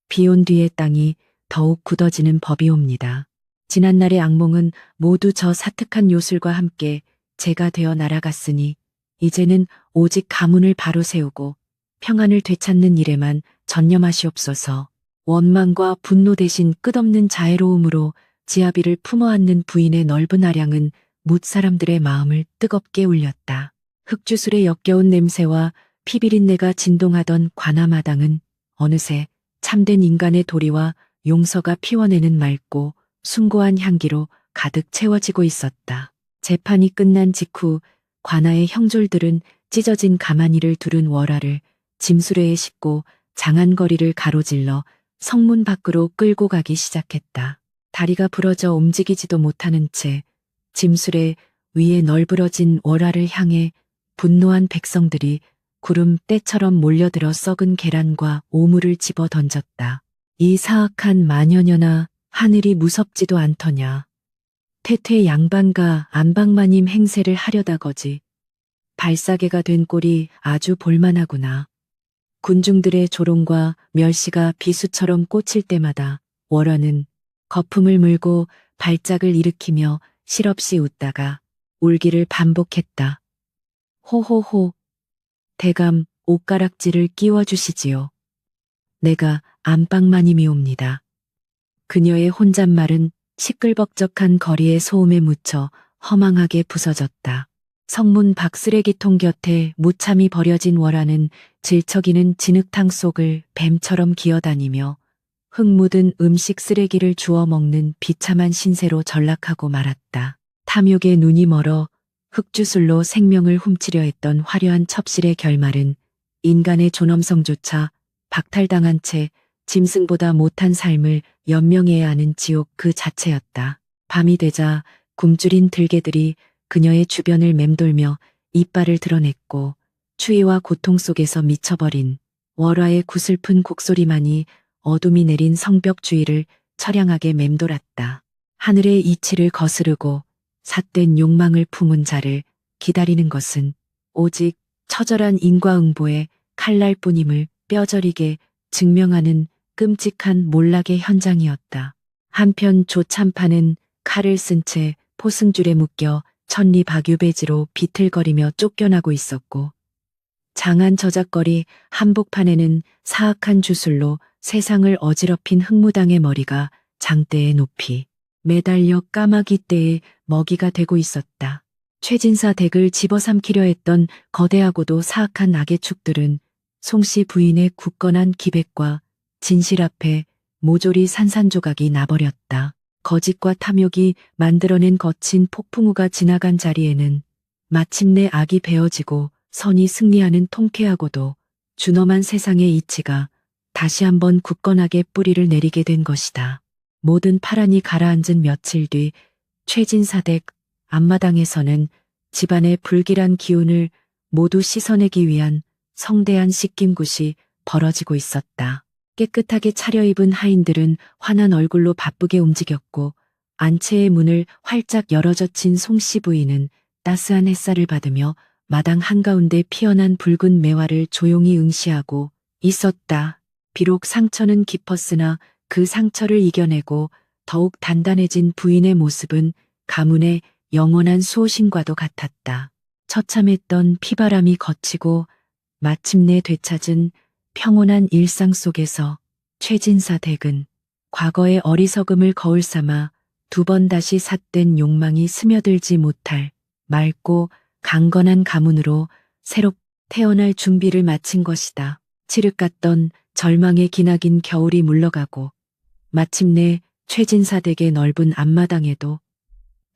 비온 뒤의 땅이 더욱 굳어지는 법이옵니다. 지난날의 악몽은 모두 저 사특한 요술과 함께 재가 되어 날아갔으니 이제는 오직 가문을 바로 세우고 평안을 되찾는 일에만 전념하시옵소서. 원망과 분노 대신 끝없는 자애로움으로 지아비를 품어 안는 부인의 넓은 아량은 뭇 사람들의 마음을 뜨겁게 울렸다. 흑주술의 역겨운 냄새와 피비린내가 진동하던 관아마당은 어느새 참된 인간의 도리와 용서가 피워내는 맑고 숭고한 향기로 가득 채워지고 있었다. 재판이 끝난 직후 관아의 형졸들은 찢어진 가마니를 두른 월화를 짐수레에 싣고 장안거리를 가로질러 성문 밖으로 끌고 가기 시작했다. 다리가 부러져 움직이지도 못하는 채 짐수레 위에 널브러진 월화를 향해 분노한 백성들이 구름대처럼 몰려들어 썩은 계란과 오물을 집어 던졌다. 이 사악한 마녀녀나 하늘이 무섭지도 않더냐. 태퇴 양반과 안방마님 행세를 하려다 거지. 발사계가 된 꼴이 아주 볼만하구나. 군중들의 조롱과 멸시가 비수처럼 꽂힐 때마다 월화는 거품을 물고 발작을 일으키며 실없이 웃다가 울기를 반복했다. 호호호. 대감 옷가락질을 끼워주시지요. 내가 안방마님이옵니다. 그녀의 혼잣말은 시끌벅적한 거리의 소음에 묻혀 허망하게 부서졌다. 성문 밖 쓰레기통 곁에 무참히 버려진 월화는 질척이는 진흙탕 속을 뱀처럼 기어다니며 흙 묻은 음식 쓰레기를 주워 먹는 비참한 신세로 전락하고 말았다. 탐욕에 눈이 멀어 흙주술로 생명을 훔치려 했던 화려한 첩실의 결말은 인간의 존엄성조차 박탈당한 채 짐승보다 못한 삶을 연명해야 하는 지옥 그 자체였다. 밤이 되자 굶주린 들개들이 그녀의 주변을 맴돌며 이빨을 드러냈고 추위와 고통 속에서 미쳐버린 월화의 구슬픈 곡소리만이 어둠이 내린 성벽 주위를 처량하게 맴돌았다. 하늘의 이치를 거스르고 삿된 욕망을 품은 자를 기다리는 것은 오직 처절한 인과응보의 칼날뿐임을 뼈저리게 증명하는 끔찍한 몰락의 현장이었다. 한편 조참판은 칼을 쓴 채 포승줄에 묶여 천리박유배지로 비틀거리며 쫓겨나고 있었고 장한 저작거리 한복판에는 사악한 주술로 세상을 어지럽힌 흑무당의 머리가 장대에 높이 매달려 까마귀 떼의 먹이가 되고 있었다. 최진사 댁을 집어삼키려 했던 거대하고도 사악한 악의 축들은 송씨 부인의 굳건한 기백과 진실 앞에 모조리 산산조각이 나버렸다. 거짓과 탐욕이 만들어낸 거친 폭풍우가 지나간 자리에는 마침내 악이 베어지고 선이 승리하는 통쾌하고도 준엄한 세상의 이치가 다시 한번 굳건하게 뿌리를 내리게 된 것이다. 모든 파란이 가라앉은 며칠 뒤 최진사 댁 앞마당에서는 집안의 불길한 기운을 모두 씻어내기 위한 성대한 씻김굿이 벌어지고 있었다. 깨끗하게 차려입은 하인들은 환한 얼굴로 바쁘게 움직였고 안채의 문을 활짝 열어젖힌 송씨 부인은 따스한 햇살을 받으며 마당 한가운데 피어난 붉은 매화를 조용히 응시하고 있었다. 비록 상처는 깊었으나 그 상처를 이겨내고 더욱 단단해진 부인의 모습은 가문의 영원한 수호신과도 같았다. 처참했던 피바람이 걷히고 마침내 되찾은 평온한 일상 속에서 최진사 댁은 과거의 어리석음을 거울 삼아 두 번 다시 삿된 욕망이 스며들지 못할 맑고 강건한 가문으로 새로 태어날 준비를 마친 것이다. 칠흑 같던 절망의 기나긴 겨울이 물러가고 마침내 최진사 댁의 넓은 앞마당에도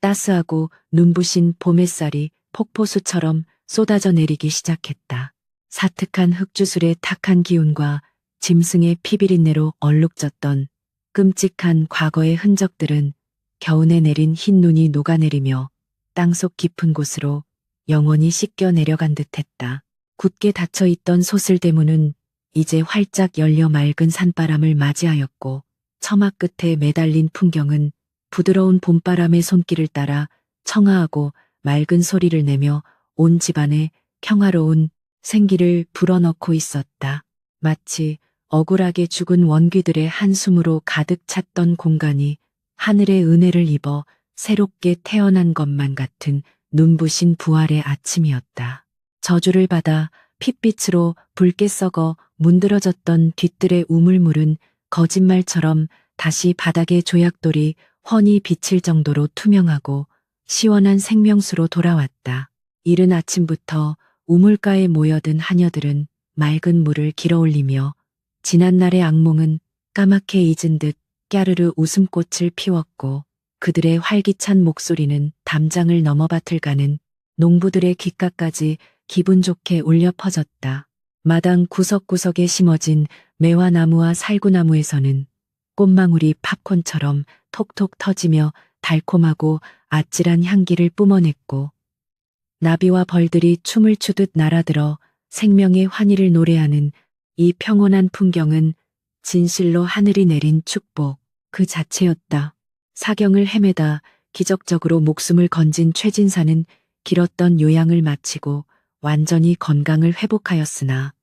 따스하고 눈부신 봄 햇살이 폭포수처럼 쏟아져 내리기 시작했다. 사특한 흙주술의 탁한 기운과 짐승의 피비린내로 얼룩졌던 끔찍한 과거의 흔적들은 겨우내 내린 흰 눈이 녹아내리며 땅속 깊은 곳으로 영원히 씻겨 내려간 듯했다. 굳게 닫혀있던 소슬대문은 이제 활짝 열려 맑은 산바람을 맞이하였고 처마 끝에 매달린 풍경은 부드러운 봄바람의 손길을 따라 청아하고 맑은 소리를 내며 온 집안에 평화로운 생기를 불어넣고 있었다. 마치 억울하게 죽은 원귀들의 한숨으로 가득 찼던 공간이 하늘의 은혜를 입어 새롭게 태어난 것만 같은 눈부신 부활의 아침이었다. 저주를 받아 핏빛으로 붉게 썩어 문드러졌던 뒤뜰의 우물물은 거짓말처럼 다시 바닥의 조약돌이 훤히 비칠 정도로 투명하고 시원한 생명수로 돌아왔다. 이른 아침부터 우물가에 모여든 하녀들은 맑은 물을 길어올리며 지난날의 악몽은 까맣게 잊은 듯 까르르 웃음꽃을 피웠고 그들의 활기찬 목소리는 담장을 넘어 밭을 가는 농부들의 귓가까지 기분 좋게 울려 퍼졌다. 마당 구석구석에 심어진 매화나무와 살구나무에서는 꽃망울이 팝콘처럼 톡톡 터지며 달콤하고 아찔한 향기를 뿜어냈고 나비와 벌들이 춤을 추듯 날아들어 생명의 환희를 노래하는 이 평온한 풍경은 진실로 하늘이 내린 축복 그 자체였다. 사경을 헤매다 기적적으로 목숨을 건진 최진사는 길었던 요양을 마치고 완전히 건강을 회복하였으나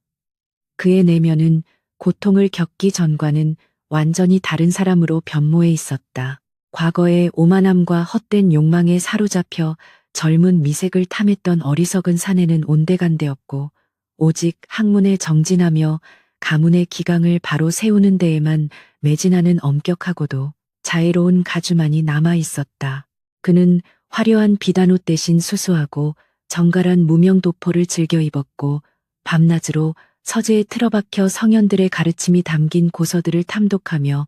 그의 내면은 고통을 겪기 전과는 완전히 다른 사람으로 변모해 있었다. 과거의 오만함과 헛된 욕망에 사로잡혀 젊은 미색을 탐했던 어리석은 사내는 온데간데없고 오직 학문에 정진하며 가문의 기강을 바로 세우는 데에만 매진하는 엄격하고도 자애로운 가주만이 남아 있었다. 그는 화려한 비단옷 대신 수수하고 정갈한 무명도포를 즐겨 입었고 밤낮으로 서재에 틀어박혀 성현들의 가르침이 담긴 고서들을 탐독하며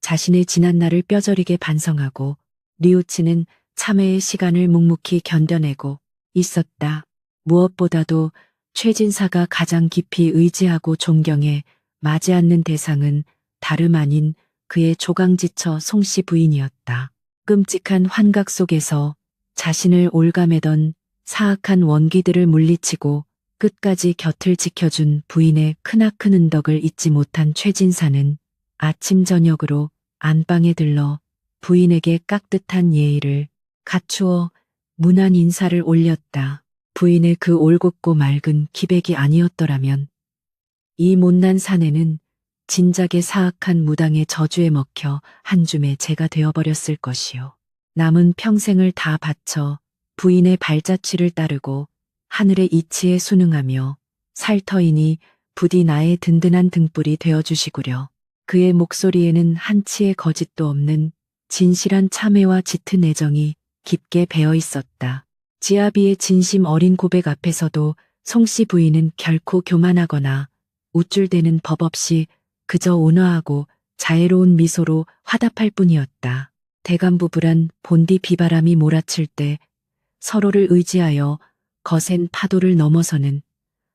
자신의 지난날을 뼈저리게 반성하고 뉘우치는 참회의 시간을 묵묵히 견뎌내고 있었다. 무엇보다도 최진사가 가장 깊이 의지하고 존경해 마지 않는 대상은 다름 아닌 그의 조강지처 송씨 부인이었다. 끔찍한 환각 속에서 자신을 올가매던 사악한 원기들을 물리치고 끝까지 곁을 지켜준 부인의 크나큰 은덕을 잊지 못한 최진사는 아침 저녁으로 안방에 들러 부인에게 깍듯한 예의를 갖추어 문안 인사를 올렸다. 부인의 그 올곧고 맑은 기백이 아니었더라면 이 못난 사내는 진작에 사악한 무당의 저주에 먹혀 한 줌의 죄가 되어버렸을 것이요. 남은 평생을 다 바쳐 부인의 발자취를 따르고 하늘의 이치에 순응하며 살 터이니 부디 나의 든든한 등불이 되어주시구려. 그의 목소리에는 한치의 거짓도 없는 진실한 참회와 짙은 애정이 깊게 배어 있었다. 지아비의 진심 어린 고백 앞에서도 송씨 부인은 결코 교만하거나 우쭐대는 법 없이 그저 온화하고 자애로운 미소로 화답할 뿐이었다. 대간부불한 본디 비바람이 몰아칠 때 서로를 의지하여 거센 파도를 넘어서는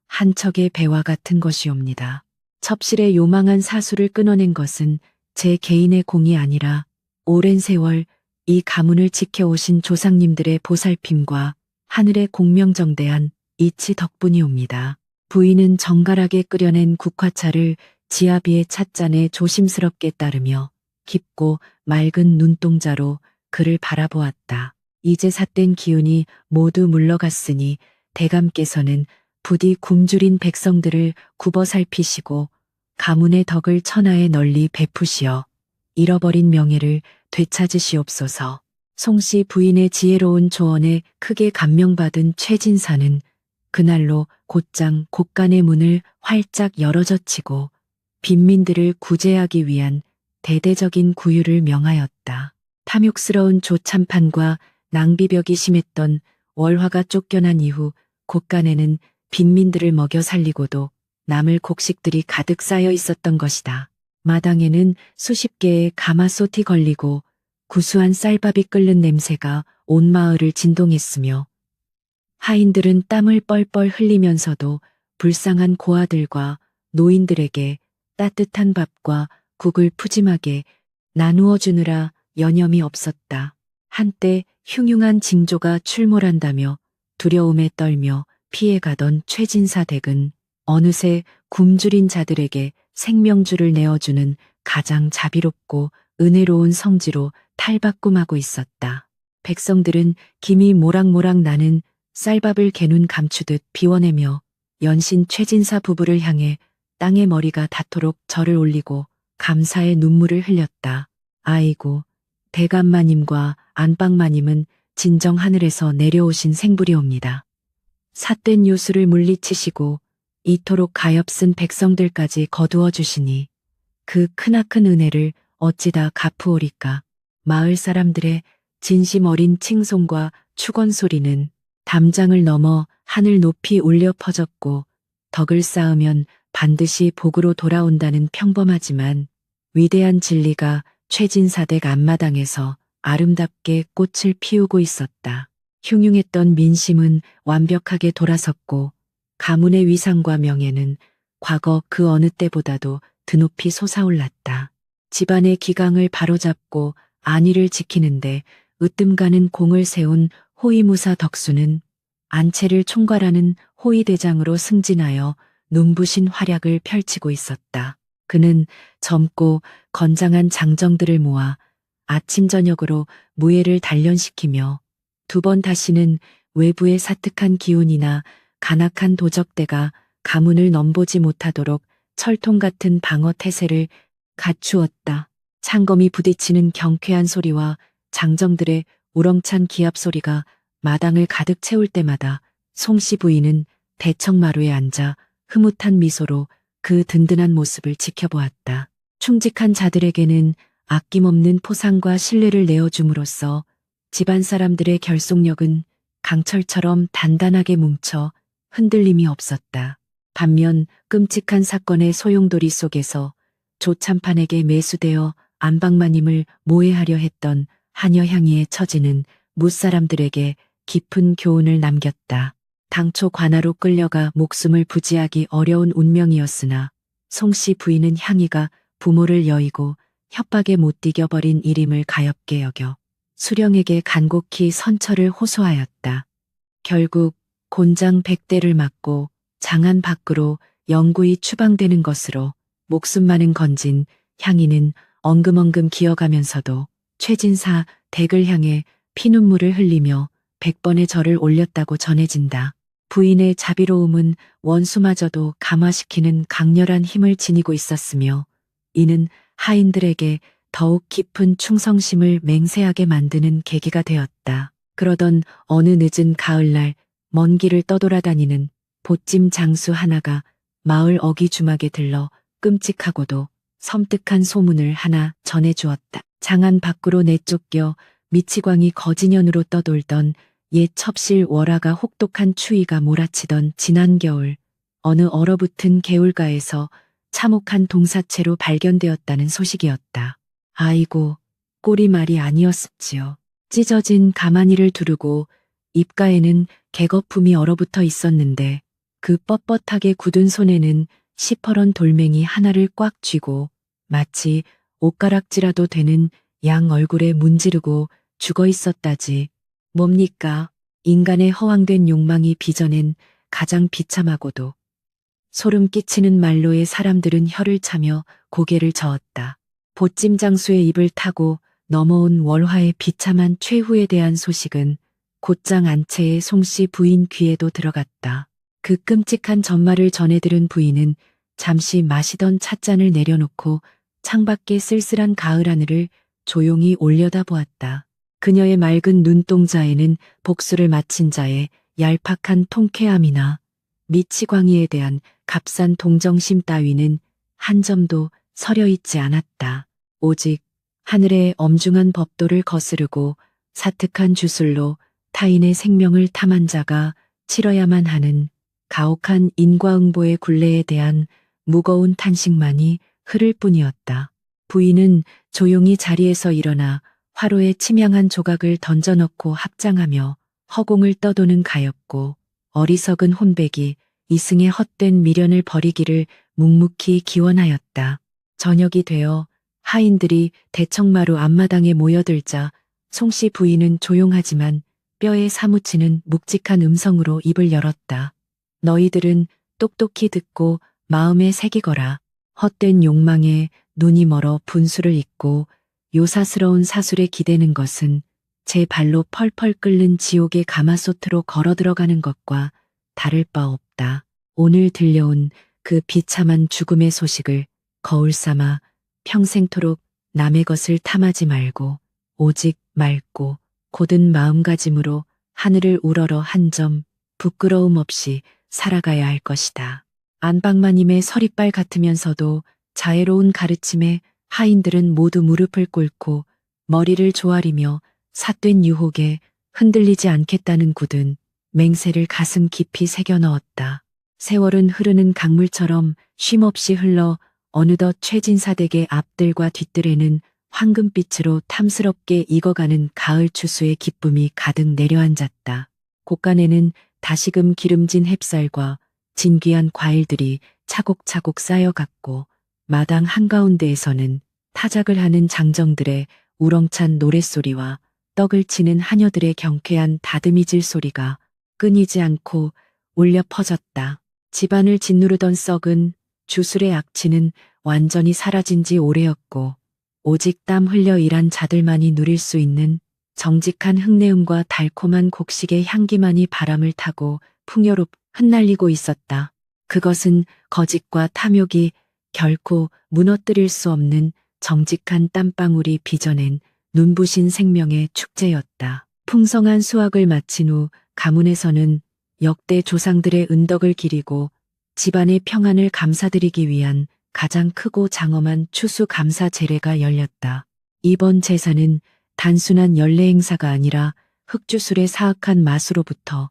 한 척의 배와 같은 것이옵니다. 첩실의 요망한 사수를 끊어낸 것은 제 개인의 공이 아니라 오랜 세월 이 가문을 지켜오신 조상님들의 보살핌과 하늘의 공명정대한 이치 덕분이옵니다. 부인은 정갈하게 끓여낸 국화차를 지아비의 찻잔에 조심스럽게 따르며 깊고 맑은 눈동자로 그를 바라보았다. 이제 삿된 기운이 모두 물러갔으니 대감께서는 부디 굶주린 백성들을 굽어 살피시고 가문의 덕을 천하에 널리 베푸시어 잃어버린 명예를 되찾으시옵소서. 송씨 부인의 지혜로운 조언에 크게 감명받은 최진사는 그날로 곧장 곳간의 문을 활짝 열어젖히고 빈민들을 구제하기 위한 대대적인 구유를 명하였다. 탐욕스러운 조참판과 낭비벽이 심했던 월화가 쫓겨난 이후 곳간에는 빈민들을 먹여 살리고도 남을 곡식들이 가득 쌓여 있었던 것이다. 마당에는 수십 개의 가마솥이 걸리고 구수한 쌀밥이 끓는 냄새가 온 마을을 진동했으며 하인들은 땀을 뻘뻘 흘리면서도 불쌍한 고아들과 노인들에게 따뜻한 밥과 국을 푸짐하게 나누어 주느라 여념이 없었다. 한때 흉흉한 징조가 출몰한다며 두려움에 떨며 피해가던 최진사 댁은 어느새 굶주린 자들에게 생명줄을 내어주는 가장 자비롭고 은혜로운 성지로 탈바꿈하고 있었다. 백성들은 김이 모락모락 나는 쌀밥을 개눈 감추듯 비워내며 연신 최진사 부부를 향해 땅에 머리가 닿도록 절을 올리고 감사의 눈물을 흘렸다. 아이고, 대감마님과 안방마님은 진정 하늘에서 내려오신 생불이옵니다. 삿된 요술을 물리치시고 이토록 가엾은 백성들까지 거두어 주시니 그 크나큰 은혜를 어찌다 갚으오리까. 마을 사람들의 진심 어린 칭송과 축원 소리는 담장을 넘어 하늘 높이 울려 퍼졌고 덕을 쌓으면 반드시 복으로 돌아온다는 평범하지만 위대한 진리가 최진사댁 앞마당에서 아름답게 꽃을 피우고 있었다. 흉흉했던 민심은 완벽하게 돌아섰고 가문의 위상과 명예는 과거 그 어느 때보다도 드높이 솟아올랐다. 집안의 기강을 바로잡고 안위를 지키는데 으뜸가는 공을 세운 호위무사 덕수는 안채를 총괄하는 호위대장으로 승진하여 눈부신 활약을 펼치고 있었다. 그는 젊고 건장한 장정들을 모아 아침 저녁으로 무예를 단련시키며 두 번 다시는 외부의 사특한 기운이나 간악한 도적대가 가문을 넘보지 못하도록 철통 같은 방어 태세를 갖추었다. 창검이 부딪히는 경쾌한 소리와 장정들의 우렁찬 기합 소리가 마당을 가득 채울 때마다 송씨 부인은 대청마루에 앉아 흐뭇한 미소로 그 든든한 모습을 지켜보았다. 충직한 자들에게는 아낌없는 포상과 신뢰를 내어줌으로써 집안 사람들의 결속력은 강철처럼 단단하게 뭉쳐 흔들림이 없었다. 반면 끔찍한 사건의 소용돌이 속에서 조참판에게 매수되어 안방마님을 모해하려 했던 한여향이의 처지는 무사람들에게 깊은 교훈을 남겼다. 당초 관아로 끌려가 목숨을 부지하기 어려운 운명이었으나 송씨 부인은 향이가 부모를 여의고 협박에 못 이겨버린 일임을 가엾게 여겨 수령에게 간곡히 선처를 호소하였다. 결국 곤장 100대를 맞고 장안 밖으로 영구히 추방되는 것으로 목숨만은 건진 향이는 엉금엉금 기어가면서도 최진사 댁을 향해 피눈물을 흘리며 100번의 절을 올렸다고 전해진다. 부인의 자비로움은 원수마저도 감화시키는 강렬한 힘을 지니고 있었으며 이는 하인들에게 더욱 깊은 충성심을 맹세하게 만드는 계기가 되었다. 그러던 어느 늦은 가을날 먼 길을 떠돌아다니는 보찜 장수 하나가 마을 어기주막에 들러 끔찍하고도 섬뜩한 소문을 하나 전해주었다. 장안 밖으로 내쫓겨 미치광이 거진년으로 떠돌던 옛 첩실 월화가 혹독한 추위가 몰아치던 지난 겨울 어느 얼어붙은 개울가에서 참혹한 동사체로 발견되었다는 소식이었다. 아이고, 꼴이 말이 아니었지요. 찢어진 가마니를 두르고 입가에는 개거품이 얼어붙어 있었는데 그 뻣뻣하게 굳은 손에는 시퍼런 돌멩이 하나를 꽉 쥐고 마치 옷가락지라도 되는 양 얼굴에 문지르고 죽어 있었다지. 뭡니까? 인간의 허황된 욕망이 빚어낸 가장 비참하고도 소름 끼치는 말로의 사람들은 혀를 차며 고개를 저었다. 보찜 장수의 입을 타고 넘어온 월화의 비참한 최후에 대한 소식은 곧장 안채의 송씨 부인 귀에도 들어갔다. 그 끔찍한 전말을 전해 들은 부인은 잠시 마시던 찻잔을 내려놓고 창밖의 쓸쓸한 가을 하늘을 조용히 올려다보았다. 그녀의 맑은 눈동자에는 복수를 마친 자의 얄팍한 통쾌함이나 미치광이에 대한 값싼 동정심 따위는 한 점도 서려 있지 않았다. 오직 하늘의 엄중한 법도를 거스르고 사특한 주술로 타인의 생명을 탐한 자가 치러야만 하는 가혹한 인과응보의 굴레에 대한 무거운 탄식만이 흐를 뿐이었다. 부인은 조용히 자리에서 일어나 화로에 치명한 조각을 던져넣고 합장하며 허공을 떠도는 가엾고 어리석은 혼백이 이승의 헛된 미련을 버리기를 묵묵히 기원하였다. 저녁이 되어 하인들이 대청마루 앞마당에 모여들자 송씨 부인은 조용하지만 뼈에 사무치는 묵직한 음성으로 입을 열었다. 너희들은 똑똑히 듣고 마음에 새기거라. 헛된 욕망에 눈이 멀어 분수를 잇고 요사스러운 사술에 기대는 것은 제 발로 펄펄 끓는 지옥의 가마솥으로 걸어 들어가는 것과 다를 바 없다. 오늘 들려온 그 비참한 죽음의 소식을 거울 삼아 평생토록 남의 것을 탐하지 말고 오직 맑고 곧은 마음가짐으로 하늘을 우러러 한 점 부끄러움 없이 살아가야 할 것이다. 안방마님의 서리빨 같으면서도 자애로운 가르침에 하인들은 모두 무릎을 꿇고 머리를 조아리며 삿된 유혹에 흔들리지 않겠다는 굳은 맹세를 가슴 깊이 새겨 넣었다. 세월은 흐르는 강물처럼 쉼없이 흘러 어느덧 최진사댁의 앞들과 뒷뜰에는 황금빛으로 탐스럽게 익어가는 가을 추수의 기쁨이 가득 내려앉았다. 곳간에는 다시금 기름진 햅쌀과 진귀한 과일들이 차곡차곡 쌓여갔고 마당 한가운데에서는 타작을 하는 장정들의 우렁찬 노랫소리와 떡을 치는 하녀들의 경쾌한 다듬이질 소리가 끊이지 않고 울려 퍼졌다. 집안을 짓누르던 썩은 주술의 악취는 완전히 사라진 지 오래였고 오직 땀 흘려 일한 자들만이 누릴 수 있는 정직한 흙내음과 달콤한 곡식의 향기만이 바람을 타고 풍요롭 흩날리고 있었다. 그것은 거짓과 탐욕이 결코 무너뜨릴 수 없는 정직한 땀방울이 빚어낸 눈부신 생명의 축제였다. 풍성한 수확을 마친 후 가문에서는 역대 조상들의 은덕을 기리고 집안의 평안을 감사드리기 위한 가장 크고 장엄한 추수 감사 제례가 열렸다. 이번 제사는 단순한 연례 행사가 아니라 흑주술의 사악한 마수로부터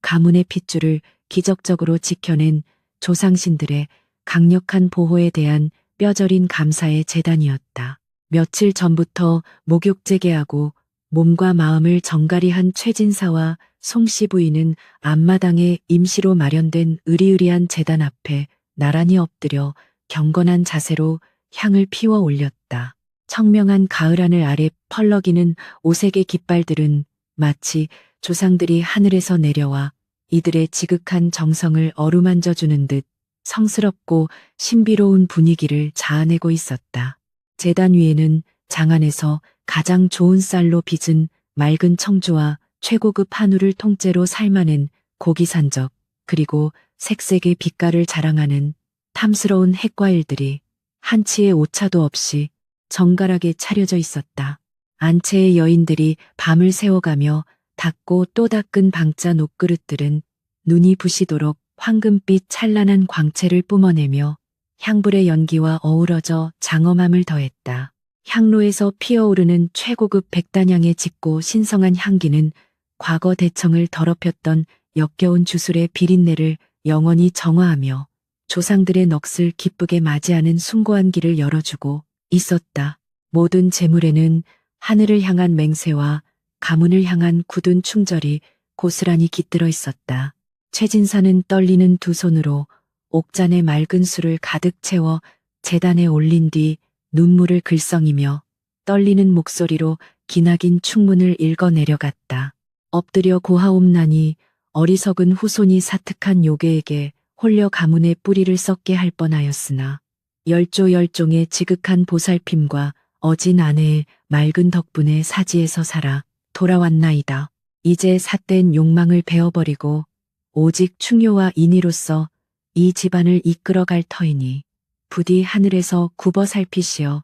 가문의 핏줄을 기적적으로 지켜낸 조상신들의 강력한 보호에 대한 뼈저린 감사의 재단이었다. 며칠 전부터 목욕제계하고 몸과 마음을 정갈히 한 최진사와 송씨 부인은 앞마당에 임시로 마련된 으리으리한 제단 앞에 나란히 엎드려 경건한 자세로 향을 피워 올렸다. 청명한 가을하늘 아래 펄럭이는 오색의 깃발들은 마치 조상들이 하늘에서 내려와 이들의 지극한 정성을 어루만져 주는 듯 성스럽고 신비로운 분위기를 자아내고 있었다. 제단 위에는 장안에서 가장 좋은 쌀로 빚은 맑은 청주와 최고급 한우를 통째로 삶아낸 고기산적, 그리고 색색의 빛깔을 자랑하는 탐스러운 핵과일들이 한치의 오차도 없이 정갈하게 차려져 있었다. 안채의 여인들이 밤을 새워가며 닦고 또 닦은 방자 녹그릇들은 눈이 부시도록 황금빛 찬란한 광채를 뿜어내며 향불의 연기와 어우러져 장엄함을 더했다. 향로에서 피어오르는 최고급 백단향의 짙고 신성한 향기는 과거 대청을 더럽혔던 역겨운 주술의 비린내를 영원히 정화하며 조상들의 넋을 기쁘게 맞이하는 숭고한 길을 열어주고 있었다. 모든 제물에는 하늘을 향한 맹세와 가문을 향한 굳은 충절이 고스란히 깃들어 있었다. 최진사는 떨리는 두 손으로 옥잔에 맑은 술을 가득 채워 제단에 올린 뒤 눈물을 글썽이며 떨리는 목소리로 기나긴 충문을 읽어 내려갔다. 엎드려 고하옵나니 어리석은 후손이 사특한 요괴에게 홀려 가문의 뿌리를 썩게 할 뻔하였으나 열조열종의 지극한 보살핌과 어진 아내의 맑은 덕분에 사지에서 살아 돌아왔나이다. 이제 삿된 욕망을 베어버리고 오직 충효와 인의로서 이 집안을 이끌어갈 터이니 부디 하늘에서 굽어 살피시어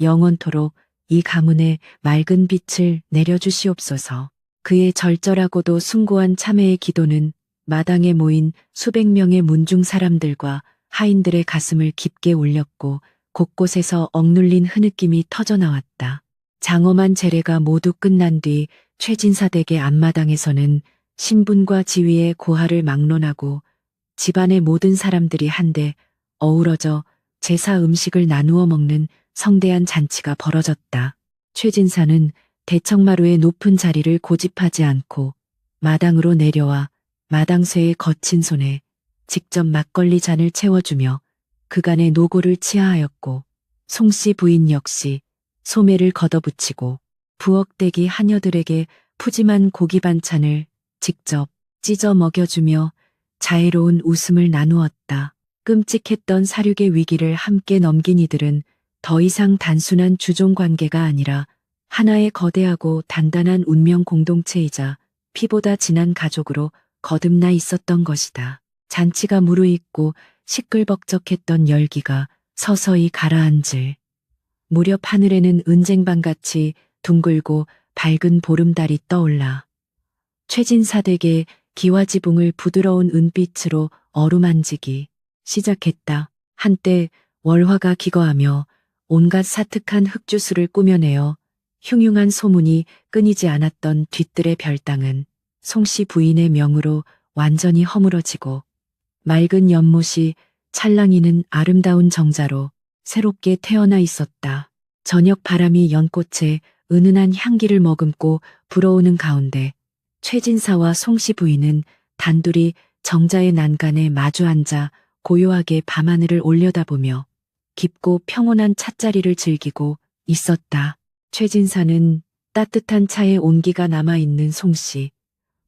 영원토록 이 가문에 맑은 빛을 내려주시옵소서. 그의 절절하고도 숭고한 참회의 기도는 마당에 모인 수백 명의 문중 사람들과 하인들의 가슴을 깊게 울렸고 곳곳에서 억눌린 흐느낌이 터져나왔다. 장엄한 제례가 모두 끝난 뒤 최진사 댁의 앞마당에서는 신분과 지위의 고하를 막론하고 집안의 모든 사람들이 한데 어우러져 제사 음식을 나누어 먹는 성대한 잔치가 벌어졌다. 최진사는 대청마루의 높은 자리를 고집하지 않고 마당으로 내려와 마당쇠의 거친 손에 직접 막걸리 잔을 채워주며 그간의 노고를 치하하였고 송씨 부인 역시 소매를 걷어붙이고 부엌대기 하녀들에게 푸짐한 고기 반찬을 직접 찢어 먹여주며 자애로운 웃음을 나누었다. 끔찍했던 사륙의 위기를 함께 넘긴 이들은 더 이상 단순한 주종 관계가 아니라 하나의 거대하고 단단한 운명 공동체이자 피보다 진한 가족으로 거듭나 있었던 것이다. 잔치가 무르익고 시끌벅적했던 열기가 서서히 가라앉을 무렵 하늘에는 은쟁반같이 둥글고 밝은 보름달이 떠올라 최진사 댁의 기와지붕을 부드러운 은빛으로 어루만지기 시작했다. 한때 월화가 기거하며 온갖 사특한 흑주술을 꾸며내어 흉흉한 소문이 끊이지 않았던 뒤뜰의 별당은 송씨 부인의 명으로 완전히 허물어지고 맑은 연못이 찰랑이는 아름다운 정자로 새롭게 태어나 있었다. 저녁 바람이 연꽃에 은은한 향기를 머금고 불어오는 가운데 최진사와 송씨 부인은 단둘이 정자의 난간에 마주 앉아 고요하게 밤하늘을 올려다보며 깊고 평온한 찻자리를 즐기고 있었다. 최진사는 따뜻한 차에 온기가 남아있는 송씨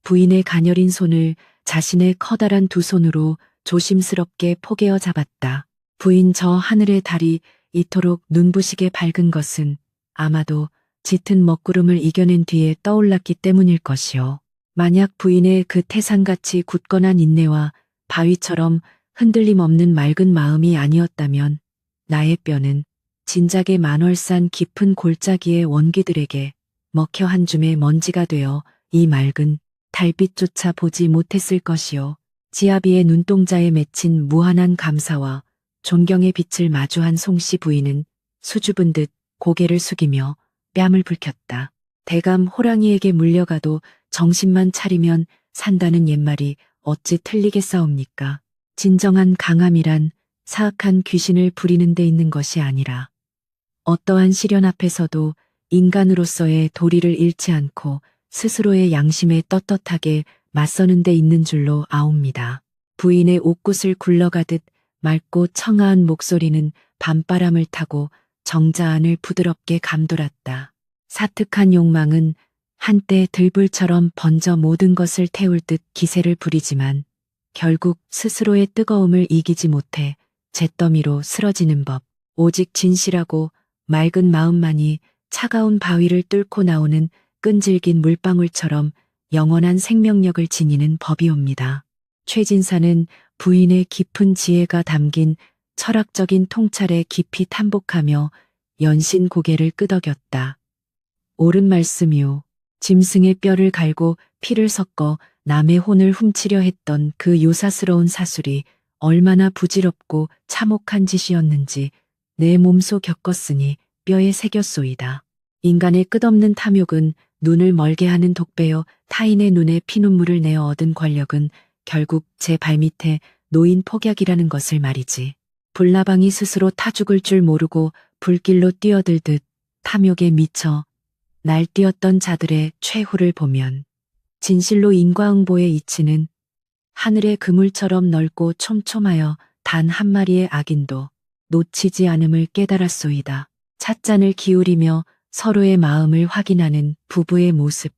부인의 가녀린 손을 자신의 커다란 두 손으로 조심스럽게 포개어 잡았다. 부인 저 하늘의 달이 이토록 눈부시게 밝은 것은 아마도 짙은 먹구름을 이겨낸 뒤에 떠올랐기 때문일 것이요. 만약 부인의 그 태산같이 굳건한 인내와 바위처럼 흔들림 없는 맑은 마음이 아니었다면 나의 뼈는 진작에 만월산 깊은 골짜기의 원기들에게 먹혀 한 줌의 먼지가 되어 이 맑은 달빛조차 보지 못했을 것이요. 지아비의 눈동자에 맺힌 무한한 감사와 존경의 빛을 마주한 송씨 부인은 수줍은 듯 고개를 숙이며 뺨을 붉혔다. 대감 호랑이에게 물려가도 정신만 차리면 산다는 옛말이 어찌 틀리겠사옵니까? 진정한 강함이란 사악한 귀신을 부리는 데 있는 것이 아니라 어떠한 시련 앞에서도 인간으로서의 도리를 잃지 않고 스스로의 양심에 떳떳하게 맞서는 데 있는 줄로 아옵니다. 부인의 옷깃을 굴러가듯 맑고 청아한 목소리는 밤바람을 타고 정자 안을 부드럽게 감돌았다. 사특한 욕망은 한때 들불처럼 번져 모든 것을 태울 듯 기세를 부리지만 결국 스스로의 뜨거움을 이기지 못해 잿더미로 쓰러지는 법. 오직 진실하고 맑은 마음만이 차가운 바위를 뚫고 나오는 끈질긴 물방울처럼 영원한 생명력을 지니는 법이옵니다. 최진사는 부인의 깊은 지혜가 담긴 철학적인 통찰에 깊이 탐복하며 연신 고개를 끄덕였다. 옳은 말씀이오. 짐승의 뼈를 갈고 피를 섞어 남의 혼을 훔치려 했던 그 요사스러운 사술이 얼마나 부질없고 참혹한 짓이었는지 내 몸소 겪었으니 뼈에 새겼소이다. 인간의 끝없는 탐욕은 눈을 멀게 하는 독배여 타인의 눈에 피눈물을 내어 얻은 권력은 결국 제 발밑에 놓인 폭약이라는 것을 말이지. 불나방이 스스로 타 죽을 줄 모르고 불길로 뛰어들듯 탐욕에 미쳐 날뛰었던 자들의 최후를 보면 진실로 인과응보의 이치는 하늘의 그물처럼 넓고 촘촘하여 단 한 마리의 악인도 놓치지 않음을 깨달았소이다. 찻잔을 기울이며 서로의 마음을 확인하는 부부의 모습.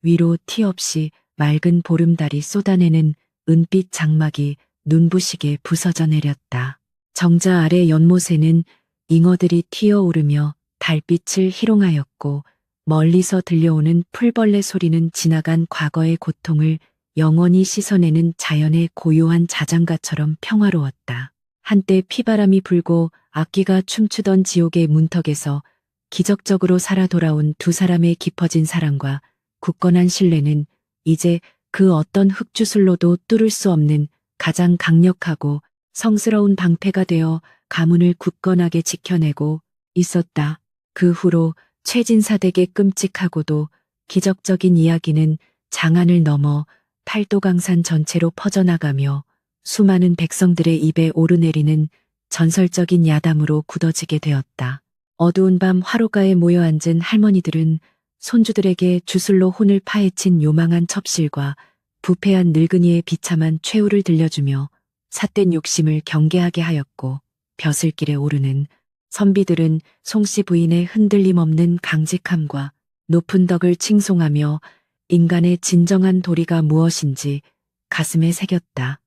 위로 티 없이 맑은 보름달이 쏟아내는 은빛 장막이 눈부시게 부서져 내렸다. 정자 아래 연못에는 잉어들이 튀어오르며 달빛을 희롱하였고 멀리서 들려오는 풀벌레 소리는 지나간 과거의 고통을 영원히 씻어내는 자연의 고요한 자장가처럼 평화로웠다. 한때 피바람이 불고 악귀가 춤추던 지옥의 문턱에서 기적적으로 살아 돌아온 두 사람의 깊어진 사랑과 굳건한 신뢰는 이제 그 어떤 흙주술로도 뚫을 수 없는 가장 강력하고 성스러운 방패가 되어 가문을 굳건하게 지켜내고 있었다. 그 후로 최진사댁의 끔찍하고도 기적적인 이야기는 장안을 넘어 팔도강산 전체로 퍼져나가며 수많은 백성들의 입에 오르내리는 전설적인 야담으로 굳어지게 되었다. 어두운 밤 화로가에 모여 앉은 할머니들은 손주들에게 주술로 혼을 파헤친 요망한 첩실과 부패한 늙은이의 비참한 최후를 들려주며 삿된 욕심을 경계하게 하였고 벼슬길에 오르는 선비들은 송씨 부인의 흔들림 없는 강직함과 높은 덕을 칭송하며 인간의 진정한 도리가 무엇인지 가슴에 새겼다.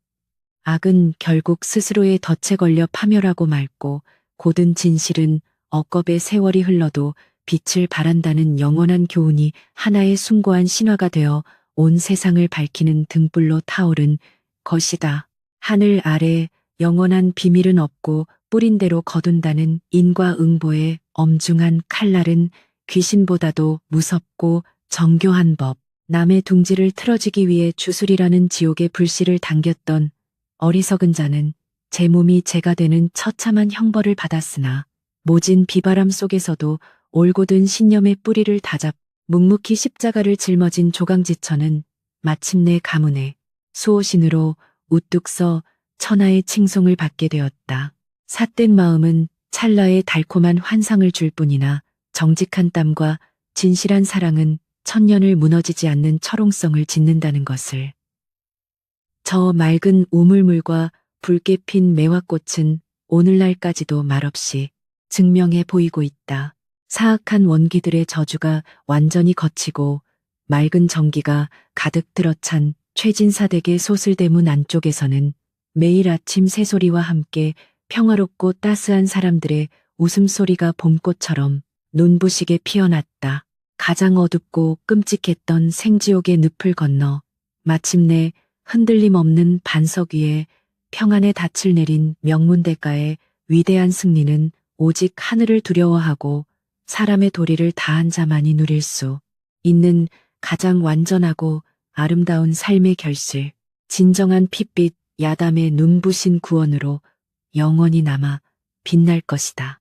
악은 결국 스스로의 덫에 걸려 파멸하고 말고 고든 진실은 억겁의 세월이 흘러도 빛을 발한다는 영원한 교훈이 하나의 숭고한 신화가 되어 온 세상을 밝히는 등불로 타오른 것이다. 하늘 아래 영원한 비밀은 없고 뿌린 대로 거둔다는 인과응보의 엄중한 칼날은 귀신보다도 무섭고 정교한 법. 남의 둥지를 틀어지기 위해 주술이라는 지옥의 불씨를 당겼던 어리석은 자는 제 몸이 죄가 되는 처참한 형벌을 받았으나 모진 비바람 속에서도 올곧은 신념의 뿌리를 다잡 묵묵히 십자가를 짊어진 조강지처는 마침내 가문의 수호신으로 우뚝 서 천하의 칭송을 받게 되었다. 삿된 마음은 찰나의 달콤한 환상을 줄 뿐이나 정직한 땀과 진실한 사랑은 천년을 무너지지 않는 철옹성을 짓는다는 것을. 저 맑은 우물물과 붉게 핀 매화꽃은 오늘날까지도 말없이 증명해 보이고 있다. 사악한 원기들의 저주가 완전히 걷히고 맑은 정기가 가득 들어찬 최진사댁의 소슬대문 안쪽에서는 매일 아침 새소리와 함께 평화롭고 따스한 사람들의 웃음소리가 봄꽃처럼 눈부시게 피어났다. 가장 어둡고 끔찍했던 생지옥의 늪을 건너 마침내 흔들림 없는 반석 위에 평안의 닻을 내린 명문대가의 위대한 승리는 오직 하늘을 두려워하고 사람의 도리를 다한 자만이 누릴 수 있는 가장 완전하고 아름다운 삶의 결실, 진정한 핏빛 야담의 눈부신 구원으로 영원히 남아 빛날 것이다.